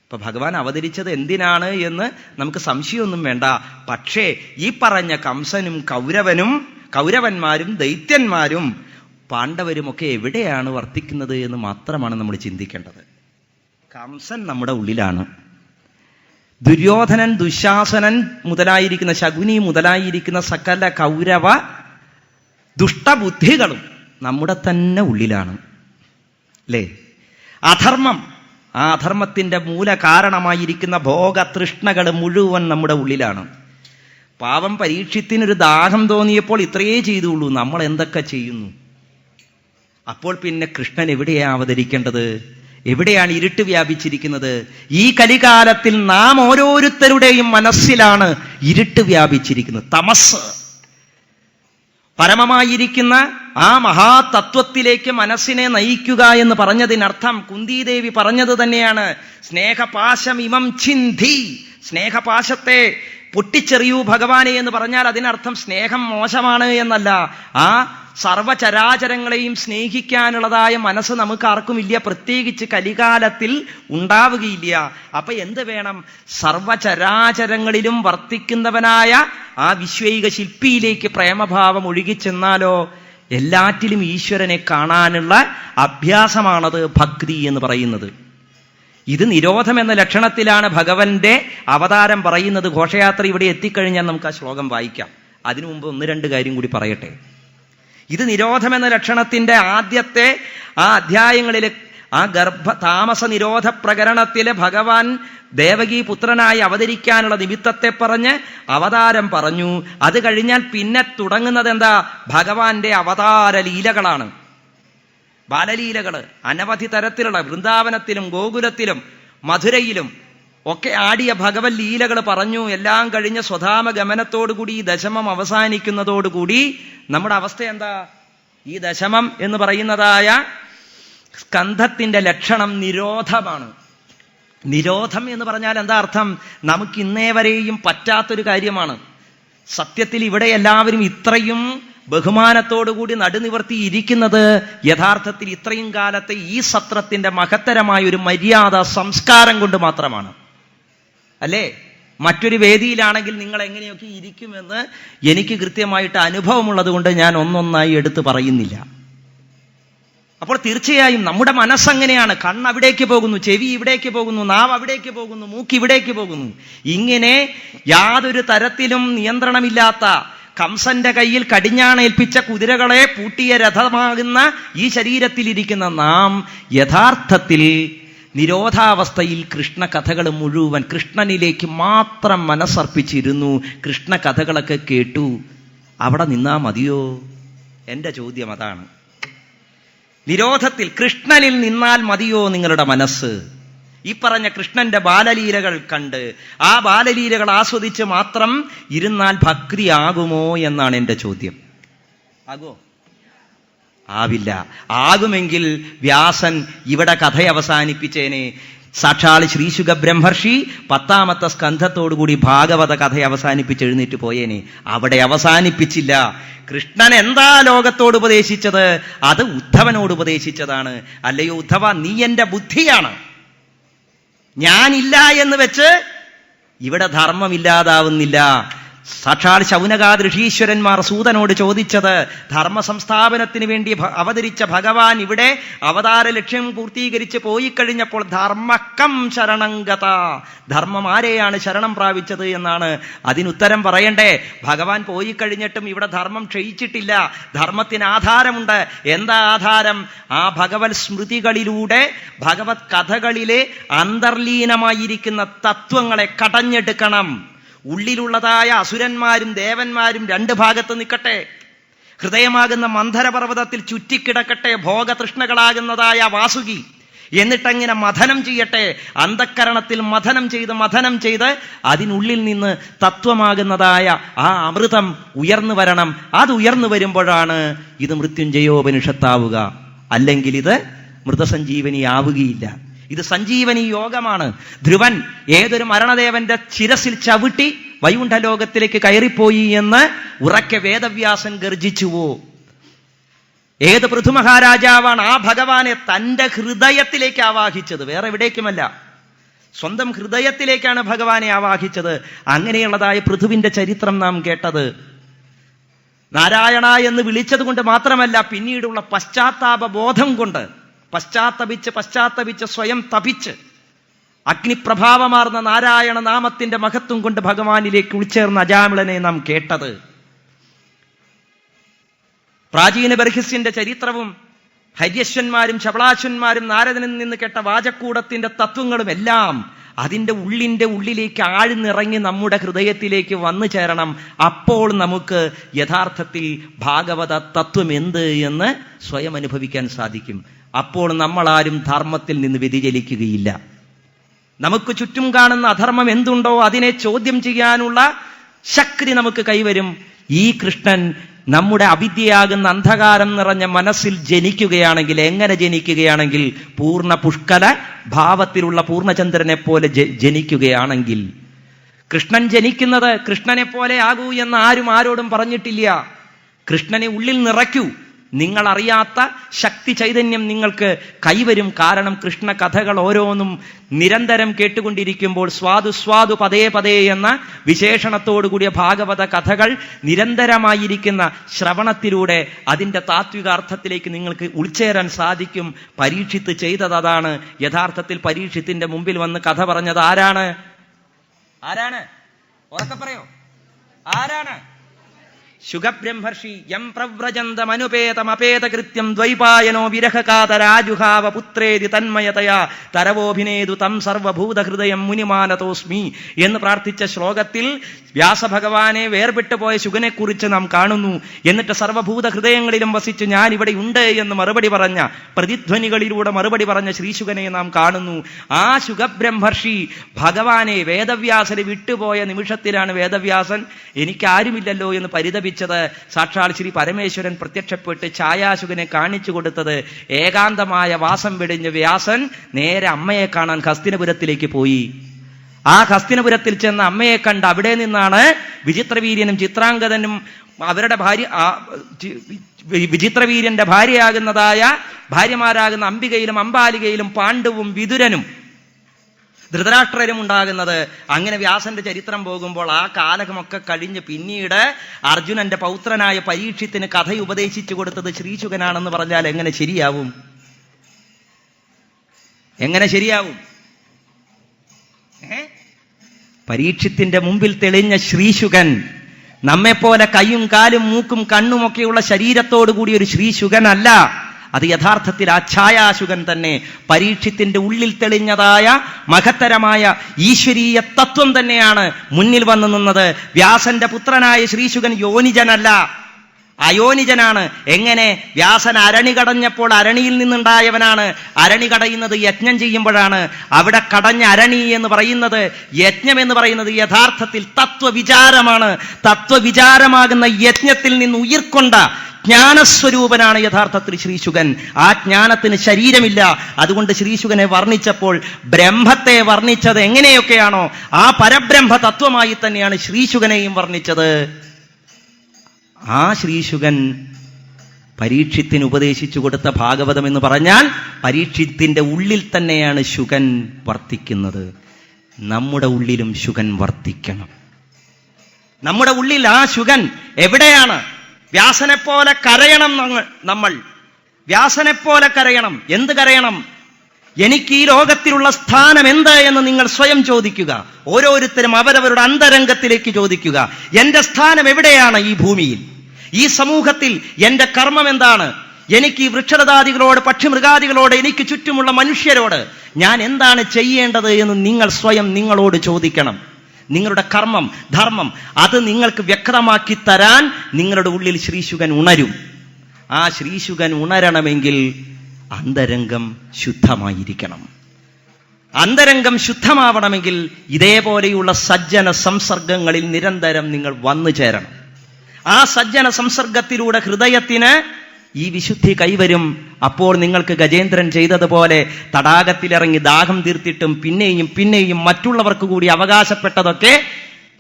ഇപ്പൊ ഭഗവാൻ അവതരിച്ചത് എന്തിനാണ് എന്ന് നമുക്ക് സംശയമൊന്നും വേണ്ട. പക്ഷേ ഈ പറഞ്ഞ കംസനും കൗരവന്മാരും ദൈത്യന്മാരും പാണ്ഡവരുമൊക്കെ എവിടെയാണ് വർത്തിക്കുന്നത് എന്ന് മാത്രമാണ് നമ്മൾ ചിന്തിക്കേണ്ടത്. കംസൻ നമ്മുടെ ഉള്ളിലാണ്. ദുര്യോധനൻ, ദുശാസനൻ മുതലായിരിക്കുന്ന, ശകുനി മുതലായിരിക്കുന്ന സകല കൗരവ ദുഷ്ടബുദ്ധികളും നമ്മുടെ തന്നെ ഉള്ളിലാണ്, അല്ലേ? അധർമ്മം, ആ അധർമ്മത്തിന്റെ മൂല കാരണമായിരിക്കുന്ന ഭോഗതൃഷ്ണകൾ മുഴുവൻ നമ്മുടെ ഉള്ളിലാണ്. പാവം പരീക്ഷത്തിനൊരു ദാഹം തോന്നിയപ്പോൾ ഇത്രയേ ചെയ്തുള്ളൂ. നമ്മൾ എന്തൊക്കെ ചെയ്യുന്നു? അപ്പോൾ പിന്നെ കൃഷ്ണൻ എവിടെയാണ് അവതരിക്കേണ്ടത്? എവിടെയാണ് ഇരുട്ട് വ്യാപിച്ചിരിക്കുന്നത്? ഈ കലികാലത്തിൽ നാം ഓരോരുത്തരുടെയും മനസ്സിലാണ് ഇരുട്ട് വ്യാപിച്ചിരിക്കുന്നത്. തമസ്, പരമമായിരിക്കുന്ന ആ മഹാതത്വത്തിലേക്ക് മനസ്സിനെ നയിക്കുക എന്ന് പറഞ്ഞതിനർത്ഥം കുന്തിദേവി പറഞ്ഞത് തന്നെയാണ്. സ്നേഹപാശം ഇമം ചിന്തി, സ്നേഹപാശത്തെ പൊട്ടിച്ചെറിയൂ ഭഗവാനെ എന്ന് പറഞ്ഞാൽ അതിനർത്ഥം സ്നേഹം മോശമാണ് എന്നല്ല. ആ സർവചരാചരങ്ങളെയും സ്നേഹിക്കാനുള്ളതായ മനസ്സ് നമുക്ക് ആർക്കുമില്ല, പ്രത്യേകിച്ച് കലികാലത്തിൽ ഉണ്ടാവുകയില്ല. അപ്പൊ എന്ത് വേണം? സർവചരാചരങ്ങളിലും വർത്തിക്കുന്നവനായ ആ വിശ്വൈക ശില്പിയിലേക്ക് പ്രേമഭാവം ഒഴുകിച്ചെന്നാലോ എല്ലാറ്റിലും ഈശ്വരനെ കാണാനുള്ള അഭ്യാസമാണത് ഭക്തി എന്ന് പറയുന്നത്. ഇത് നിരോധം എന്ന ലക്ഷണത്തിലാണ് ഭഗവന്റെ അവതാരം പറയുന്നത്. ഘോഷയാത്ര ഇവിടെ എത്തിക്കഴിഞ്ഞാൽ നമുക്ക് ആ ശ്ലോകം വായിക്കാം. അതിനു മുമ്പ് ഒന്ന് രണ്ട് കാര്യം കൂടി പറയട്ടെ. ഇത് നിരോധം എന്ന ലക്ഷണത്തിന്റെ ആദ്യത്തെ ആ അധ്യായങ്ങളിൽ ആ താമസ നിരോധ പ്രകരണത്തില് ഭഗവാൻ ദേവകി പുത്രനായി അവതരിക്കാനുള്ള നിമിത്തത്തെ പറഞ്ഞ് അവതാരം പറഞ്ഞു. അത് കഴിഞ്ഞാൽ പിന്നെ തുടങ്ങുന്നത് എന്താ? ഭഗവാന്റെ അവതാര ലീലകളാണ്, ബാലലീലകള്. അനവധി തരത്തിലുള്ള വൃന്ദാവനത്തിലും ഗോകുലത്തിലും മധുരയിലും ഒക്കെ ആടിയ ഭഗവത് ലീലകൾ പറഞ്ഞു. എല്ലാം കഴിഞ്ഞ് സ്വധാമ ഗമനത്തോടുകൂടി ഈ ദശമം അവസാനിക്കുന്നതോടുകൂടി നമ്മുടെ അവസ്ഥ എന്താ? ഈ ദശമം എന്ന് പറയുന്നതായ സ്കന്ധത്തിന്റെ ലക്ഷണം നിരോധമാണ്. നിരോധം എന്ന് പറഞ്ഞാൽ എന്താ അർത്ഥം? നമുക്ക് ഇന്നേ വരെയും പറ്റാത്തൊരു കാര്യമാണ്. സത്യത്തിൽ ഇവിടെ എല്ലാവരും ഇത്രയും ബഹുമാനത്തോടുകൂടി നടുനിവർത്തി ഇരിക്കുന്നത് യഥാർത്ഥത്തിൽ ഇത്രയും കാലത്തെ ഈ സത്രത്തിന്റെ മഹത്തരമായ ഒരു മര്യാദ സംസ്കാരം കൊണ്ട് മാത്രമാണ്, അല്ലേ? മറ്റൊരു വേദിയിലാണെങ്കിൽ നിങ്ങൾ എങ്ങനെയൊക്കെ ഇരിക്കുമെന്ന് എനിക്ക് കൃത്യമായിട്ട് അനുഭവമുള്ളത് കൊണ്ട് ഞാൻ ഒന്നൊന്നായി എടുത്തു പറയുന്നില്ല. അപ്പോൾ തീർച്ചയായും നമ്മുടെ മനസ്സെങ്ങനെയാണ്? കണ്ണ് അവിടേക്ക് പോകുന്നു, ചെവി ഇവിടേക്ക് പോകുന്നു, നാവ് അവിടേക്ക് പോകുന്നു, മൂക്ക് ഇവിടേക്ക് പോകുന്നു. ഇങ്ങനെ യാതൊരു തരത്തിലും നിയന്ത്രണമില്ലാത്ത, കംസന്റെ കയ്യിൽ കടിഞ്ഞാണേൽപ്പിച്ച കുതിരകളെ പൂട്ടിയ രഥമാകുന്ന ഈ ശരീരത്തിലിരിക്കുന്ന നാം യഥാർത്ഥത്തിൽ നിരോധാവസ്ഥയിൽ കൃഷ്ണ കഥകൾ മുഴുവൻ കൃഷ്ണനിലേക്ക് മാത്രം മനസ്സർപ്പിച്ചിരുന്നു. കൃഷ്ണ കഥകളൊക്കെ കേട്ടു. അവിടെ നിന്നാ മതിയോ? എൻ്റെ ചോദ്യം അതാണ്. നിരോധത്തിൽ കൃഷ്ണനിൽ നിന്നാൽ മതിയോ നിങ്ങളുടെ മനസ്സ്? ഈ പറഞ്ഞ കൃഷ്ണന്റെ ബാലലീലകൾ കണ്ട് ആ ബാലലീലകൾ ആസ്വദിച്ച് മാത്രം ഇരുന്നാൽ ഭക്തി ആകുമോ എന്നാണ് എൻ്റെ ചോദ്യം. ആകോ? ആവില്ല. ആകുമെങ്കിൽ വ്യാസൻ ഇവിടെ കഥ അവസാനിപ്പിച്ചേനെ. സാക്ഷാൽ ശ്രീശുക ബ്രഹ്മർഷി 10ാമത്തെ സ്കന്ധത്തോടുകൂടി ഭാഗവത കഥ അവസാനിപ്പിച്ച് എഴുന്നേറ്റ് പോയേനെ. അവിടെ അവസാനിപ്പിച്ചില്ല. കൃഷ്ണൻ എന്താ ലോകത്തോട് ഉപദേശിച്ചത്? അത് ഉദ്ധവനോട് ഉപദേശിച്ചതാണ്. അല്ലയോ ഉദ്ധവ, നീ എൻ്റെ ബുദ്ധിയാണ്. ഞാനില്ല എന്ന് വെച്ച് ഇവിടെ ധർമ്മമില്ലാതാവുന്നില്ല. സാക്ഷാൽ ശൗനകാദ് ഋഷീശ്വരന്മാർ സൂതനോട് ചോദിച്ചത്, ധർമ്മ സംസ്ഥാപനത്തിന് വേണ്ടി അവതരിച്ച ഭഗവാൻ ഇവിടെ അവതാര ലക്ഷ്യം പൂർത്തീകരിച്ച് പോയി കഴിഞ്ഞപ്പോൾ ധർമ്മക്കം ശരണംഗത, ധർമ്മം ആരെയാണ് ശരണം പ്രാപിച്ചത് എന്നാണ്. അതിനുത്തരം പറയണ്ടേ? ഭഗവാൻ പോയി കഴിഞ്ഞിട്ടും ഇവിടെ ധർമ്മം ക്ഷയിച്ചിട്ടില്ല. ധർമ്മത്തിന് ആധാരമുണ്ട്. എന്താ ആധാരം? ആ ഭഗവത് സ്മൃതികളിലൂടെ ഭഗവത് കഥകളിലെ അന്തർലീനമായിരിക്കുന്ന തത്വങ്ങളെ കടഞ്ഞെടുക്കണം. ഉള്ളിലുള്ളതായ അസുരന്മാരും ദേവന്മാരും രണ്ട് ഭാഗത്ത് നിൽക്കട്ടെ. ഹൃദയമാകുന്ന മന്ധരപർവ്വതത്തിൽ ചുറ്റിക്കിടക്കട്ടെ ഭോഗതൃഷ്ണകളാകുന്നതായ വാസുകി. എന്നിട്ടങ്ങനെ മഥനം ചെയ്യട്ടെ. അന്ധക്കരണത്തിൽ മഥനം ചെയ്ത് അതിനുള്ളിൽ നിന്ന് തത്വമാകുന്നതായ ആ അമൃതം ഉയർന്നു വരണം. അത് ഉയർന്നു വരുമ്പോഴാണ് ഇത് മൃത്യുഞ്ജയോപനിഷത്താവുക. അല്ലെങ്കിൽ ഇത് മൃതസഞ്ജീവനിയാവുകയില്ല. ഇത് സഞ്ജീവനി യോഗമാണ്. ധ്രുവൻ ഏതൊരു മരണദേവന്റെ ശിരസിൽ ചവിട്ടി വൈകുണ്ഠലോകത്തിലേക്ക് കയറിപ്പോയി എന്ന് ഉറക്കെ വേദവ്യാസൻ ഗർജിച്ചുവോ? ഏത് പൃഥുമഹാരാജാവാണ് ആ ഭഗവാനെ തൻ്റെ ഹൃദയത്തിലേക്ക് ആവാഹിച്ചത്? വേറെ എവിടേക്കുമല്ല, സ്വന്തം ഹൃദയത്തിലേക്കാണ് ഭഗവാനെ ആവാഹിച്ചത്. അങ്ങനെയുള്ളതായ പൃഥുവിന്റെ ചരിത്രം നാം കേട്ടത്. നാരായണ എന്ന് വിളിച്ചത് കൊണ്ട് മാത്രമല്ല, പിന്നീടുള്ള പശ്ചാത്താപ ബോധം കൊണ്ട് പശ്ചാത്തപിച്ച് സ്വയം തപിച്ച് അഗ്നിപ്രഭാവമാർന്ന നാരായണ നാമത്തിന്റെ മഹത്വം കൊണ്ട് ഭഗവാനിലേക്ക് ഉൾച്ചേർന്ന അജാമിളനെ നാം കേട്ടത്. പ്രാചീന ബർഹിസിന്റെ ചരിത്രവും ഹര്യശ്വന്മാരും ശബളാശ്വന്മാരും നാരദനിൽ നിന്ന് കേട്ട വാചക്കൂടത്തിന്റെ തത്വങ്ങളും എല്ലാം അതിൻ്റെ ഉള്ളിലേക്ക് ആഴ്ന്നിറങ്ങി നമ്മുടെ ഹൃദയത്തിലേക്ക് വന്നു ചേരണം. അപ്പോൾ നമുക്ക് യഥാർത്ഥത്തിൽ ഭാഗവത തത്വം എന്ത് എന്ന് സ്വയം അനുഭവിക്കാൻ സാധിക്കും. അപ്പോൾ നമ്മളാരും ധർമ്മത്തിൽ നിന്ന് വ്യതിചലിക്കുകയില്ല. നമുക്ക് ചുറ്റും കാണുന്ന അധർമ്മം എന്തുണ്ടോ അതിനെ ചോദ്യം ചെയ്യാനുള്ള ശക്തി നമുക്ക് കൈവരും. ഈ കൃഷ്ണൻ നമ്മുടെ അവിദ്യയാകുന്ന അന്ധകാരം നിറഞ്ഞ മനസ്സിൽ ജനിക്കുകയാണെങ്കിൽ, എങ്ങനെ ജനിക്കുകയാണെങ്കിൽ? പൂർണ്ണ പുഷ്കല ഭാവത്തിലുള്ള പൂർണ്ണചന്ദ്രനെ പോലെ ജനിക്കുകയാണെങ്കിൽ. കൃഷ്ണൻ ജനിക്കുന്നത് കൃഷ്ണനെ പോലെ ആകൂ എന്ന് ആരും ആരോടും പറഞ്ഞിട്ടില്ല. കൃഷ്ണനെ ഉള്ളിൽ നിറയ്ക്കൂ. നിങ്ങൾ അറിയാത്ത ശക്തി ചൈതന്യം നിങ്ങൾക്ക് കൈവരും. കാരണം കൃഷ്ണ കഥകൾ ഓരോന്നും നിരന്തരം കേട്ടുകൊണ്ടിരിക്കുമ്പോൾ സ്വാദു പതേ പതേ എന്ന വിശേഷണത്തോടുകൂടിയ ഭാഗവത കഥകൾ നിരന്തരമായിരിക്കുന്ന ശ്രവണത്തിലൂടെ അതിൻ്റെ താത്വികാർത്ഥത്തിലേക്ക് നിങ്ങൾക്ക് ഉൾച്ചേരാൻ സാധിക്കും. പരീക്ഷിത്ത് ചെയ്തത് അതാണ്. യഥാർത്ഥത്തിൽ പരീക്ഷത്തിന്റെ മുമ്പിൽ വന്ന് കഥ പറഞ്ഞത് ആരാണ്? ഉറക്കെ പറയോ? ആരാണ്? ശുഗബ്രഹ്മർഷി യം പ്രവ്രജന്തമനുപേതമപേതകൃത്യം ദ്വൈപായനോ വിരഹകാതരാജുഹാവ പുത്രേതി തന്മയതയാ തരവോഭിനേതു തം സർവഭൂതഹൃദയം മുനിമാനതോസ്മി എന്ന് പ്രാർത്ഥിച്ച ശ്ലോകത്തിൽ വ്യാസഭഗവാനെ വേർപെട്ടുപോയ ശുഗനെക്കുറിച്ച് നാം കാണുന്നു. എന്നിട്ട് സർവഭൂത ഹൃദയങ്ങളിലും വസിച്ച് ഞാൻ ഇവിടെ ഉണ്ട് എന്ന് മറുപടി പറഞ്ഞ, പ്രതിധ്വനികളിലൂടെ മറുപടി പറഞ്ഞ ശ്രീശുഗനെ നാം കാണുന്നു. ആ ശുഗബ്രഹ്മർഷി ഭഗവാനെ വേദവ്യാസനെ വിട്ടുപോയ നിമിഷത്തിലാണ് വേദവ്യാസൻ എനിക്കാരുമില്ലല്ലോ എന്ന് പരിതപിച്ചത്. ലഭിച്ചത് സാക്ഷാൽ ശ്രീ പരമേശ്വരൻ പ്രത്യക്ഷപ്പെട്ട് ഛായാശുകനെ കാണിച്ചു കൊടുത്തത്. ഏകാന്തമായ വാസം വെടിഞ്ഞ് വ്യാസൻ നേരെ അമ്മയെ കാണാൻ ഹസ്തിനപുരത്തിലേക്ക് പോയി. ആ ഹസ്തിനപുരത്തിൽ ചെന്ന് അമ്മയെ കണ്ട് അവിടെ നിന്നാണ് വിചിത്രവീര്യനും ചിത്രാംഗതനും അവരുടെ ഭാര്യ വിചിത്രവീര്യന്റെ ഭാര്യയാകുന്നതായ ഭാര്യമാരാകുന്ന അംബികയിലും അംബാലികയിലും പാണ്ഡവും വിതുരനും ധൃതരാഷ്ട്രരും ഉണ്ടാകുന്നത്. അങ്ങനെ വ്യാസന്റെ ചരിത്രം പോകുമ്പോൾ ആ കാലമൊക്കെ കഴിഞ്ഞ് പിന്നീട് അർജുനന്റെ പൗത്രനായ പരീക്ഷത്തിന് കഥ ഉപദേശിച്ചു കൊടുത്തത് ശ്രീശുകനാണെന്ന് പറഞ്ഞാൽ എങ്ങനെ ശരിയാവും? എങ്ങനെ ശരിയാവും? പരീക്ഷത്തിന്റെ മുമ്പിൽ തെളിഞ്ഞ ശ്രീശുകൻ നമ്മെപ്പോലെ കൈയും കാലും മൂക്കും കണ്ണുമൊക്കെയുള്ള ശരീരത്തോടു കൂടി ഒരു ശ്രീശുകനല്ല. അത് യഥാർത്ഥത്തിൽ ആ ഛായാശുകൻ തന്നെ. പരീക്ഷത്തിന്റെ ഉള്ളിൽ തെളിഞ്ഞതായ മഹത്തരമായ ഈശ്വരീയ തത്വം തന്നെയാണ് മുന്നിൽ വന്നു നിന്നത്. വ്യാസന്റെ പുത്രനായ ശ്രീശുകൻ യോനിജനല്ല, അയോനിജനാണ്. എങ്ങനെ? വ്യാസൻ അരണി കടഞ്ഞപ്പോൾ അരണിയിൽ നിന്നുണ്ടായവനാണ്. അരണി കടയുന്നത് യജ്ഞം ചെയ്യുമ്പോഴാണ്. അവിടെ കടഞ്ഞ അരണി എന്ന് പറയുന്നത്, യജ്ഞം എന്ന് പറയുന്നത് യഥാർത്ഥത്തിൽ തത്വവിചാരമാണ്. തത്വവിചാരമാകുന്ന യജ്ഞത്തിൽ നിന്ന് ഉയിർക്കൊണ്ട ജ്ഞാനസ്വരൂപനാണ് യഥാർത്ഥത്തിൽ ശ്രീശുകൻ. ആ ജ്ഞാനത്തിന് ശരീരമില്ല. അതുകൊണ്ട് ശ്രീശുകനെ വർണ്ണിച്ചപ്പോൾ ബ്രഹ്മത്തെ വർണ്ണിച്ചത് എങ്ങനെയൊക്കെയാണോ ആ പരബ്രഹ്മ തത്വമായി തന്നെയാണ് ശ്രീശുകനെയും വർണ്ണിച്ചത്. ആ ശ്രീശുകൻ പരീക്ഷത്തിന് ഉപദേശിച്ചു കൊടുത്ത ഭാഗവതം എന്ന് പറഞ്ഞാൽ പരീക്ഷത്തിന്റെ ഉള്ളിൽ തന്നെയാണ് ശുകൻ വർത്തിക്കുന്നത്. നമ്മുടെ ഉള്ളിലും ശുകൻ വർത്തിക്കണം. നമ്മുടെ ഉള്ളിൽ ആ ശുകൻ എവിടെയാണ്? വ്യാസനെപ്പോലെ കരയണം നമ്മൾ. വ്യാസനെപ്പോലെ കരയണം. എന്ത് കരയണം? എനിക്ക് ഈ ലോകത്തിലുള്ള സ്ഥാനം എന്ത് എന്ന് നിങ്ങൾ സ്വയം ചോദിക്കുക. ഓരോരുത്തരും അവരവരുടെ അന്തരംഗത്തിലേക്ക് ചോദിക്കുക. എന്റെ സ്ഥാനം എവിടെയാണ് ഈ ഭൂമിയിൽ, ഈ സമൂഹത്തിൽ? എന്റെ കർമ്മം എന്താണ്? എനിക്ക് ഈ വൃക്ഷലതാദികളോട്, പക്ഷിമൃഗാദികളോട്, എനിക്ക് ചുറ്റുമുള്ള മനുഷ്യരോട് ഞാൻ എന്താണ് ചെയ്യേണ്ടത് എന്ന് നിങ്ങൾ സ്വയം നിങ്ങളോട് ചോദിക്കണം. നിങ്ങളുടെ കർമ്മം, ധർമ്മം അത് നിങ്ങൾക്ക് വ്യക്തമാക്കി തരാൻ നിങ്ങളുടെ ഉള്ളിൽ ശ്രീശുകൻ ഉണരും. ആ ശ്രീശുകൻ ഉണരണമെങ്കിൽ അന്തരംഗം ശുദ്ധമായിരിക്കണം. അന്തരംഗം ശുദ്ധമാവണമെങ്കിൽ ഇതേപോലെയുള്ള സജ്ജന സംസർഗങ്ങളിൽ നിരന്തരം നിങ്ങൾ വന്നു ചേരണം. ആ സജ്ജന സംസർഗത്തിലൂടെ ഹൃദയത്തിന് ഈ വിശുദ്ധി കൈവരും. അപ്പോൾ നിങ്ങൾക്ക് ഗജേന്ദ്രൻ ചെയ്തതുപോലെ തടാകത്തിലിറങ്ങി ദാഹം തീർത്തിട്ടും പിന്നെയും പിന്നെയും മറ്റുള്ളവർക്ക് കൂടി അവകാശപ്പെട്ടതൊക്കെ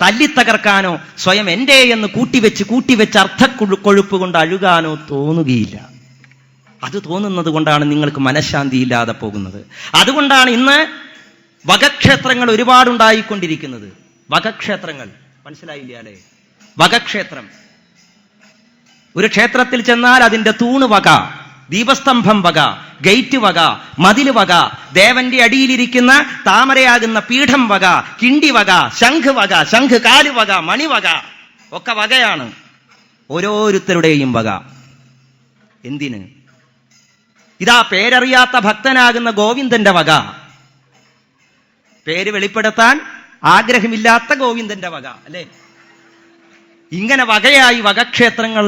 തല്ലിത്തകർക്കാനോ സ്വയം എൻ്റെ എന്ന് കൂട്ടിവെച്ച് അർത്ഥക്കൊഴുപ്പ് കൊണ്ട് അഴുകാനോ തോന്നുകയില്ല. അത് തോന്നുന്നത് കൊണ്ടാണ് നിങ്ങൾക്ക് മനഃശാന്തി ഇല്ലാതെ പോകുന്നത്. അതുകൊണ്ടാണ് ഇന്ന് വകക്ഷേത്രങ്ങൾ ഒരുപാടുണ്ടായിക്കൊണ്ടിരിക്കുന്നത്. വകക്ഷേത്രങ്ങൾ മനസ്സിലായില്ല അല്ലേ? വകക്ഷേത്രം. ഒരു ക്ഷേത്രത്തിൽ ചെന്നാൽ അതിന്റെ തൂണ് വക, ദീപസ്തംഭം വക, ഗേറ്റ് വക, മതില് വക, ദേവന്റെ അടിയിലിരിക്കുന്ന താമരയാകുന്ന പീഠം വക, കിണ്ടി വക, ശംഖ് വക, ശംഖ് കാല് വക, മണി വക, ഒക്കെ വകയാണ്. ഓരോരുത്തരുടെയും വക. എന്തിന്? ഇതാ പേരറിയാത്ത ഭക്തനാകുന്ന ഗോവിന്ദന്റെ വക, പേര് വെളിപ്പെടുത്താൻ ആഗ്രഹമില്ലാത്ത ഗോവിന്ദന്റെ വക അല്ലേ? ഇങ്ങനെ വകയായി വകക്ഷേത്രങ്ങൾ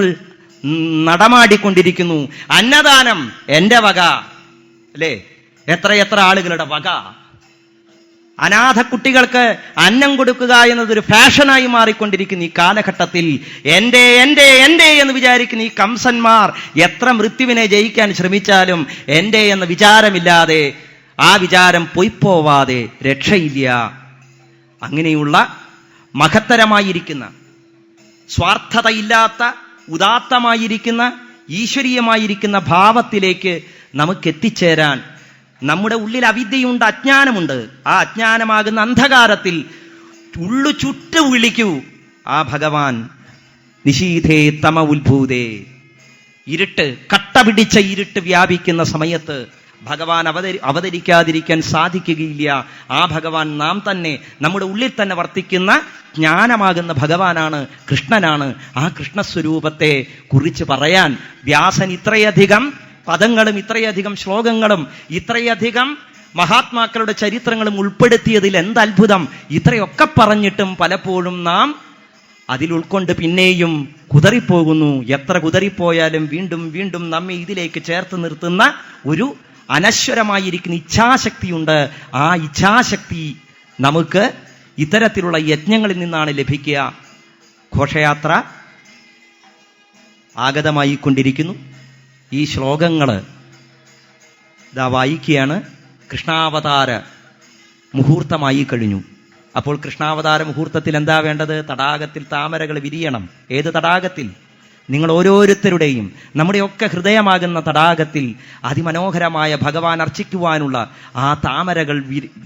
നടമാടിക്കൊണ്ടിരിക്കുന്നു. അന്നദാനം എന്റെ വക അല്ലേ? എത്ര ആളുകളുടെ വക. അനാഥ കുട്ടികൾക്ക് അന്നം കൊടുക്കുക എന്നതൊരു ഫാഷനായി മാറിക്കൊണ്ടിരിക്കുന്ന ഈ കാലഘട്ടത്തിൽ എൻ്റെ എൻ്റെ എൻ്റെ എന്ന് വിചാരിക്കുന്ന ഈ കംസന്മാർ എത്ര മൃത്യുവിനെ ജയിക്കാൻ ശ്രമിച്ചാലും എൻ്റെ എന്ന വിചാരമില്ലാതെ, ആ വിചാരം പൊയ്പോവാതെ രക്ഷയില്ല. അങ്ങനെയുള്ള മഹത്തരമായിരിക്കുന്ന, സ്വാർത്ഥതയില്ലാത്ത, ഉദാത്തമായിരിക്കുന്ന, ഈശ്വരീയമായിരിക്കുന്ന ഭാവത്തിലേക്ക് നമുക്ക് എത്തിച്ചേരാൻ നമ്മുടെ ഉള്ളിൽ അവിദ്യയുണ്ട്, അജ്ഞാനമുണ്ട്. ആ അജ്ഞാനമാകുന്ന അന്ധകാരത്തിൽ ഉള്ളു ചുട്ടു വിളിക്കൂ ആ ഭഗവാൻ. നിശീധേ തമ ഉത്ഭൂതേ. ഇരുട്ട്, കട്ട പിടിച്ച ഇരുട്ട് വ്യാപിക്കുന്ന സമയത്ത് ഭഗവാൻ അവതരിക്കാതിരിക്കാൻ സാധിക്കുകയില്ല. ആ ഭഗവാൻ നാം തന്നെ, നമ്മുടെ ഉള്ളിൽ തന്നെ വർത്തിക്കുന്ന ജ്ഞാനമാകുന്ന ഭഗവാനാണ്, കൃഷ്ണനാണ്. ആ കൃഷ്ണസ്വരൂപത്തെ കുറിച്ച് പറയാൻ വ്യാസൻ ഇത്രയധികം പദങ്ങളും ഇത്രയധികം ശ്ലോകങ്ങളും ഇത്രയധികം മഹാത്മാക്കളുടെ ചരിത്രങ്ങളും ഉൾപ്പെടുത്തിയതിൽ എന്തത്ഭുതം. ഇത്രയൊക്കെ പറഞ്ഞിട്ടും പലപ്പോഴും നാം അതിൽ ഉൾക്കൊണ്ട് പിന്നെയും കുതറിപ്പോകുന്നു. എത്ര കുതറിപ്പോയാലും വീണ്ടും വീണ്ടും നമ്മെ ഇതിലേക്ക് ചേർത്ത് നിർത്തുന്ന ഒരു അനശ്വരമായിരിക്കുന്ന ഇച്ഛാശക്തിയുണ്ട്. ആ ഇച്ഛാശക്തി നമുക്ക് ഇത്തരത്തിലുള്ള യജ്ഞങ്ങളിൽ നിന്നാണ് ലഭിക്കുക. ഘോഷയാത്ര, ആഗതമായിക്കൊണ്ടിരിക്കുന്നു. ഈ ശ്ലോകങ്ങൾ ഇതാ വായിക്കുകയാണ്. കൃഷ്ണാവതാര മുഹൂർത്തമായി കഴിഞ്ഞു. അപ്പോൾ കൃഷ്ണാവതാര മുഹൂർത്തത്തിൽ എന്താ വേണ്ടത്? തടാകത്തിൽ താമരകൾ വിരിയണം. ഏത് തടാകത്തിൽ? നിങ്ങൾ ഓരോരുത്തരുടെയും നമ്മുടെയൊക്കെ ഹൃദയമാകുന്ന തടാകത്തിൽ അതിമനോഹരമായ ഭഗവാൻ അർച്ചിക്കുവാനുള്ള ആ താമരകൾ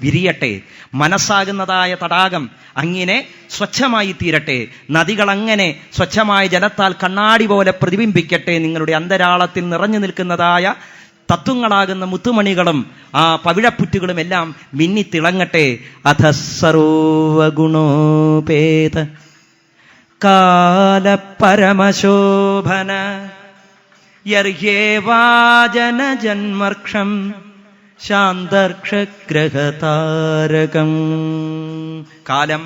വിരിയട്ടെ. മനസ്സാകുന്നതായ തടാകം അങ്ങനെ സ്വച്ഛമായി തീരട്ടെ. നദികൾ അങ്ങനെ സ്വച്ഛമായ ജലത്താൽ കണ്ണാടി പോലെ പ്രതിബിംബിക്കട്ടെ. നിങ്ങളുടെ അന്തരാളത്തിൽ നിറഞ്ഞു നിൽക്കുന്നതായ തത്വങ്ങളാകുന്ന മുത്തുമണികളും ആ പവിഴപ്പുറ്റുകളും എല്ലാം മിന്നിത്തിളങ്ങട്ടെ. അഥ സർവഗുണോപേത കാലപരമശോഭന യർഹ്യേവാജന ജന്മർക്ഷം ശാന്തർക്ഷഗ്രഹതാരകം. കാലം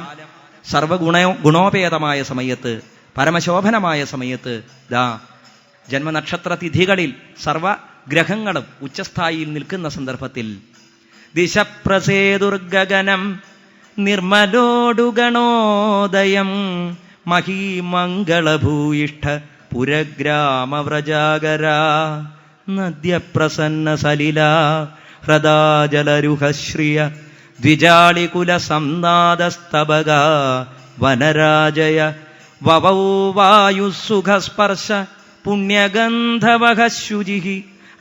ഗുണോപേതമായ സമയത്ത്, പരമശോഭനമായ സമയത്ത്, ദാ ജന്മനക്ഷത്ര തിഥികളിൽ സർവഗ്രഹങ്ങളും ഉച്ചസ്ഥായിയിൽ നിൽക്കുന്ന സന്ദർഭത്തിൽ ദിശപ്രസേതുർഗഗനം നിർമ്മലോടുഗണോദയം മഹീമംഗളഭൂയിഷ്ഠ പുരഗ്രാമവ്രജാഗര നദ്യപ്രസന്ന സലില ഹൃദാജലരുഹശ്രിയ ദ്വിജാളികുല സംനാദസ്തബക വനരാജയ വവൗ വായുസുഖസ്പർശ പുണ്യഗന്ധവഹ ശുചിഃ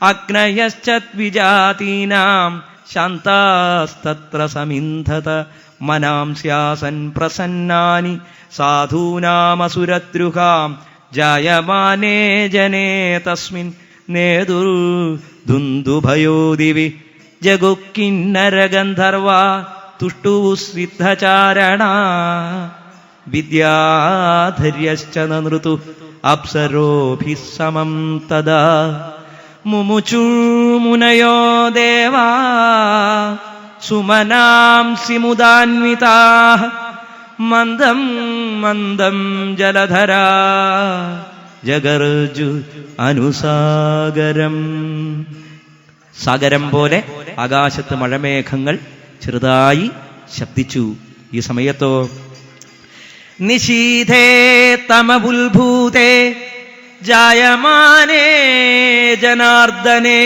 അഗ്നയശ്ചദ്വിജാതീനാം ശാന്താസ്തത്ര സമിന്ധത മനാംസ്യാസൻ പ്രസന്നാനി സാധൂനാമസുരദ്രുഹാം ജായമാനേ ജനേ തസ്മിൻ നേതുർദുന്ദുഭയോ ദിവി ജഗുക്കിന്നരഗന്ധർവാ തുഷ്ടുഃ സിദ്ധചാരണാ വിദ്യാധര്യശ്ച നൃതു അപ്സരോഭിഃ സമം തദാ മുമുചുർമുനയോ ദേവാ സുമനാംസി മുദാന്വിതാഃ മന്ദം മന്ദം ജലധരാ ജഗർജു അനുസാഗരം. സാഗരം പോലെ ആകാശത്ത് മഴമേഘങ്ങൾ ചെറുതായി ശബ്ദിച്ചു. ഈ സമയത്തോ നിശീധേ തമബുൽഭൂതേ ജായമാനേ ജനാർദ്ദനേ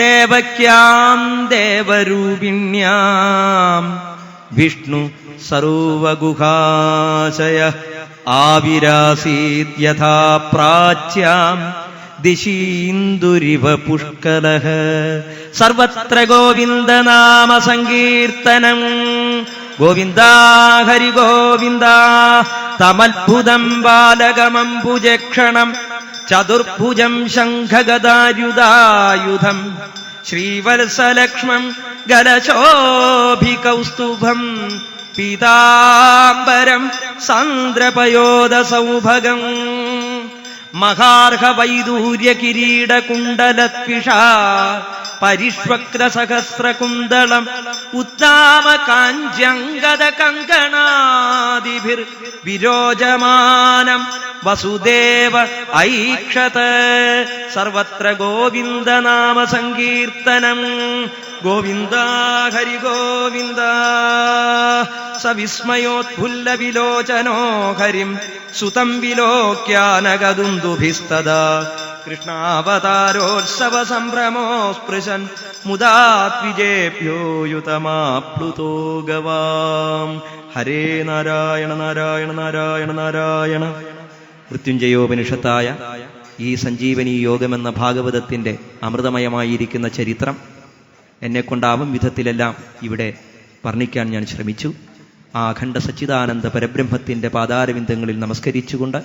ദേവക്യാം ദേവരൂപിണ്യാം വിഷ്ണു സർവഗുഹാശയ ആവിരാസീത് യഥാ പ്രാച്യാം ദിശീന്ദുരിവ പുഷ്കലഃ. സർവത്ര ഗോവിന്ദനാമ സങ്കീർത്തനം. ഗോവിന്ദ ഹരി ഗോവിന്ദ. തമത്ഭുതം ബാലകമംബുജക്ഷണം ചതുർഭുജം ശംഖഗദായുധായുധം ശ്രീവത്സലക്ഷ്മം ഗലശോഭികൗസ്തുഭം പീതാംബരം സാന്ദ്രപയോദസൗഭഗം മഹാർഹവൈദൂര്യ കിരീടകുണ്ടലത്വിഷാ പരിഷ്വക്രസഹസ്രകുന്തളം ഉത്താമകാഞ്ച്യംഗദ കങ്കണാദിഭിർ വിരോജമാനം വസുദേവ ഐക്ഷത. സർവത്ര ഗോവിന്ദനാമ സങ്കീർത്തനം. ഗോവിന്ദ ഹരി ഗോവിന്ദ. സവിസ്മയോത്ഫുല്ല വിലോചനോ ഹരിം സുതം വിലോക്യാനഗദുന്ദുഭിസ്തദാ കൃഷ്ണാവതാരോത്സവ സംഭ്രമോ സ്പൃശൻ മുദാത്വിജേഭ്യോ യുതമാപ്ലുതോ ഗവാം. ഹരേ നാരായണ നാരായണ നാരായണ നാരായണ. മൃത്യുഞ്ജയോപനിഷത്തായ ഈ സഞ്ജീവനി യോഗമെന്ന ഭാഗവതത്തിൻ്റെ അമൃതമയമായിരിക്കുന്ന ചരിത്രം എന്നെക്കൊണ്ടാവും വിധത്തിലെല്ലാം ഇവിടെ വർണ്ണിക്കാൻ ഞാൻ ശ്രമിച്ചു. ആ അഖണ്ഡ സച്ചിദാനന്ദ പരബ്രഹ്മത്തിൻ്റെ പാദാരവിന്ദങ്ങളിൽ നമസ്കരിച്ചുകൊണ്ട്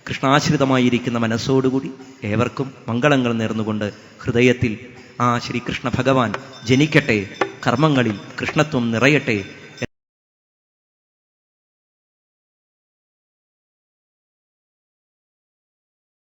കൃഷ്ണാശ്രിതമായിരിക്കുന്ന മനസ്സോടുകൂടി ഏവർക്കും മംഗളങ്ങൾ നേർന്നുകൊണ്ട് ഹൃദയത്തിൽ ആ ശ്രീകൃഷ്ണ ഭഗവാൻ ജനിക്കട്ടെ, കർമ്മങ്ങളിൽ കൃഷ്ണത്വം നിറയട്ടെ